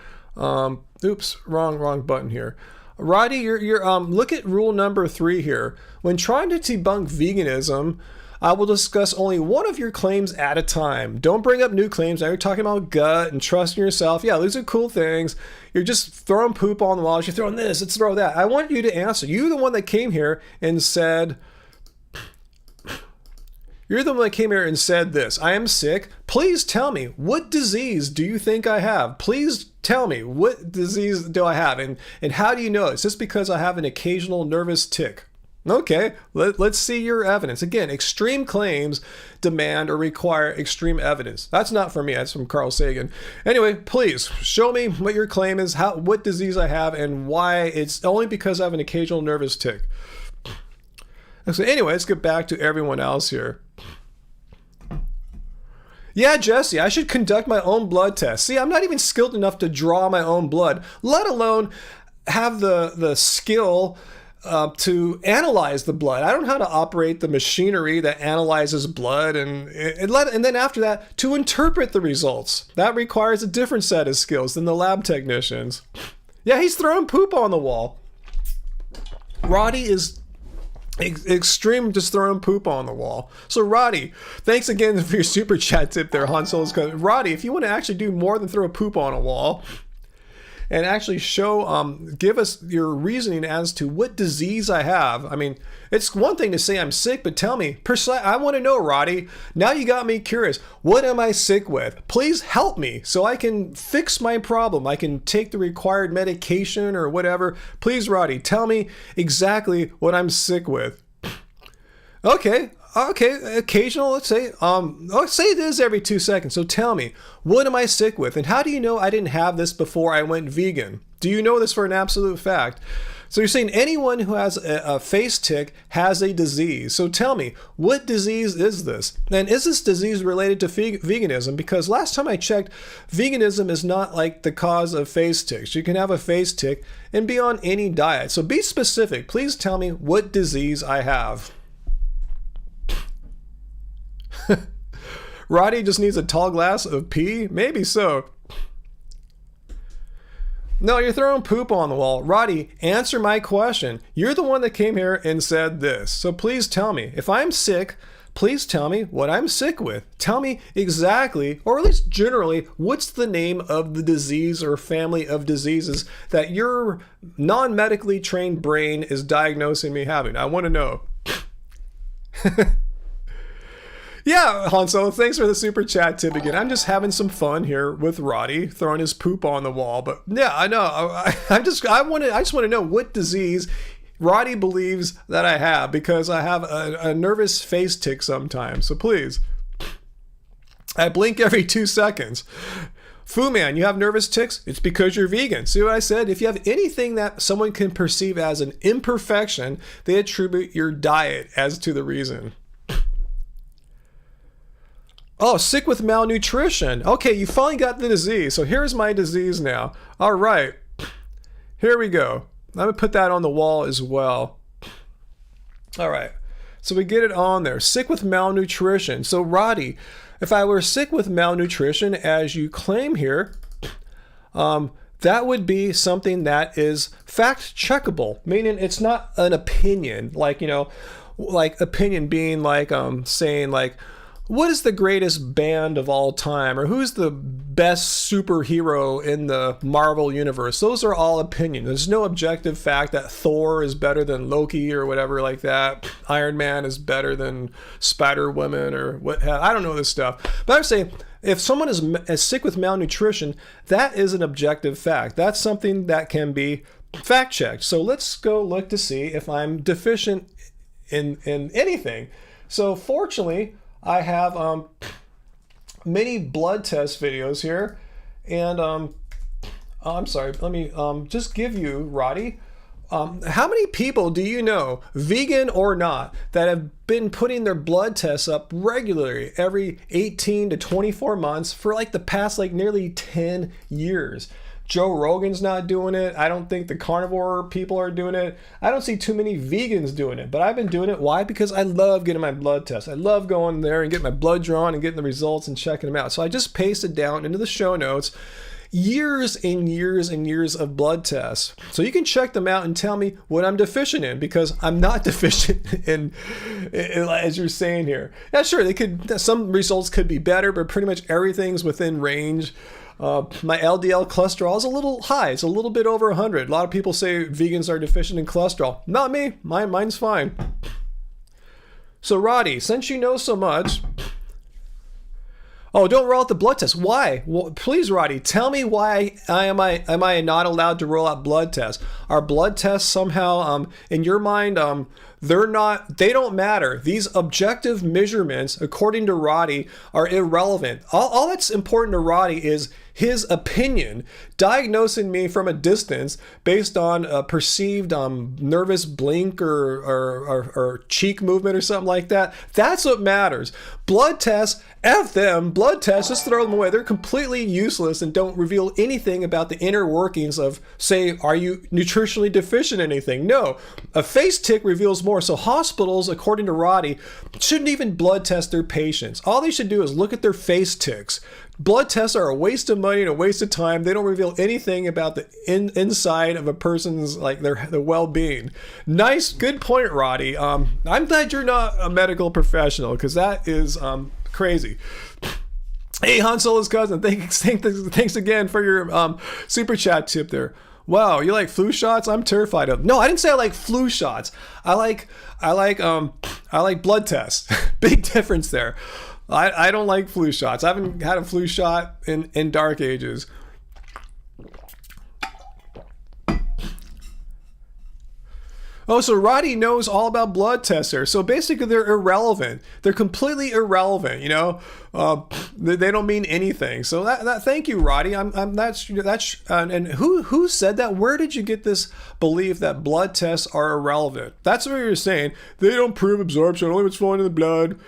Oops, wrong button here. Roddy, you're look at rule number 3 here. When trying to debunk veganism, I will discuss only one of your claims at a time. Don't bring up new claims. Now you're talking about gut and trusting yourself. Yeah, these are cool things. You're just throwing poop on the walls. You're throwing this, let's throw that. I want you to answer. You're the one that came here and said, this. I am sick. Please tell me, what disease do you think I have? Please tell me, what disease do I have? And how do you know? It's just because I have an occasional nervous tick. Okay, let's see your evidence. Again, extreme claims demand or require extreme evidence. That's not from me, that's from Carl Sagan. Anyway, please show me what your claim is, what disease I have, and why it's only because I have an occasional nervous tick. So anyway, let's get back to everyone else here. Yeah, Jesse, I should conduct my own blood test. See, I'm not even skilled enough to draw my own blood, let alone have the skill to analyze the blood. I don't know how to operate the machinery that analyzes blood, and then after that, to interpret the results. That requires a different set of skills than the lab technicians. Yeah, he's throwing poop on the wall. Roddy is extreme, just throwing poop on the wall. So Roddy, thanks again for your super chat tip there, Han Solo's. Roddy, if you want to actually do more than throw poop on a wall, and actually show, give us your reasoning as to what disease I have. I mean, it's one thing to say I'm sick, but tell me, I want to know, Roddy. Now you got me curious. What am I sick with? Please help me so I can fix my problem. I can take the required medication or whatever. Please, Roddy, tell me exactly what I'm sick with. Okay, occasional, let's say it is every 2 seconds. So tell me, what am I sick with? And how do you know I didn't have this before I went vegan? Do you know this for an absolute fact? So you're saying anyone who has a face tick has a disease. So tell me, what disease is this? And is this disease related to veganism? Because last time I checked, veganism is not like the cause of face ticks. You can have a face tick and be on any diet. So be specific. Please tell me what disease I have. Roddy just needs a tall glass of pee? Maybe so. No, you're throwing poop on the wall. Roddy, answer my question. You're the one that came here and said this. So please tell me. If I'm sick, please tell me what I'm sick with. Tell me exactly, or at least generally, what's the name of the disease or family of diseases that your non-medically trained brain is diagnosing me having. I want to know. Yeah, Han Solo, thanks for the super chat tip again. I'm just having some fun here with Roddy throwing his poop on the wall. But yeah, I know. I just want to know what disease Roddy believes that I have, because I have a nervous face tick sometimes. So please, I blink every 2 seconds. Fu Man, you have nervous ticks? It's because you're vegan. See what I said? If you have anything that someone can perceive as an imperfection, they attribute your diet as to the reason. Oh, sick with malnutrition. Okay, you finally got the disease. So here's my disease now. All right. Here we go. I'm going to put that on the wall as well. All right. So we get it on there. Sick with malnutrition. So Roddy, if I were sick with malnutrition, as you claim here, that would be something that is fact checkable, meaning it's not an opinion, like, like opinion being like saying like, what is the greatest band of all time, or who's the best superhero in the Marvel universe? Those are all opinions. There's no objective fact that Thor is better than Loki or whatever like that. Iron Man is better than Spider-Woman or what have. I don't know this stuff. But I'm saying if someone is sick with malnutrition, that is an objective fact. That's something that can be fact checked. So let's go look to see if I'm deficient in anything. So fortunately, I have many blood test videos here, and I'm sorry, let me just give you, Roddy, how many people do you know, vegan or not, that have been putting their blood tests up regularly every 18 to 24 months for like the past like nearly 10 years? Joe Rogan's not doing it. I don't think the carnivore people are doing it. I don't see too many vegans doing it, but I've been doing it. Why? Because I love getting my blood test. I love going there and getting my blood drawn and getting the results and checking them out. So I just pasted down into the show notes years and years and years of blood tests. So you can check them out and tell me what I'm deficient in, because I'm not deficient in as you're saying here. Yeah, sure, some results could be better, but pretty much everything's within range. My LDL cholesterol is a little high. It's a little bit over 100. A lot of people say vegans are deficient in cholesterol. Not me. Mine's fine. So Roddy, since you know so much... Oh, don't roll out the blood test. Why? Well, please, Roddy, tell me why am I not allowed to roll out blood tests? Are blood tests somehow, in your mind, they don't matter. These objective measurements, according to Roddy, are irrelevant. All that's important to Roddy is his opinion, diagnosing me from a distance based on a perceived nervous blink or cheek movement or something like that. That's what matters. Blood tests, F them. Blood tests, just throw them away. They're completely useless and don't reveal anything about the inner workings of, say, are you nutritionally deficient in anything? No. A face tick reveals more. So hospitals, according to Roddy, shouldn't even blood test their patients. All they should do is look at their face ticks. Blood tests are a waste of money and a waste of time. They don't reveal anything about the inside of a person's, like, their well-being. Nice, good point, Roddy. I'm glad you're not a medical professional, because that is crazy. Hey, Han Solo's cousin, thanks again for your super chat tip there. Wow, you like flu shots? I'm terrified of them. No, I didn't say I like flu shots. I like blood tests. Big difference there. I don't like flu shots. I haven't had a flu shot in dark ages. Oh, so Roddy knows all about blood tests here. So basically, they're irrelevant. They're completely irrelevant. You know, they don't mean anything. So that thank you, Roddy. And who said that? Where did you get this belief that blood tests are irrelevant? That's what you're saying. They don't prove absorption. Only what's flowing in the blood.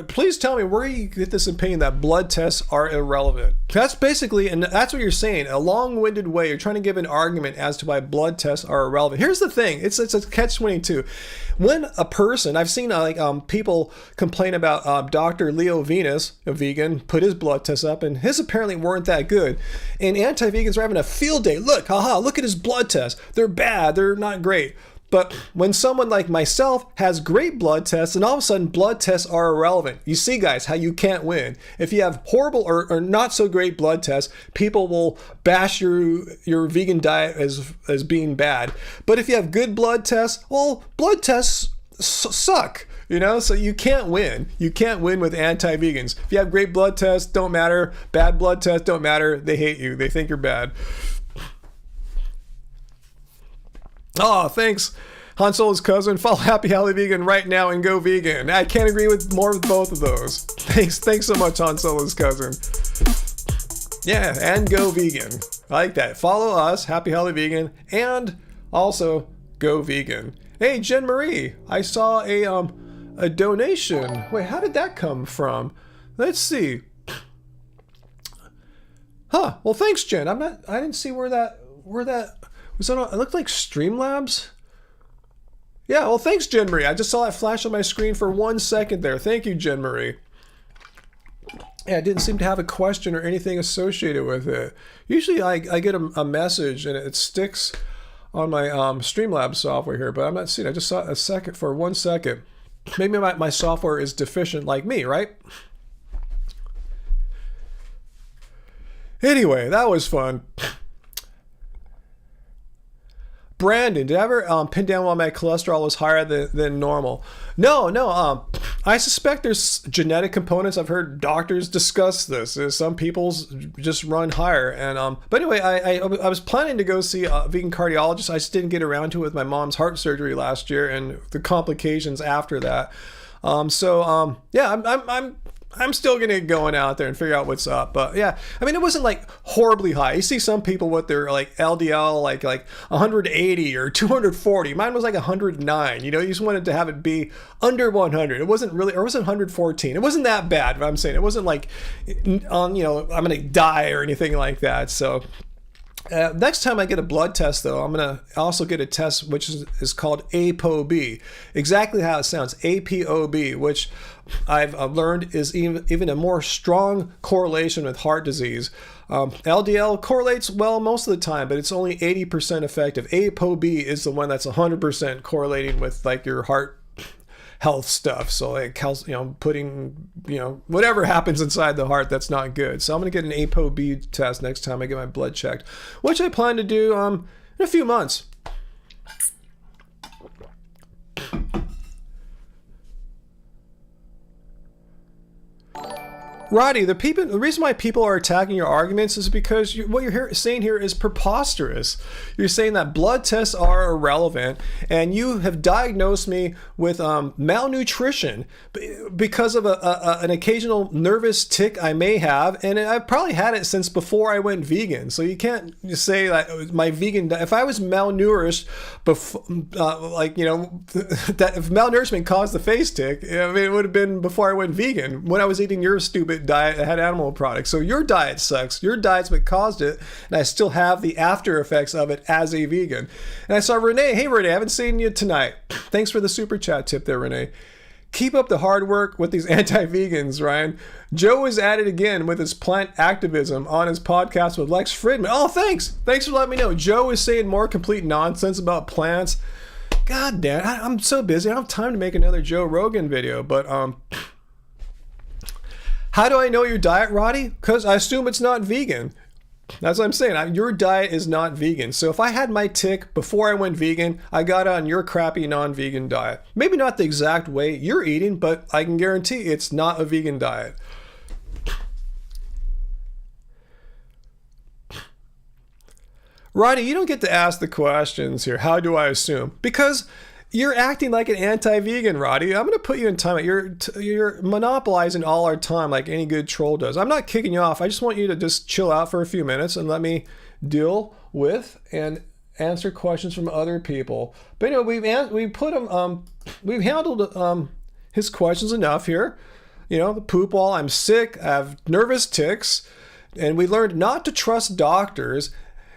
Please tell me where you get this opinion that blood tests are irrelevant. That's basically, and that's what you're saying, a long-winded way. You're trying to give an argument as to why blood tests are irrelevant. Here's the thing. It's a catch-22. When a person, I've seen people complain about Dr. Leo Venus, a vegan, put his blood tests up, and his apparently weren't that good. And anti-vegans are having a field day. Look at his blood tests. They're bad. They're not great. But when someone like myself has great blood tests, and all of a sudden blood tests are irrelevant. You see, guys, how you can't win. If you have horrible or not so great blood tests, people will bash your vegan diet as being bad. But if you have good blood tests, well, blood tests suck. You know, so you can't win. You can't win with anti-vegans. If you have great blood tests, don't matter. Bad blood tests don't matter. They hate you. They think you're bad. Oh, thanks, Han Solo's cousin. Follow Happy Holly Vegan right now and go vegan. I can't agree with more with both of those. Thanks so much, Han Solo's cousin. Yeah, and go vegan. I like that. Follow us, Happy Holly Vegan, and also go vegan. Hey, Jen Marie, I saw a donation. Wait, how did that come from? Let's see. Huh. Well, thanks, Jen. I didn't see where that was that on, it looked like Streamlabs. Yeah, well, thanks, Jen Marie. I just saw that flash on my screen for 1 second there. Thank you, Jen Marie. Yeah, it didn't seem to have a question or anything associated with it. Usually I get a message and it sticks on my Streamlabs software here, but I'm not seeing it. I just saw it for 1 second. Maybe my software is deficient like me, right? Anyway, that was fun. Brandon, did I ever pin down why my cholesterol was higher than normal? No. I suspect there's genetic components. I've heard doctors discuss this. Some people's just run higher. And but anyway, I was planning to go see a vegan cardiologist. I just didn't get around to it with my mom's heart surgery last year and the complications after that. Yeah, I'm still going to get going out there and figure out what's up. But yeah, I mean, it wasn't like horribly high. You see some people with their like LDL, like 180 or 240. Mine was like 109. You know, you just wanted to have it be under 100. It wasn't really, or it wasn't 114. It wasn't that bad, but I'm saying it wasn't like, I'm going to die or anything like that. So Next time I get a blood test, though, I'm going to also get a test which is called ApoB. Exactly how it sounds, ApoB, which I've learned is even a more strong correlation with heart disease. LDL correlates well most of the time, but it's only 80% effective. ApoB is the one that's 100% correlating with like your heart health stuff. So like, putting, whatever happens inside the heart, that's not good. So I'm going to get an ApoB test next time I get my blood checked, which I plan to do in a few months. Roddy, the reason why people are attacking your arguments is because what you're saying here is preposterous. You're saying that blood tests are irrelevant, and you have diagnosed me with malnutrition because of an occasional nervous tic I may have, and I've probably had it since before I went vegan. So you can't say that my vegan, if I was malnourished before, that if malnourishment caused the face tic, it would have been before I went vegan, when I was eating your stupid diet that had animal products. So your diet sucks. Your diet's what caused it, and I still have the after effects of it as a vegan. And I saw Renee. Hey, Renee, I haven't seen you tonight. Thanks for the super chat tip there, Renee. Keep up the hard work with these anti-vegans, Ryan. Joe is at it again with his plant activism on his podcast with Lex Fridman. Oh, thanks. Thanks for letting me know. Joe is saying more complete nonsense about plants. God damn, I'm so busy. I don't have time to make another Joe Rogan video, but how do I know your diet, Roddy? Because I assume it's not vegan. That's what I'm saying. Your diet is not vegan. So if I had my tic before I went vegan, I got on your crappy non-vegan diet. Maybe not the exact way you're eating, but I can guarantee it's not a vegan diet. Roddy, you don't get to ask the questions here. How do I assume? Because you're acting like an anti-vegan, Roddy. I'm going to put you in timeout. You're monopolizing all our time like any good troll does. I'm not kicking you off. I just want you to just chill out for a few minutes and let me deal with and answer questions from other people. But we've handled his questions enough here. The poop wall. I'm sick. I have nervous tics, and we learned not to trust doctors.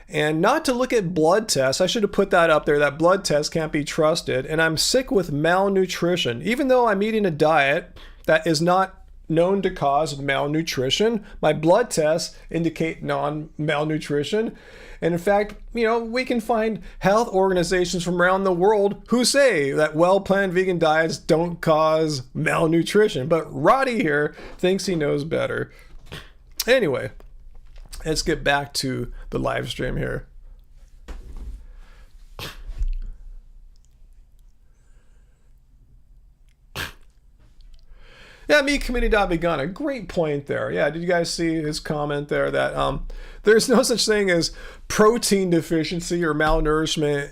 And not to look at blood tests. I should have put that up there. That blood test can't be trusted. And I'm sick with malnutrition. Even though I'm eating a diet that is not known to cause malnutrition, my blood tests indicate non-malnutrition. And in fact, we can find health organizations from around the world who say that well-planned vegan diets don't cause malnutrition. But Roddy here thinks he knows better. Anyway. Let's get back to the live stream here. Yeah, me.community.vegan, a great point there. Yeah, did you guys see his comment there that there's no such thing as protein deficiency or malnourishment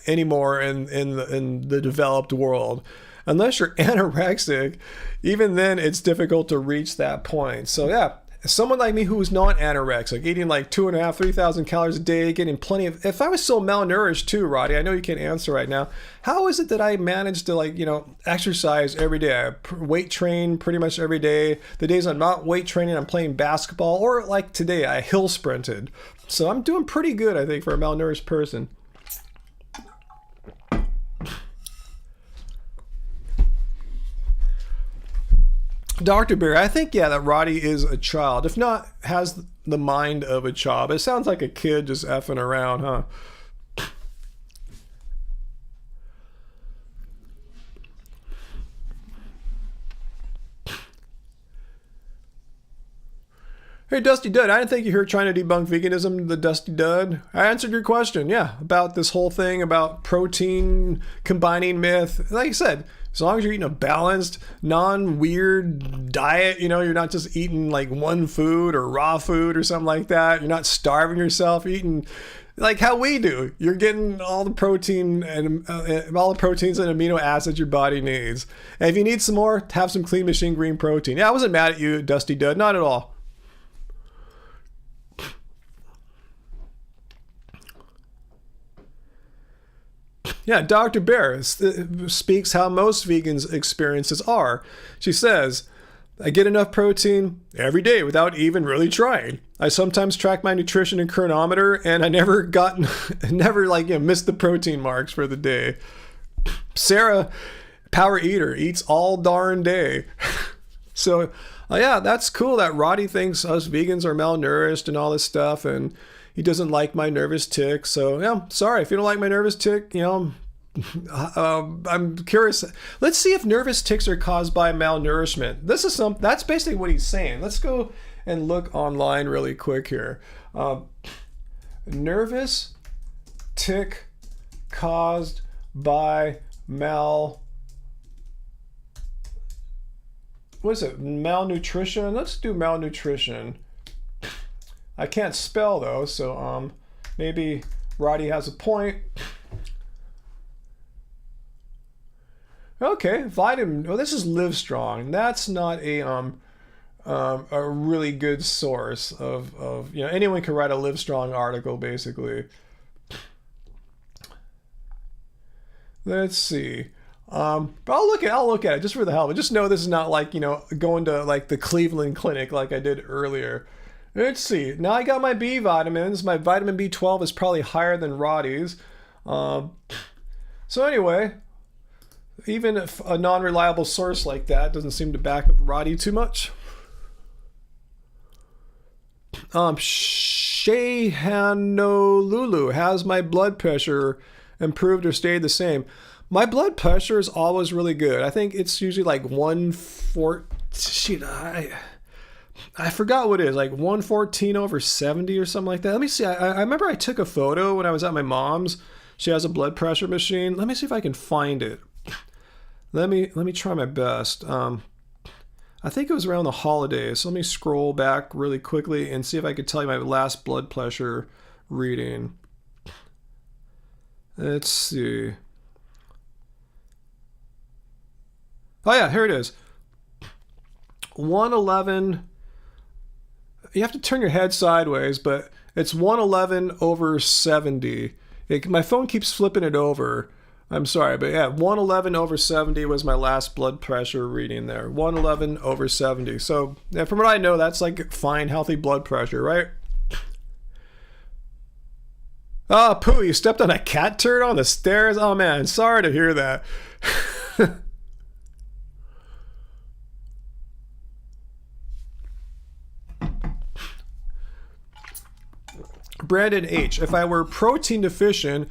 anymore in the developed world. Unless you're anorexic, even then it's difficult to reach that point. So yeah. Someone like me who is not anorexic, eating like 2,500, 3,000 calories a day, getting plenty of... If I was so malnourished too, Roddy, I know you can't answer right now. How is it that I managed to exercise every day? I weight train pretty much every day. The days I'm not weight training, I'm playing basketball. Or like today, I hill sprinted. So I'm doing pretty good, I think, for a malnourished person. Dr. Bear, I think, that Roddy is a child. If not, has the mind of a child. It sounds like a kid just effing around, huh? Hey, Dusty Dud, I didn't think you were trying to debunk veganism, the Dusty Dud. I answered your question, about this whole thing about protein combining myth. Like I said, as long as you're eating a balanced, non-weird diet, you're not just eating like one food or raw food or something like that. You're not starving yourself, eating like how we do. You're getting all the protein and all the proteins and amino acids your body needs. And if you need some more, have some Clean Machine Green Protein. Yeah, I wasn't mad at you, Dusty Dud, not at all. Yeah, Dr. Bear speaks how most vegans' experiences are. She says, I get enough protein every day without even really trying. I sometimes track my nutrition in Chronometer, and I never missed the protein marks for the day. Sarah, power eater, eats all darn day. So, yeah, that's cool that Roddy thinks us vegans are malnourished and all this stuff, and he doesn't like my nervous tick. So, yeah, sorry if you don't like my nervous tick. I'm curious. Let's see if nervous tics are caused by malnourishment. That's basically what he's saying. Let's go and look online really quick here. Nervous tick caused by malnutrition. Let's do malnutrition. I can't spell though, so maybe Roddy has a point. Okay, vitamin. Oh, this is Livestrong. That's not a really good source of anyone can write a Livestrong article basically. Let's see. But I'll look at it just for the hell of it. Just know this is not like going to like the Cleveland Clinic like I did earlier. Let's see. Now I got my B vitamins. My vitamin B12 is probably higher than Roddy's. So anyway. Even if a non-reliable source like that doesn't seem to back up Roddy too much. Shehanolulu, has my blood pressure improved or stayed the same? My blood pressure is always really good. I think it's usually like 114. I forgot what it is, like 114/70 or something like that. Let me see. I remember I took a photo when I was at my mom's. She has a blood pressure machine. Let me see if I can find it. Let me try my best. I think it was around the holidays. So let me scroll back really quickly and see if I could tell you my last blood pressure reading. Let's see. Oh yeah, here it is. 111. You have to turn your head sideways, but it's 111/70. My phone keeps flipping it over. I'm sorry, but yeah, 111/70 was my last blood pressure reading there. 111/70. So yeah, from what I know, that's like fine, healthy blood pressure, right? Oh, Pooh, you stepped on a cat turd on the stairs? Oh man, sorry to hear that. Brandon H. If I were protein deficient,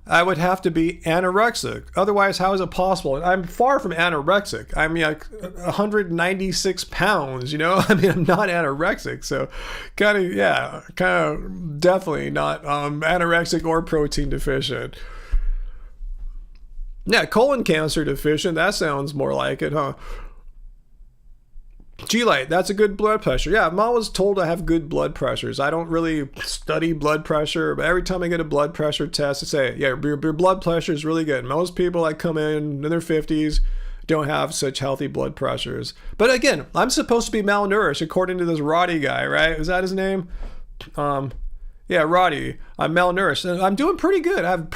I would have to be anorexic. Otherwise, how is it possible? And I'm far from anorexic. I'm like 196 pounds, I mean, I'm not anorexic. So kind of definitely not anorexic or protein deficient. Yeah, colon cancer deficient. That sounds more like it, huh? G-Light, that's a good blood pressure. Yeah, I'm always told I have good blood pressures. I don't really study blood pressure, but every time I get a blood pressure test, I say, yeah, your blood pressure is really good. Most people that come in their 50s don't have such healthy blood pressures. But again, I'm supposed to be malnourished according to this Roddy guy, right? Is that his name? Yeah, Roddy, I'm malnourished. And I'm doing pretty good. I have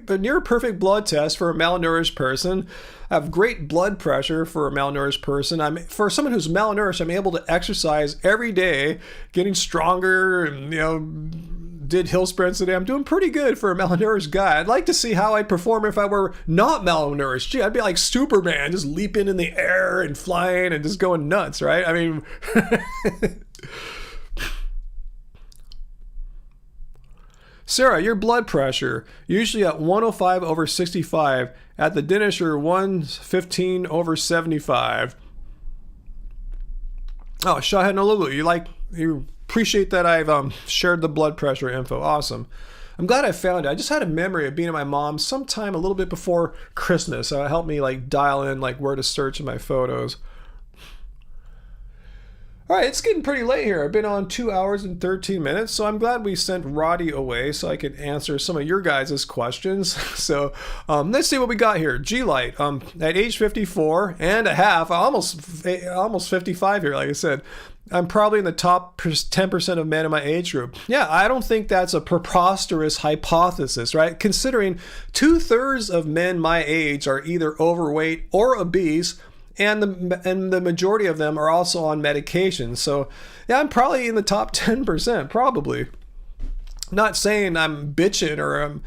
a near perfect blood test for a malnourished person. I have great blood pressure for a malnourished person. For someone who's malnourished, I'm able to exercise every day, getting stronger, and did hill sprints today. I'm doing pretty good for a malnourished guy. I'd like to see how I'd perform if I were not malnourished. Gee, I'd be like Superman, just leaping in the air and flying and just going nuts, right? I mean, Sarah, your blood pressure, usually at 105/65. At the dentist, you're 115/75. Oh, Shahanolulu, you appreciate that I've shared the blood pressure info. Awesome. I'm glad I found it. I just had a memory of being at my mom's sometime a little bit before Christmas. So it helped me dial in where to search in my photos. All right, it's getting pretty late here. I've been on 2 hours and 13 minutes, so I'm glad we sent Roddy away so I could answer some of your guys' questions. So let's see what we got here. G-Light, at age 54 and a half, almost 55 here, like I said, I'm probably in the top 10% of men in my age group. Yeah, I don't think that's a preposterous hypothesis, right? Considering 2/3 of men my age are either overweight or obese, and the majority of them are also on medication. So yeah, I'm probably in the top 10%, probably. Not saying I'm bitching or I'm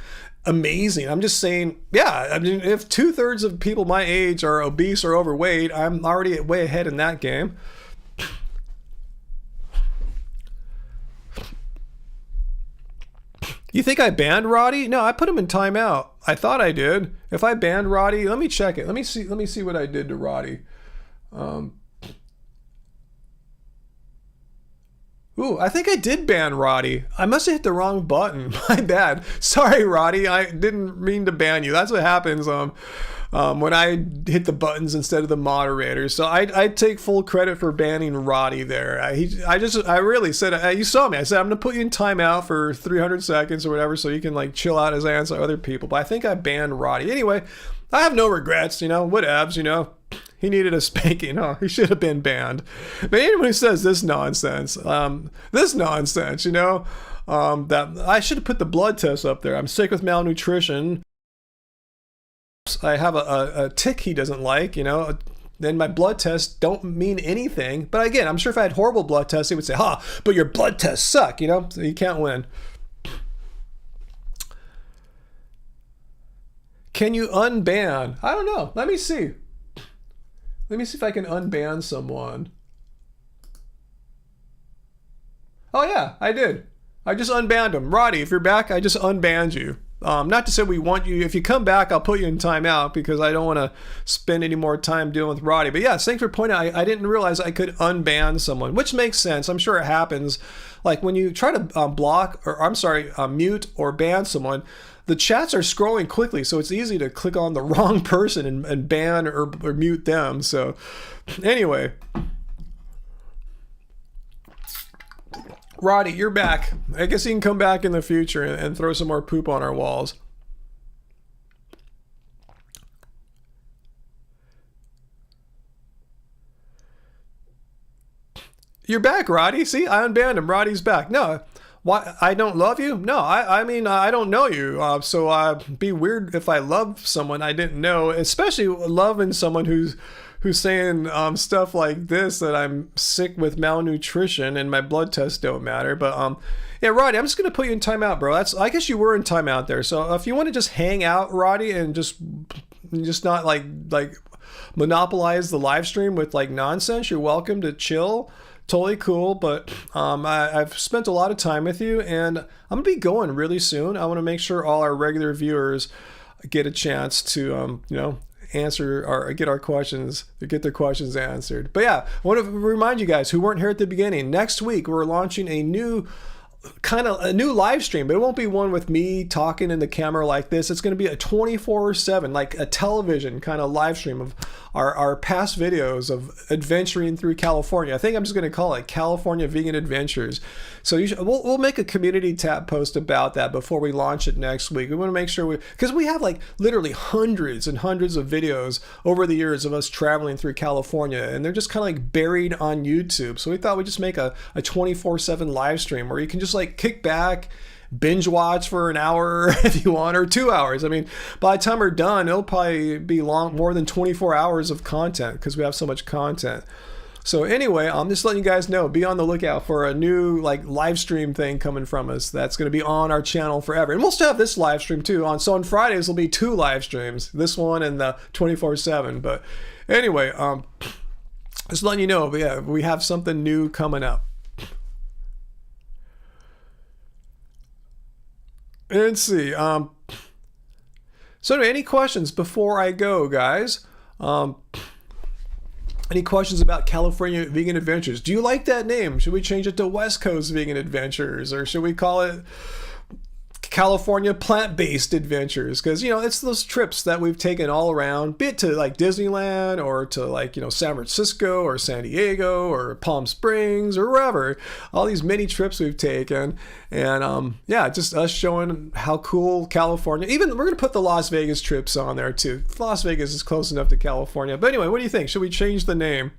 amazing. I'm just saying, yeah, I mean, if 2/3 of people my age are obese or overweight, I'm already way ahead in that game. You think I banned Roddy? No, I put him in timeout. I thought I did. If I banned Roddy, let me check it. Let me see what I did to Roddy. Ooh, I think I did ban Roddy. I must have hit the wrong button. My bad. Sorry, Roddy. I didn't mean to ban you. That's what happens when I hit the buttons instead of the moderators. So I take full credit for banning Roddy there. I really said, you saw me. I said, I'm going to put you in timeout for 300 seconds or whatever so you can like chill out as I answer other people. But I think I banned Roddy. Anyway, I have no regrets, whatevs, He needed a spanking, huh? He should have been banned. But anyone who says this nonsense, that I should have put the blood test up there. I'm sick with malnutrition. I have a tick he doesn't like, then my blood tests don't mean anything. But again, I'm sure if I had horrible blood tests, he would say, but your blood tests suck, so you can't win. Can you unban? I don't know. Let me see. Let me see if I can unban someone. Oh yeah, I did. I just unbanned him. Roddy, if you're back, I just unbanned you. Not to say we want you. If you come back, I'll put you in timeout because I don't want to spend any more time dealing with Roddy. But yeah, thanks for pointing out. I didn't realize I could unban someone, which makes sense. I'm sure it happens. Like when you try to mute or ban someone, the chats are scrolling quickly, so it's easy to click on the wrong person and ban or mute them. So anyway, Roddy, you're back. I guess you can come back in the future and throw some more poop on our walls. You're back, Roddy. See, I unbanned him. Roddy's back. No, why? I don't love you? No, I mean, I don't know you. So it'd be weird if I love someone I didn't know, especially loving someone who's saying stuff like this, that I'm sick with malnutrition and my blood tests don't matter. But yeah, Roddy, I'm just gonna put you in timeout, bro. I guess you were in timeout there. So if you want to just hang out, Roddy, and just not like monopolize the live stream with like nonsense, you're welcome to chill. Totally cool. But I've spent a lot of time with you, and I'm gonna be going really soon. I want to make sure all our regular viewers get a chance to answer or get their questions answered. But yeah, I want to remind you guys who weren't here at the beginning, next week we're launching a new live stream, but it won't be one with me talking in the camera like this. It's going to be a 24/7, like a television kind of live stream of our past videos of adventuring through California. I think I'm just going to call it California Vegan Adventures. So we'll make a community tab post about that before we launch it next week. We want to make sure because we have like literally hundreds and hundreds of videos over the years of us traveling through California, and they're just kind of like buried on YouTube. So we thought we'd just make a 24/7 live stream where you can just like kick back, binge watch for an hour if you want, or 2 hours. I mean, by the time we're done, it'll probably be more than 24 hours of content because we have so much content. So anyway, I'm just letting you guys know, be on the lookout for a new like live stream thing coming from us that's going to be on our channel forever. And we'll still have this live stream too. So on Fridays will be 2 live streams, this one and the 24/7. But anyway, just letting you know, but yeah, we have something new coming up. Let's see. So anyway, any questions before I go, guys? Any questions about California Vegan Adventures? Do you like that name? Should we change it to West Coast Vegan Adventures? Or should we call it California Plant-Based Adventures? Because, it's those trips that we've taken all around, be it to like Disneyland or to like, San Francisco or San Diego or Palm Springs or wherever. All these mini trips we've taken. And yeah, just us showing how cool California, even we're going to put the Las Vegas trips on there too. Las Vegas is close enough to California. But anyway, what do you think? Should we change the name?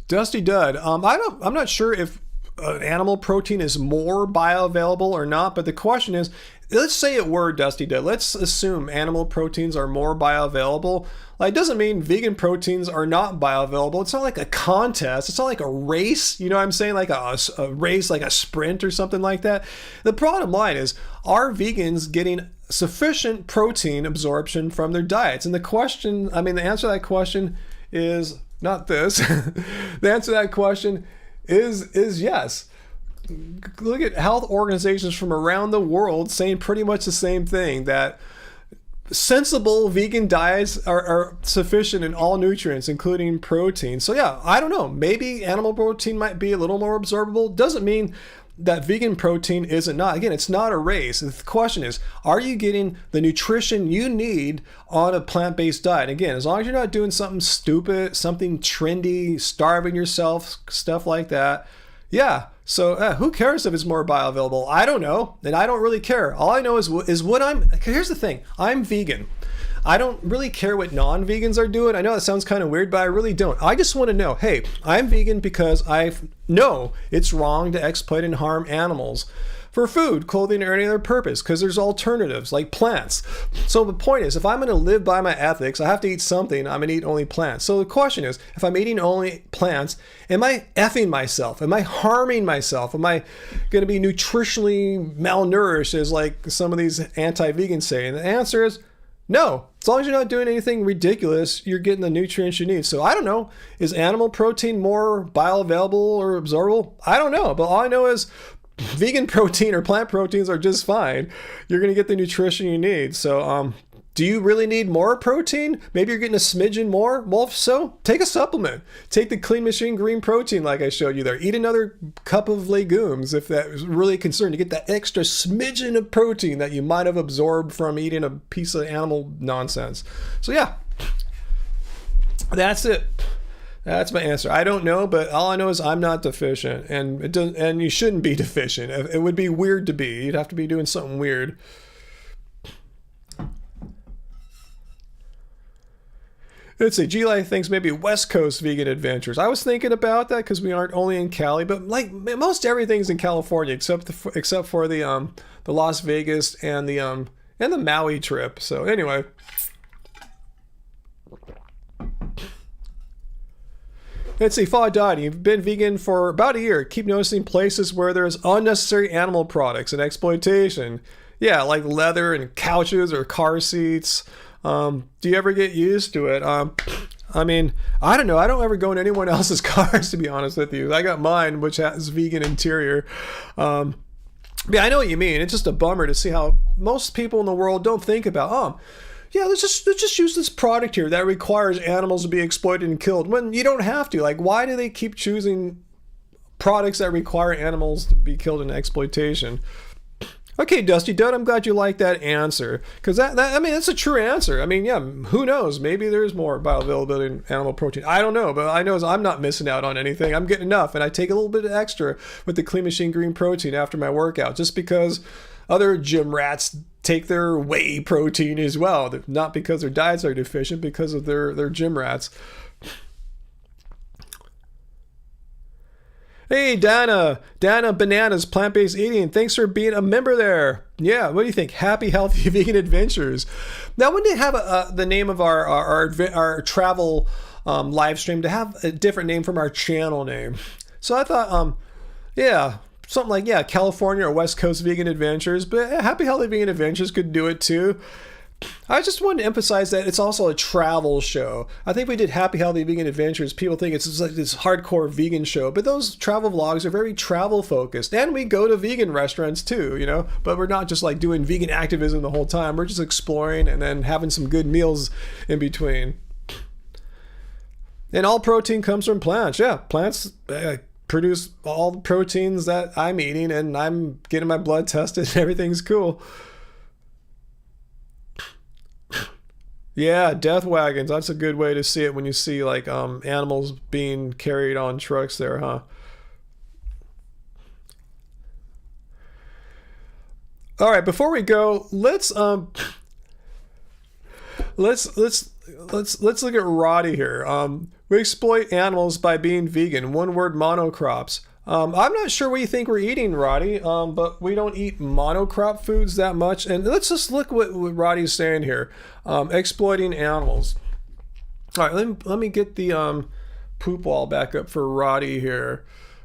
Dusty Dud. I'm not sure if animal protein is more bioavailable or not, but the question is, let's say it were, Dusty Dud. Let's assume animal proteins are more bioavailable. Like, it doesn't mean vegan proteins are not bioavailable. It's not like a contest. It's not like a race. You know what I'm saying? Like a race, like a sprint or something like that. The bottom line is, are vegans getting sufficient protein absorption from their diets? And the answer to that question is not this. The answer to that question is yes. Look at health organizations from around the world saying pretty much the same thing, that sensible vegan diets are sufficient in all nutrients, including protein. So yeah, I don't know. Maybe animal protein might be a little more absorbable. Doesn't mean that vegan protein isn't not. Again, it's not a race. The question is, are you getting the nutrition you need on a plant-based diet? Again, as long as you're not doing something stupid, something trendy, starving yourself, stuff like that. Yeah. So who cares if it's more bioavailable? I don't know, and I don't really care. All I know is what here's the thing. I'm vegan. I don't really care what non-vegans are doing. I know that sounds kind of weird, but I really don't. I just want to know, hey, I'm vegan because I know it's wrong to exploit and harm animals for food, clothing, or any other purpose, because there's alternatives like plants. So the point is, if I'm going to live by my ethics, I have to eat something. I'm going to eat only plants. So the question is, if I'm eating only plants, am I effing myself? Am I harming myself? Am I going to be nutritionally malnourished, as like some of these anti-vegans say? And the answer is no. As long as you're not doing anything ridiculous, you're getting the nutrients you need. So I don't know, is animal protein more bioavailable or absorbable? I don't know, but all I know is vegan protein or plant proteins are just fine. You're going to get the nutrition you need. So do you really need more protein? Maybe you're getting a smidgen more. Well, if so, take a supplement. Take the Clean Machine Green Protein like I showed you there. Eat another cup of legumes if that was really a concern, to get that extra smidgen of protein that you might have absorbed from eating a piece of animal nonsense. So yeah, that's it. That's my answer. I don't know, but all I know is I'm not deficient, and it doesn't, and you shouldn't be deficient. It would be weird to be. You'd have to be doing something weird. Let's see. G-Life thinks maybe West Coast vegan adventures. I was thinking about that because we aren't only in Cali, but like most everything's in California except for the Las Vegas and the Maui trip. So anyway. Let's see, Fall Dottie, you've been vegan for about a year. Keep noticing places where there's unnecessary animal products and exploitation. Yeah, like leather and couches or car seats. Do you ever get used to it? I mean, I don't know. I don't ever go in anyone else's cars, to be honest with you. I got mine, which has vegan interior. Yeah, I know what you mean. It's just a bummer to see how most people in the world don't think about, yeah, let's just use this product here that requires animals to be exploited and killed, when you don't have to. Like, why do they keep choosing products that require animals to be killed in exploitation? Okay, Dusty Dud, I'm glad you like that answer, because that's a true answer. I mean, yeah, who knows? Maybe there's more bioavailability in animal protein. I don't know, but I know I'm not missing out on anything. I'm getting enough, and I take a little bit extra with the Clean Machine Green Protein after my workout, just because other gym rats take their whey protein as well. Not because their diets are deficient, because of their gym rats. Hey, Dana Bananas Plant-Based Eating. Thanks for being a member there. Yeah, what do you think? Happy, healthy vegan adventures. Now, we didn't have the name of our travel live stream to have a different name from our channel name. So I thought, yeah, something like, yeah, California or West Coast Vegan Adventures, but Happy Healthy Vegan Adventures could do it too. I just wanted to emphasize that it's also a travel show. I think we did Happy Healthy Vegan Adventures. People think it's like this hardcore vegan show, but those travel vlogs are very travel focused. And we go to vegan restaurants too, you know, but we're not just like doing vegan activism the whole time. We're just exploring and then having some good meals in between. And all protein comes from plants. Yeah, plants produce all the proteins that I'm eating, and I'm getting my blood tested and everything's cool. Yeah, death wagons. That's a good way to see it when you see like animals being carried on trucks there, huh? All right, before we go, let's let's look at Roddy here. We exploit animals by being vegan. One word, monocrops. I'm not sure what you think we're eating, Roddy, but we don't eat monocrop foods that much. And let's just look what Roddy's saying here. Exploiting animals. All right, let me get the poop wall back up for Roddy here.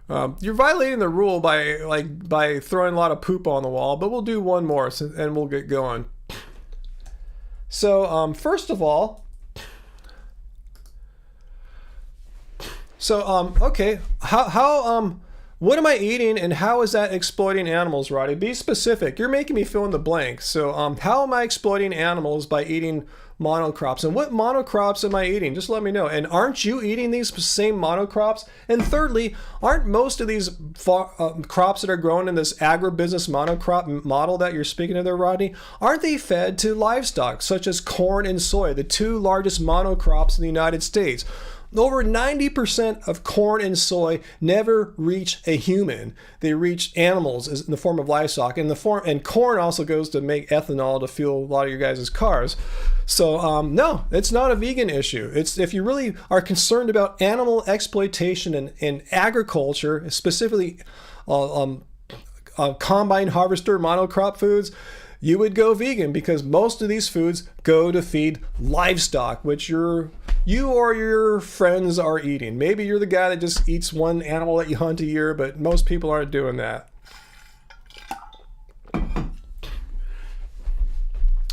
You're violating the rule by throwing a lot of poop on the wall, but we'll do one more and we'll get going. So first of all, okay, how what am I eating and how is that exploiting animals, Roddy? Be specific. You're making me fill in the blank. So how am I exploiting animals by eating monocrops? And what monocrops am I eating? Just let me know. And aren't you eating these same monocrops? And thirdly, aren't most of these crops that are grown in this agribusiness monocrop model that you're speaking of there, Rodney, aren't they fed to livestock, such as corn and soy, the two largest monocrops in the United States? Over 90% of corn and soy never reach a human. They reach animals in the form of livestock. And corn also goes to make ethanol to fuel a lot of your guys' cars. So no, it's not a vegan issue. It's if you really are concerned about animal exploitation and agriculture, specifically combine harvester monocrop foods, you would go vegan because most of these foods go to feed livestock, which you or your friends are eating. Maybe you're the guy that just eats one animal that you hunt a year, but most people aren't doing that.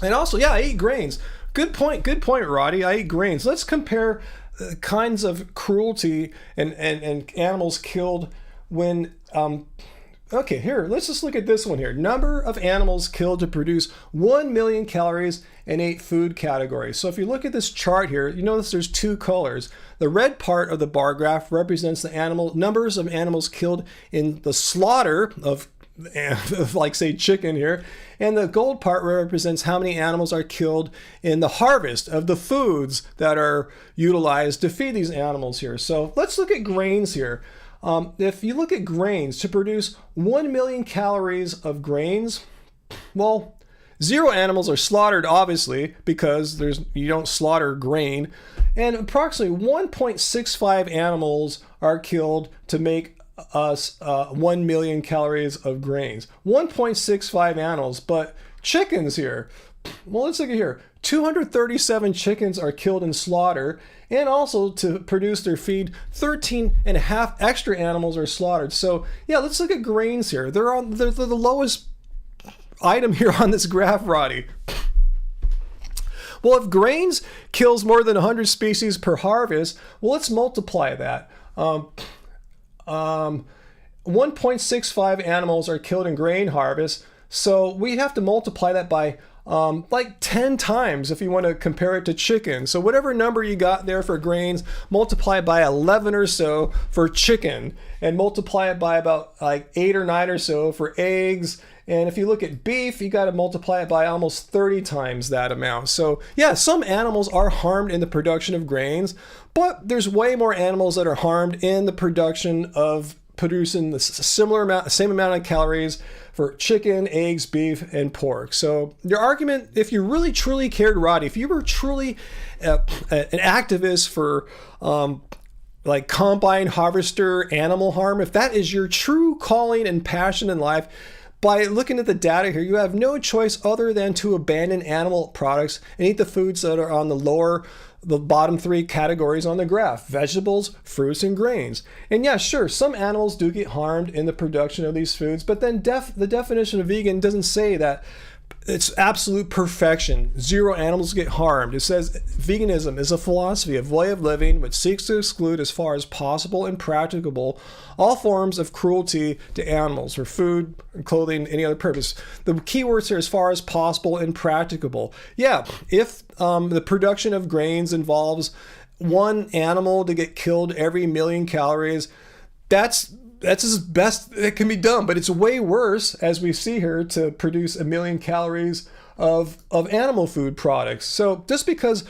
And also, yeah, I eat grains. Good point, Roddy. I eat grains. Let's compare kinds of cruelty and animals killed when... Okay, here, let's just look at this one here. Number of animals killed to produce 1 million calories in 8 food categories. So if you look at this chart here, you notice there's two colors. The red part of the bar graph represents the numbers of animals killed in the slaughter of like say chicken here. And the gold part represents how many animals are killed in the harvest of the foods that are utilized to feed these animals here. So let's look at grains here. If you look at grains, to produce 1 million calories of grains, well, 0 animals are slaughtered, obviously, because you don't slaughter grain, and approximately 1.65 animals are killed to make us 1 million calories of grains. 1.65 animals, but chickens here, well, let's look at here. 237 chickens are killed in slaughter, and also to produce their feed, 13 and a half extra animals are slaughtered. So yeah, let's look at grains here. They're the lowest item here on this graph, Roddy. Well, if grains kills more than 100 species per harvest, well, let's multiply that. 1.65 animals are killed in grain harvest, so we have to multiply that by like 10 times if you want to compare it to chicken. So whatever number you got there for grains, multiply it by 11 or so for chicken, and multiply it by about like 8 or 9 or so for eggs. And if you look at beef, you got to multiply it by almost 30 times that amount. So yeah, some animals are harmed in the production of grains, but there's way more animals that are harmed in the production of producing the same amount of calories for chicken, eggs, beef, and pork. So your argument, if you really truly cared, Roddy, if you were truly an activist for like combine harvester animal harm, if that is your true calling and passion in life, by looking at the data here, you have no choice other than to abandon animal products and eat the foods that are on the bottom 3 categories on the graph: vegetables, fruits, and grains. And yeah, sure, some animals do get harmed in the production of these foods, but then the definition of vegan doesn't say that it's absolute perfection. 0 animals get harmed. It says veganism is a philosophy, a way of living which seeks to exclude as far as possible and practicable all forms of cruelty to animals for food, clothing, any other purpose. The key words here, as far as possible and practicable. Yeah, if the production of grains involves 1 animal to get killed every million calories, that's as best it can be done, but it's way worse, as we see here, to produce 1 million calories of animal food products. So just because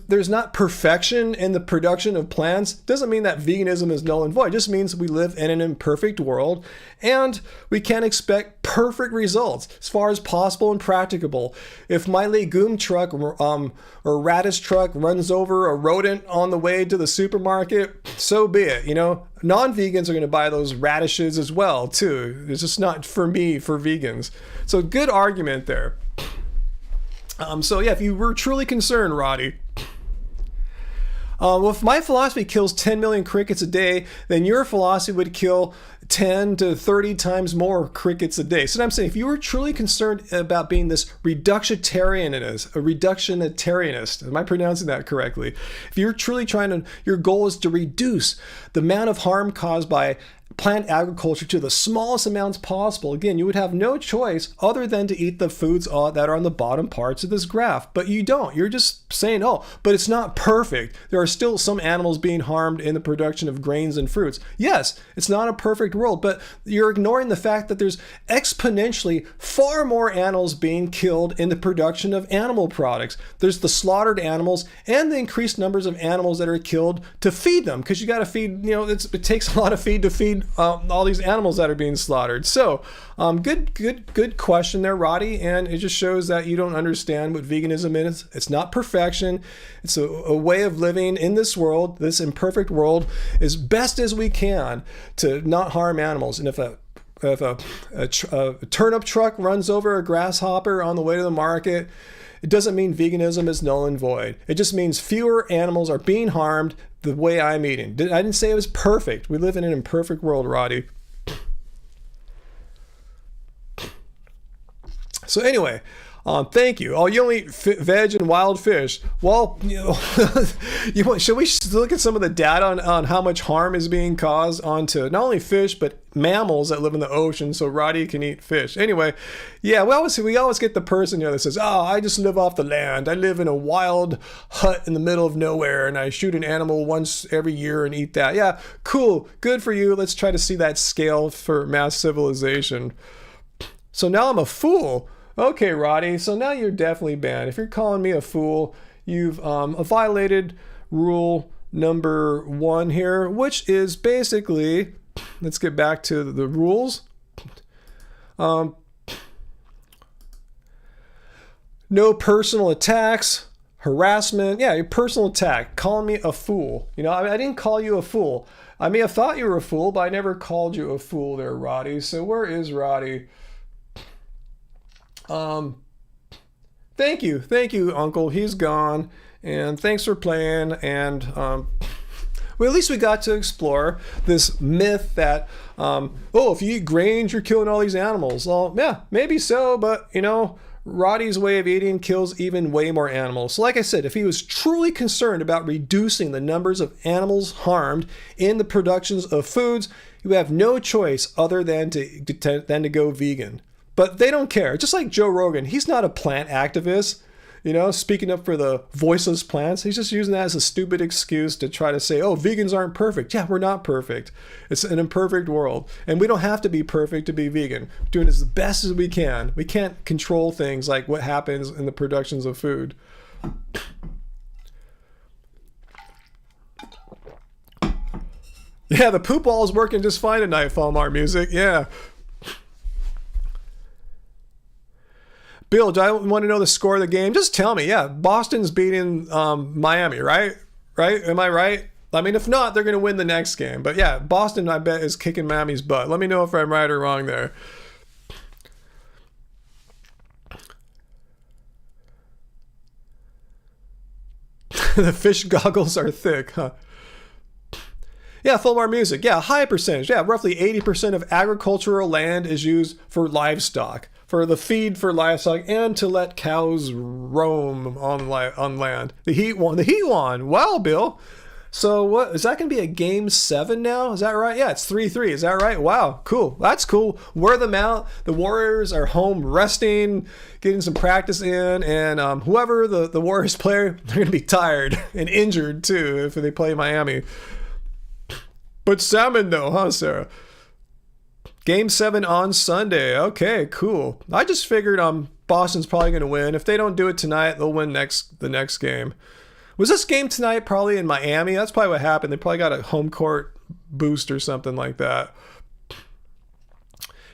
there's not perfection in the production of plants doesn't mean that veganism is null and void. It just means we live in an imperfect world and we can't expect perfect results as far as possible and practicable. If my legume truck or radish truck runs over a rodent on the way to the supermarket, so be it. You know, non-vegans are going to buy those radishes as well too. It's just not for me, for vegans. So good argument there. So yeah, if you were truly concerned, Roddy, well, if my philosophy kills 10 million crickets a day, then your philosophy would kill 10 to 30 times more crickets a day. So I'm saying, if you were truly concerned about being this reductionitarianist, am I pronouncing that correctly? If you're truly your goal is to reduce the amount of harm caused by plant agriculture to the smallest amounts possible, again, you would have no choice other than to eat the foods that are on the bottom parts of this graph. But you don't. You're just saying, oh, but it's not perfect. There are still some animals being harmed in the production of grains and fruits. Yes, it's not a perfect world, but you're ignoring the fact that there's exponentially far more animals being killed in the production of animal products. There's the slaughtered animals and the increased numbers of animals that are killed to feed them, because you got to feed, you know, it takes a lot of feed to feed all these animals that are being slaughtered. So good question there, Roddy, and it just shows that you don't understand what veganism is. It's not perfection. It's a way of living in this world, this imperfect world, as best as we can to not harm animals. And if a turnip truck runs over a grasshopper on the way to the market, it doesn't mean veganism is null and void. It just means fewer animals are being harmed the way I'm eating. I didn't say it was perfect. We live in an imperfect world, Roddy. So anyway, thank you. Oh, you only eat veg and wild fish. Well, you know, should we look at some of the data on how much harm is being caused onto not only fish, but mammals that live in the ocean, so Roddy can eat fish. Anyway, yeah, we always get the person here that says, oh, I just live off the land. I live in a wild hut in the middle of nowhere, and I shoot an animal once every year and eat that. Yeah, cool. Good for you. Let's try to see that scale for mass civilization. So now I'm a fool. Okay, Roddy, so now you're definitely banned. If you're calling me a fool, you've violated rule number 1 here, which is basically, let's get back to the rules. No personal attacks, harassment. Yeah, your personal attack, calling me a fool. You know, I didn't call you a fool. I may have thought you were a fool, but I never called you a fool there, Roddy. So where is Roddy? Thank you, Uncle. He's gone, and thanks for playing. And well, at least we got to explore this myth that if you eat grains, you're killing all these animals. Well, yeah, maybe so, but you know, Roddy's way of eating kills even way more animals. So like I said, if he was truly concerned about reducing the numbers of animals harmed in the productions of foods, you have no choice other than to go vegan. But they don't care. Just like Joe Rogan, he's not a plant activist, you know, speaking up for the voiceless plants. He's just using that as a stupid excuse to try to say, oh, vegans aren't perfect. Yeah, we're not perfect. It's an imperfect world. And we don't have to be perfect to be vegan. We're doing as best as we can. We can't control things like what happens in the productions of food. Yeah, the poop ball is working just fine tonight, Falmar Music. Yeah. Bill, do I want to know the score of the game? Just tell me. Yeah, Boston's beating Miami, right? Right? Am I right? I mean, if not, they're going to win the next game. But yeah, Boston, I bet, is kicking Miami's butt. Let me know if I'm right or wrong there. The fish goggles are thick, huh? Yeah, Fulmar Music. Yeah, high percentage. Yeah, roughly 80% of agricultural land is used for livestock, for the feed for livestock, and to let cows roam on land. The Heat won. The Heat won. Wow, Bill. So what is that going to be a game 7 now? Is that right? Yeah, it's 3-3. Is that right? Wow, cool. That's cool. Wear them out. The Warriors are home resting, getting some practice in, and whoever the Warriors player, they're going to be tired and injured too if they play Miami. But salmon though, huh, Sarah? Game 7 on Sunday. Okay, cool. I just figured Boston's probably going to win. If they don't do it tonight, they'll win the next game. Was this game tonight probably in Miami? That's probably what happened. They probably got a home court boost or something like that.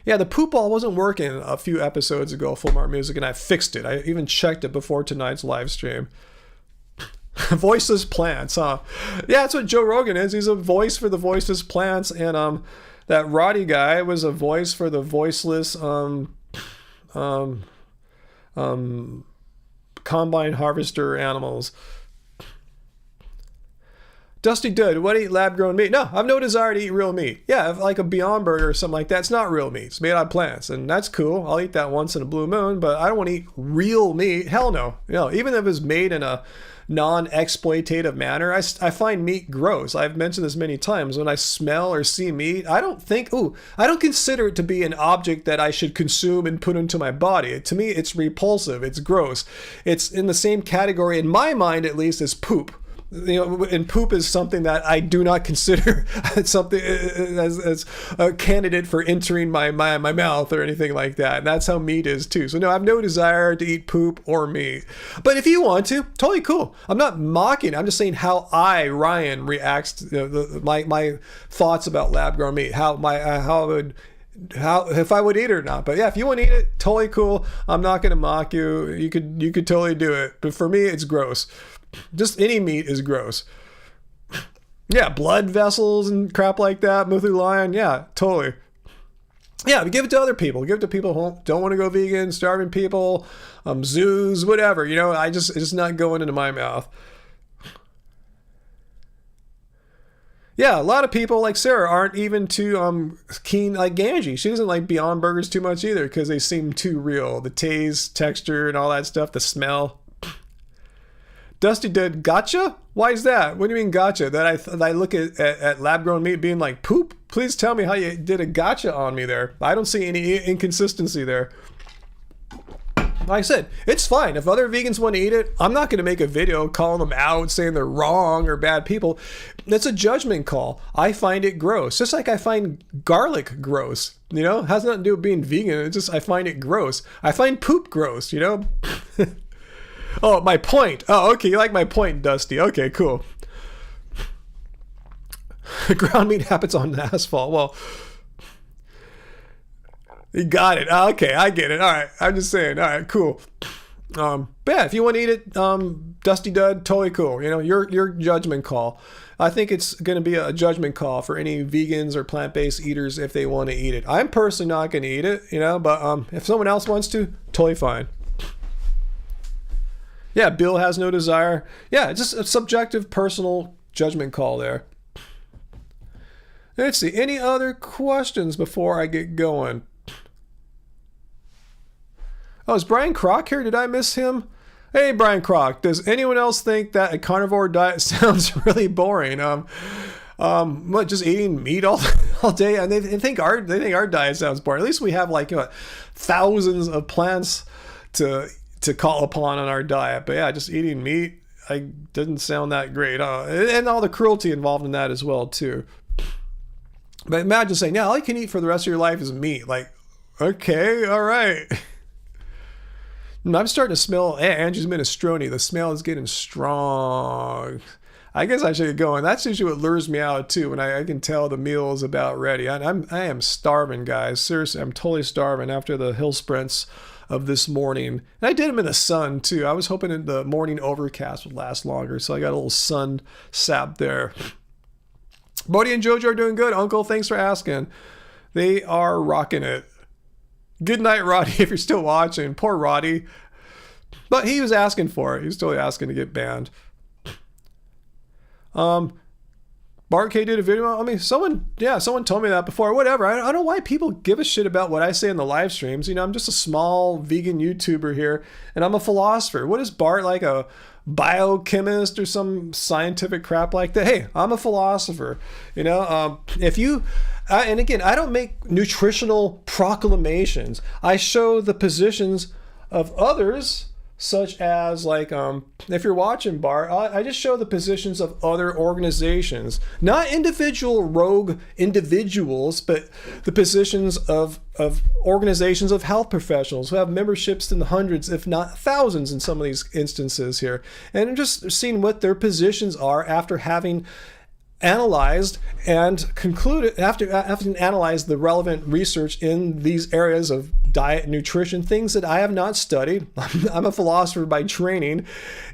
Yeah, the poop ball wasn't working a few episodes ago, Full Mart Music, and I fixed it. I even checked it before tonight's live stream. Voiceless plants, huh? Yeah, that's what Joe Rogan is. He's a voice for the voiceless plants, and that Roddy guy was a voice for the voiceless combine harvester animals. Dusty Dud, what eat lab-grown meat? No, I have no desire to eat real meat. Yeah, like a Beyond Burger or something like that, it's not real meat. It's made out of plants, and that's cool. I'll eat that once in a blue moon, but I don't want to eat real meat. Hell no. You know, even if it's made in a non-exploitative manner, I find meat gross. I've mentioned this many times. When I smell or see meat, I don't consider it to be an object that I should consume and put into my body. To me, it's repulsive. It's gross. It's in the same category, in my mind at least, as poop. You know, and poop is something that I do not consider something as a candidate for entering my mouth or anything like that. And that's how meat is too. So no, I have no desire to eat poop or meat. But if you want to, totally cool. I'm not mocking. I'm just saying how Ryan reacts to my thoughts about lab-grown meat. How if I would eat it or not. But yeah, if you want to eat it, totally cool. I'm not going to mock you. You could totally do it. But for me, it's gross. Just any meat is gross. Yeah, blood vessels and crap like that, Muthu lion, yeah, totally. Yeah, but give it to other people. Give it to people who don't want to go vegan, starving people, zoos, whatever. You know, it's just not going into my mouth. Yeah, a lot of people like Sarah aren't even too keen, like Ganji. She doesn't like Beyond Burgers too much either because they seem too real. The taste, texture, and all that stuff, the smell. Dusty did gotcha? Why is that? What do you mean gotcha? That I look at lab-grown meat being like poop? Please tell me how you did a gotcha on me there. I don't see any inconsistency there. Like I said, it's fine. If other vegans want to eat it, I'm not going to make a video calling them out, saying they're wrong or bad people. It's a judgment call. I find it gross. Just like I find garlic gross. You know? It has nothing to do with being vegan. It's just I find it gross. I find poop gross, you know? Oh, my point. Oh, okay. You like my point, Dusty. Okay, cool. Ground meat happens on asphalt. Well, you got it. Okay, I get it. All right. I'm just saying. All right, cool. But yeah, if you want to eat it, Dusty Dud, totally cool. You know, your judgment call. I think it's going to be a judgment call for any vegans or plant-based eaters if they want to eat it. I'm personally not going to eat it, you know, but if someone else wants to, totally fine. Yeah, Bill has no desire. Yeah, it's just a subjective, personal judgment call there. Let's see. Any other questions before I get going? Oh, is Brian Kroc here? Did I miss him? Hey, Brian Kroc. Does anyone else think that a carnivore diet sounds really boring? What, just eating meat all day? And they think our diet sounds boring. At least we have like thousands of plants to call upon on our diet. But yeah, just eating meat, didn't sound that great. And all the cruelty involved in that as well too. But imagine saying, yeah, all you can eat for the rest of your life is meat. Like, okay, all right. I'm starting to smell Angie's minestrone. The smell is getting strong. I guess I should get going. That's usually what lures me out too, when I can tell the meal is about ready. I am starving, guys. Seriously, I'm totally starving after the hill sprints of this morning. And I did them in the sun too. I was hoping the morning overcast would last longer, so I got a little sun sap there. Bodie and Jojo are doing good. Uncle, thanks for asking. They are rocking it. Good night, Roddy, if you're still watching. Poor Roddy. But he was asking for it. He was totally asking to get banned. Bart K did a video. I mean, someone told me that before. Whatever. I don't know why people give a shit about what I say in the live streams. You know, I'm just a small vegan YouTuber here, and I'm a philosopher. What is Bart, like a biochemist or some scientific crap like that? Hey, I'm a philosopher. You know, and again, I don't make nutritional proclamations. I show the positions of others such as like if you're watching Bart, I just show the positions of other organizations, not individual rogue individuals, but the positions of organizations of health professionals who have memberships in the hundreds, if not thousands, in some of these instances here, and just seeing what their positions are after having analyzed and concluded, after analyzed the relevant research in these areas of diet and nutrition, things that I have not studied. I'm a philosopher by training,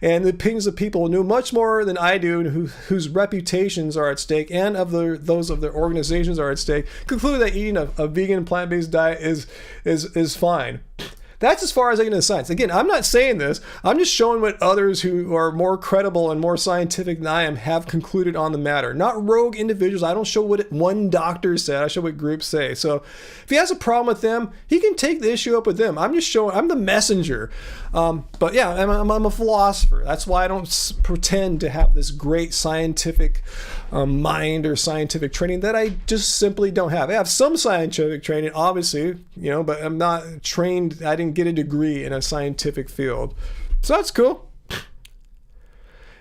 and the opinions of people who know much more than I do, and whose reputations are at stake, and of those of their organizations are at stake, conclude that eating a vegan plant-based diet is fine. That's as far as I get into science. Again, I'm not saying this. I'm just showing what others who are more credible and more scientific than I am have concluded on the matter. Not rogue individuals. I don't show what one doctor said. I show what groups say. So if he has a problem with them, he can take the issue up with them. I'm just showing, I'm the messenger. But yeah, I'm a philosopher. That's why I don't pretend to have this great scientific mind or scientific training that I just simply don't have. I have some scientific training, obviously, but I'm not trained. I didn't get a degree in a scientific field. So that's cool.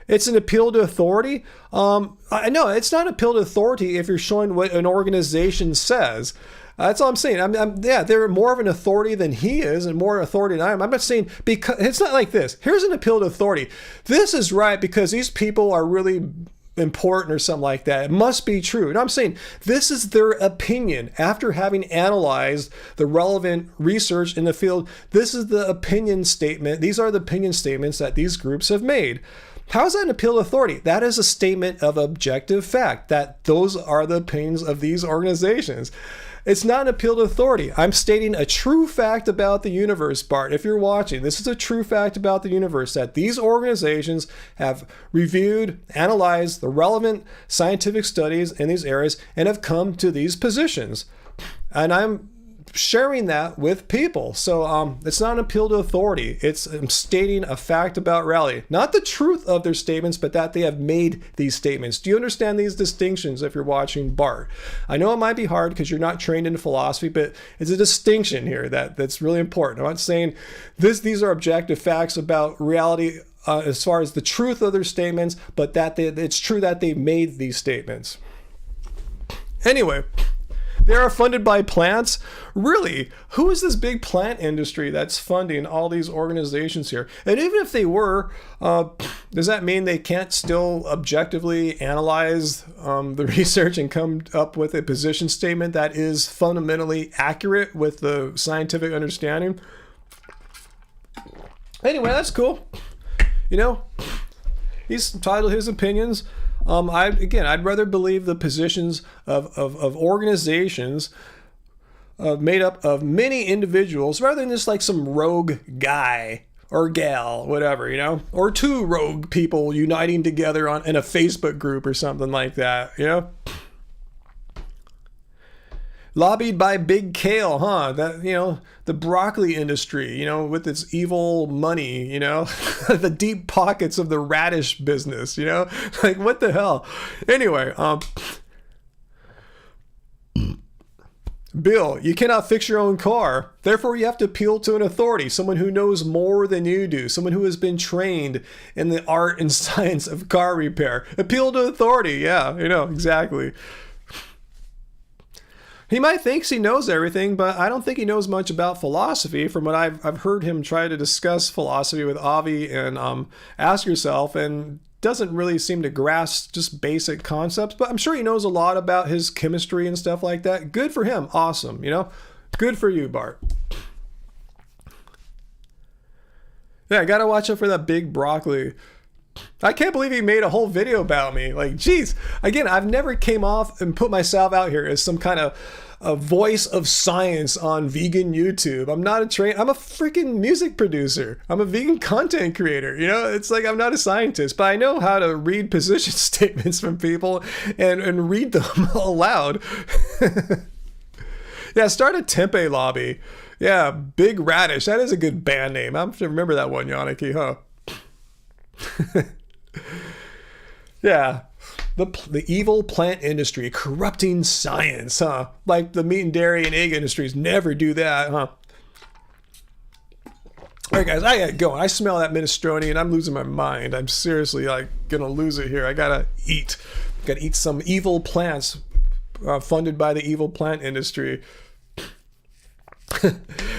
It's an appeal to authority. I know it's not appeal to authority if you're showing what an organization says. That's all I'm saying. Yeah, they're more of an authority than he is, and more authority than I am. I'm not saying, because it's not like this. Here's an appeal to authority. This is right because these people are really important or something like that. It must be true. And I'm saying this is their opinion after having analyzed the relevant research in the field. This is the opinion statement. These are the opinion statements that these groups have made. How is that an appeal to authority? That is a statement of objective fact, that those are the opinions of these organizations. It's not an appeal to authority. I'm stating a true fact about the universe, Bart. If you're watching, this is a true fact about the universe, that these organizations have reviewed, analyzed the relevant scientific studies in these areas and have come to these positions. And I'm sharing that with people. So it's not an appeal to authority. I'm stating a fact about reality. Not the truth of their statements, but that they have made these statements. Do you understand these distinctions if you're watching Bart? I know it might be hard because you're not trained in philosophy, but it's a distinction here that's really important. I'm not saying these are objective facts about reality as far as the truth of their statements, but that it's true that they made these statements. Anyway, they are funded by plants. Really? Who is this big plant industry that's funding all these organizations here? And even if they were, does that mean they can't still objectively analyze the research and come up with a position statement that is fundamentally accurate with the scientific understanding? Anyway, that's cool. He's entitled to his opinions. I'd rather believe the positions of organizations made up of many individuals rather than just like some rogue guy or gal, whatever, or two rogue people uniting together in a Facebook group or something like that, Lobbied by Big Kale, huh? That, the broccoli industry, with its evil money, the deep pockets of the radish business, like what the hell? Anyway, Bill, you cannot fix your own car. Therefore, you have to appeal to an authority, someone who knows more than you do, someone who has been trained in the art and science of car repair. Appeal to authority. Yeah, exactly. He might think he knows everything, but I don't think he knows much about philosophy. From what I've heard him try to discuss philosophy with Avi and Ask Yourself, and doesn't really seem to grasp just basic concepts. But I'm sure he knows a lot about his chemistry and stuff like that. Good for him. Awesome. Good for you, Bart. Yeah, I gotta watch out for that big broccoli. I can't believe he made a whole video about me. Like, geez, again, I've never came off and put myself out here as some kind of a voice of science on vegan YouTube. I'm not I'm a freaking music producer. I'm a vegan content creator. It's like I'm not a scientist, but I know how to read position statements from people and read them aloud. Yeah, start a tempeh lobby. Yeah, Big Radish. That is a good band name. I have to remember that one, Yannicki, huh? Yeah, the evil plant industry corrupting science, huh? Like the meat and dairy and egg industries never do that, huh? All right, guys, I gotta go. I smell that minestrone and I'm losing my mind. I'm seriously like gonna lose it here. I gotta eat. Gotta eat some evil plants funded by the evil plant industry.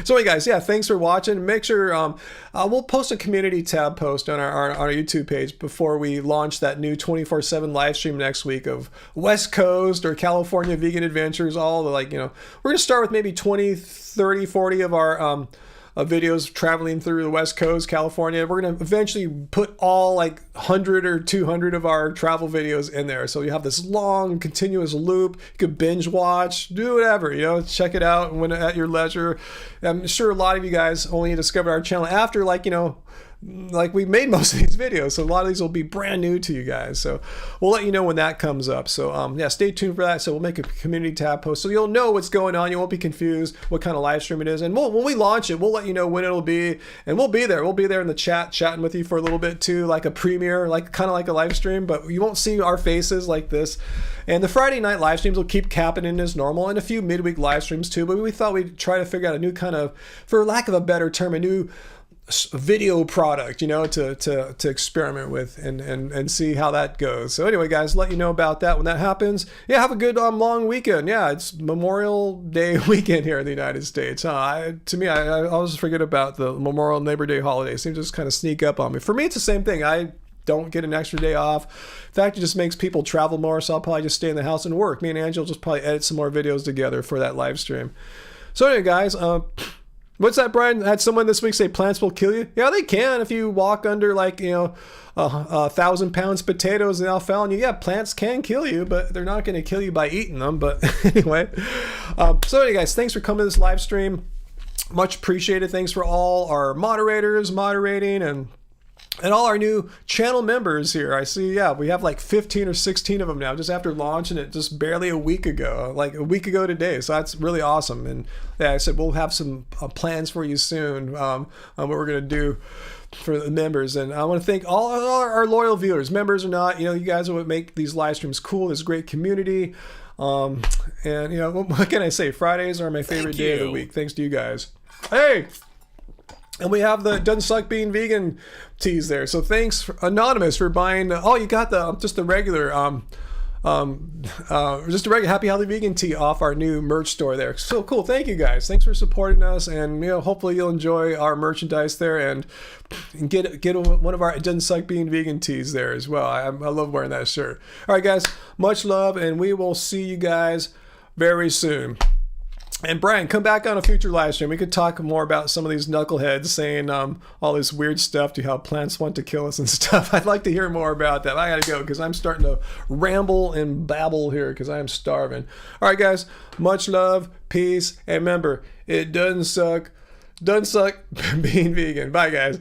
So hey guys, yeah, thanks for watching. Make sure we'll post a community tab post on our YouTube page before we launch that new 24/7 live stream next week of West Coast or California vegan adventures. All the, like, you know, we're gonna start with maybe 20, 30, 40 of our videos traveling through the West Coast, California. We're going to eventually put all like 100 or 200 of our travel videos in there. So you have this long, continuous loop. You could binge watch, do whatever, you know, check it out when at your leisure. I'm sure a lot of you guys only discovered our channel after, like, you know, like we made most of these videos, so a lot of these will be brand new to you guys. So we'll let you know when that comes up. So yeah, stay tuned for that. So we'll make a community tab post so you'll know what's going on. You won't be confused what kind of live stream it is. And when we launch it, we'll let you know when it'll be, and we'll be there. We'll be there in the chat, chatting with you for a little bit too, like a premiere, like kind of like a live stream, but you won't see our faces like this. And the Friday night live streams will keep happening as normal, and a few midweek live streams too. But we thought we'd try to figure out a new kind of, for lack of a better term, a new video product, you know, to experiment with and see how that goes. So anyway, guys, let you know about that when that happens. Yeah, have a good long weekend. Yeah, it's Memorial Day weekend here in the United States. To me, I always forget about the Memorial and Labor Day holidays. They just kind of sneak up on me. For me, it's the same thing. I don't get an extra day off. In fact, it just makes people travel more, so I'll probably just stay in the house and work. Me and Angela will just probably edit some more videos together for that live stream. So anyway, guys, what's that, Brian? Had someone this week say plants will kill you? Yeah, they can if you walk under, like, you know, 1,000 pounds potatoes and alfalfa. Yeah, plants can kill you, but they're not going to kill you by eating them. But anyway, so anyway, guys, thanks for coming to this live stream. Much appreciated. Thanks for all our moderators moderating and all our new channel members here. I see, yeah, we have like 15 or 16 of them now, just after launching it just barely a week ago, like a week ago today. So that's really awesome. And yeah, I said we'll have some plans for you soon on what we're going to do for the members. And I want to thank all our loyal viewers, members or not. You know, you guys are what make these live streams cool. There's a great community. And, you know, what can I say? Fridays are my favorite day of the week. Thanks to you guys. Hey! And we have the Doesn't Suck Being Vegan tees there. So thanks, Anonymous, for buying. Oh, you got just the regular, just a regular Happy Healthy Vegan tee off our new merch store there. So cool. Thank you guys. Thanks for supporting us, and, you know, hopefully you'll enjoy our merchandise there and get one of our Doesn't Suck Being Vegan tees there as well. I love wearing that shirt. All right, guys. Much love, and we will see you guys very soon. And Brian, come back on a future live stream. We could talk more about some of these knuckleheads saying all this weird stuff to how plants want to kill us and stuff. I'd like to hear more about that. I gotta go because I'm starting to ramble and babble here because I'm starving. All right, guys, much love, peace, and remember, it doesn't suck being vegan. Bye, guys.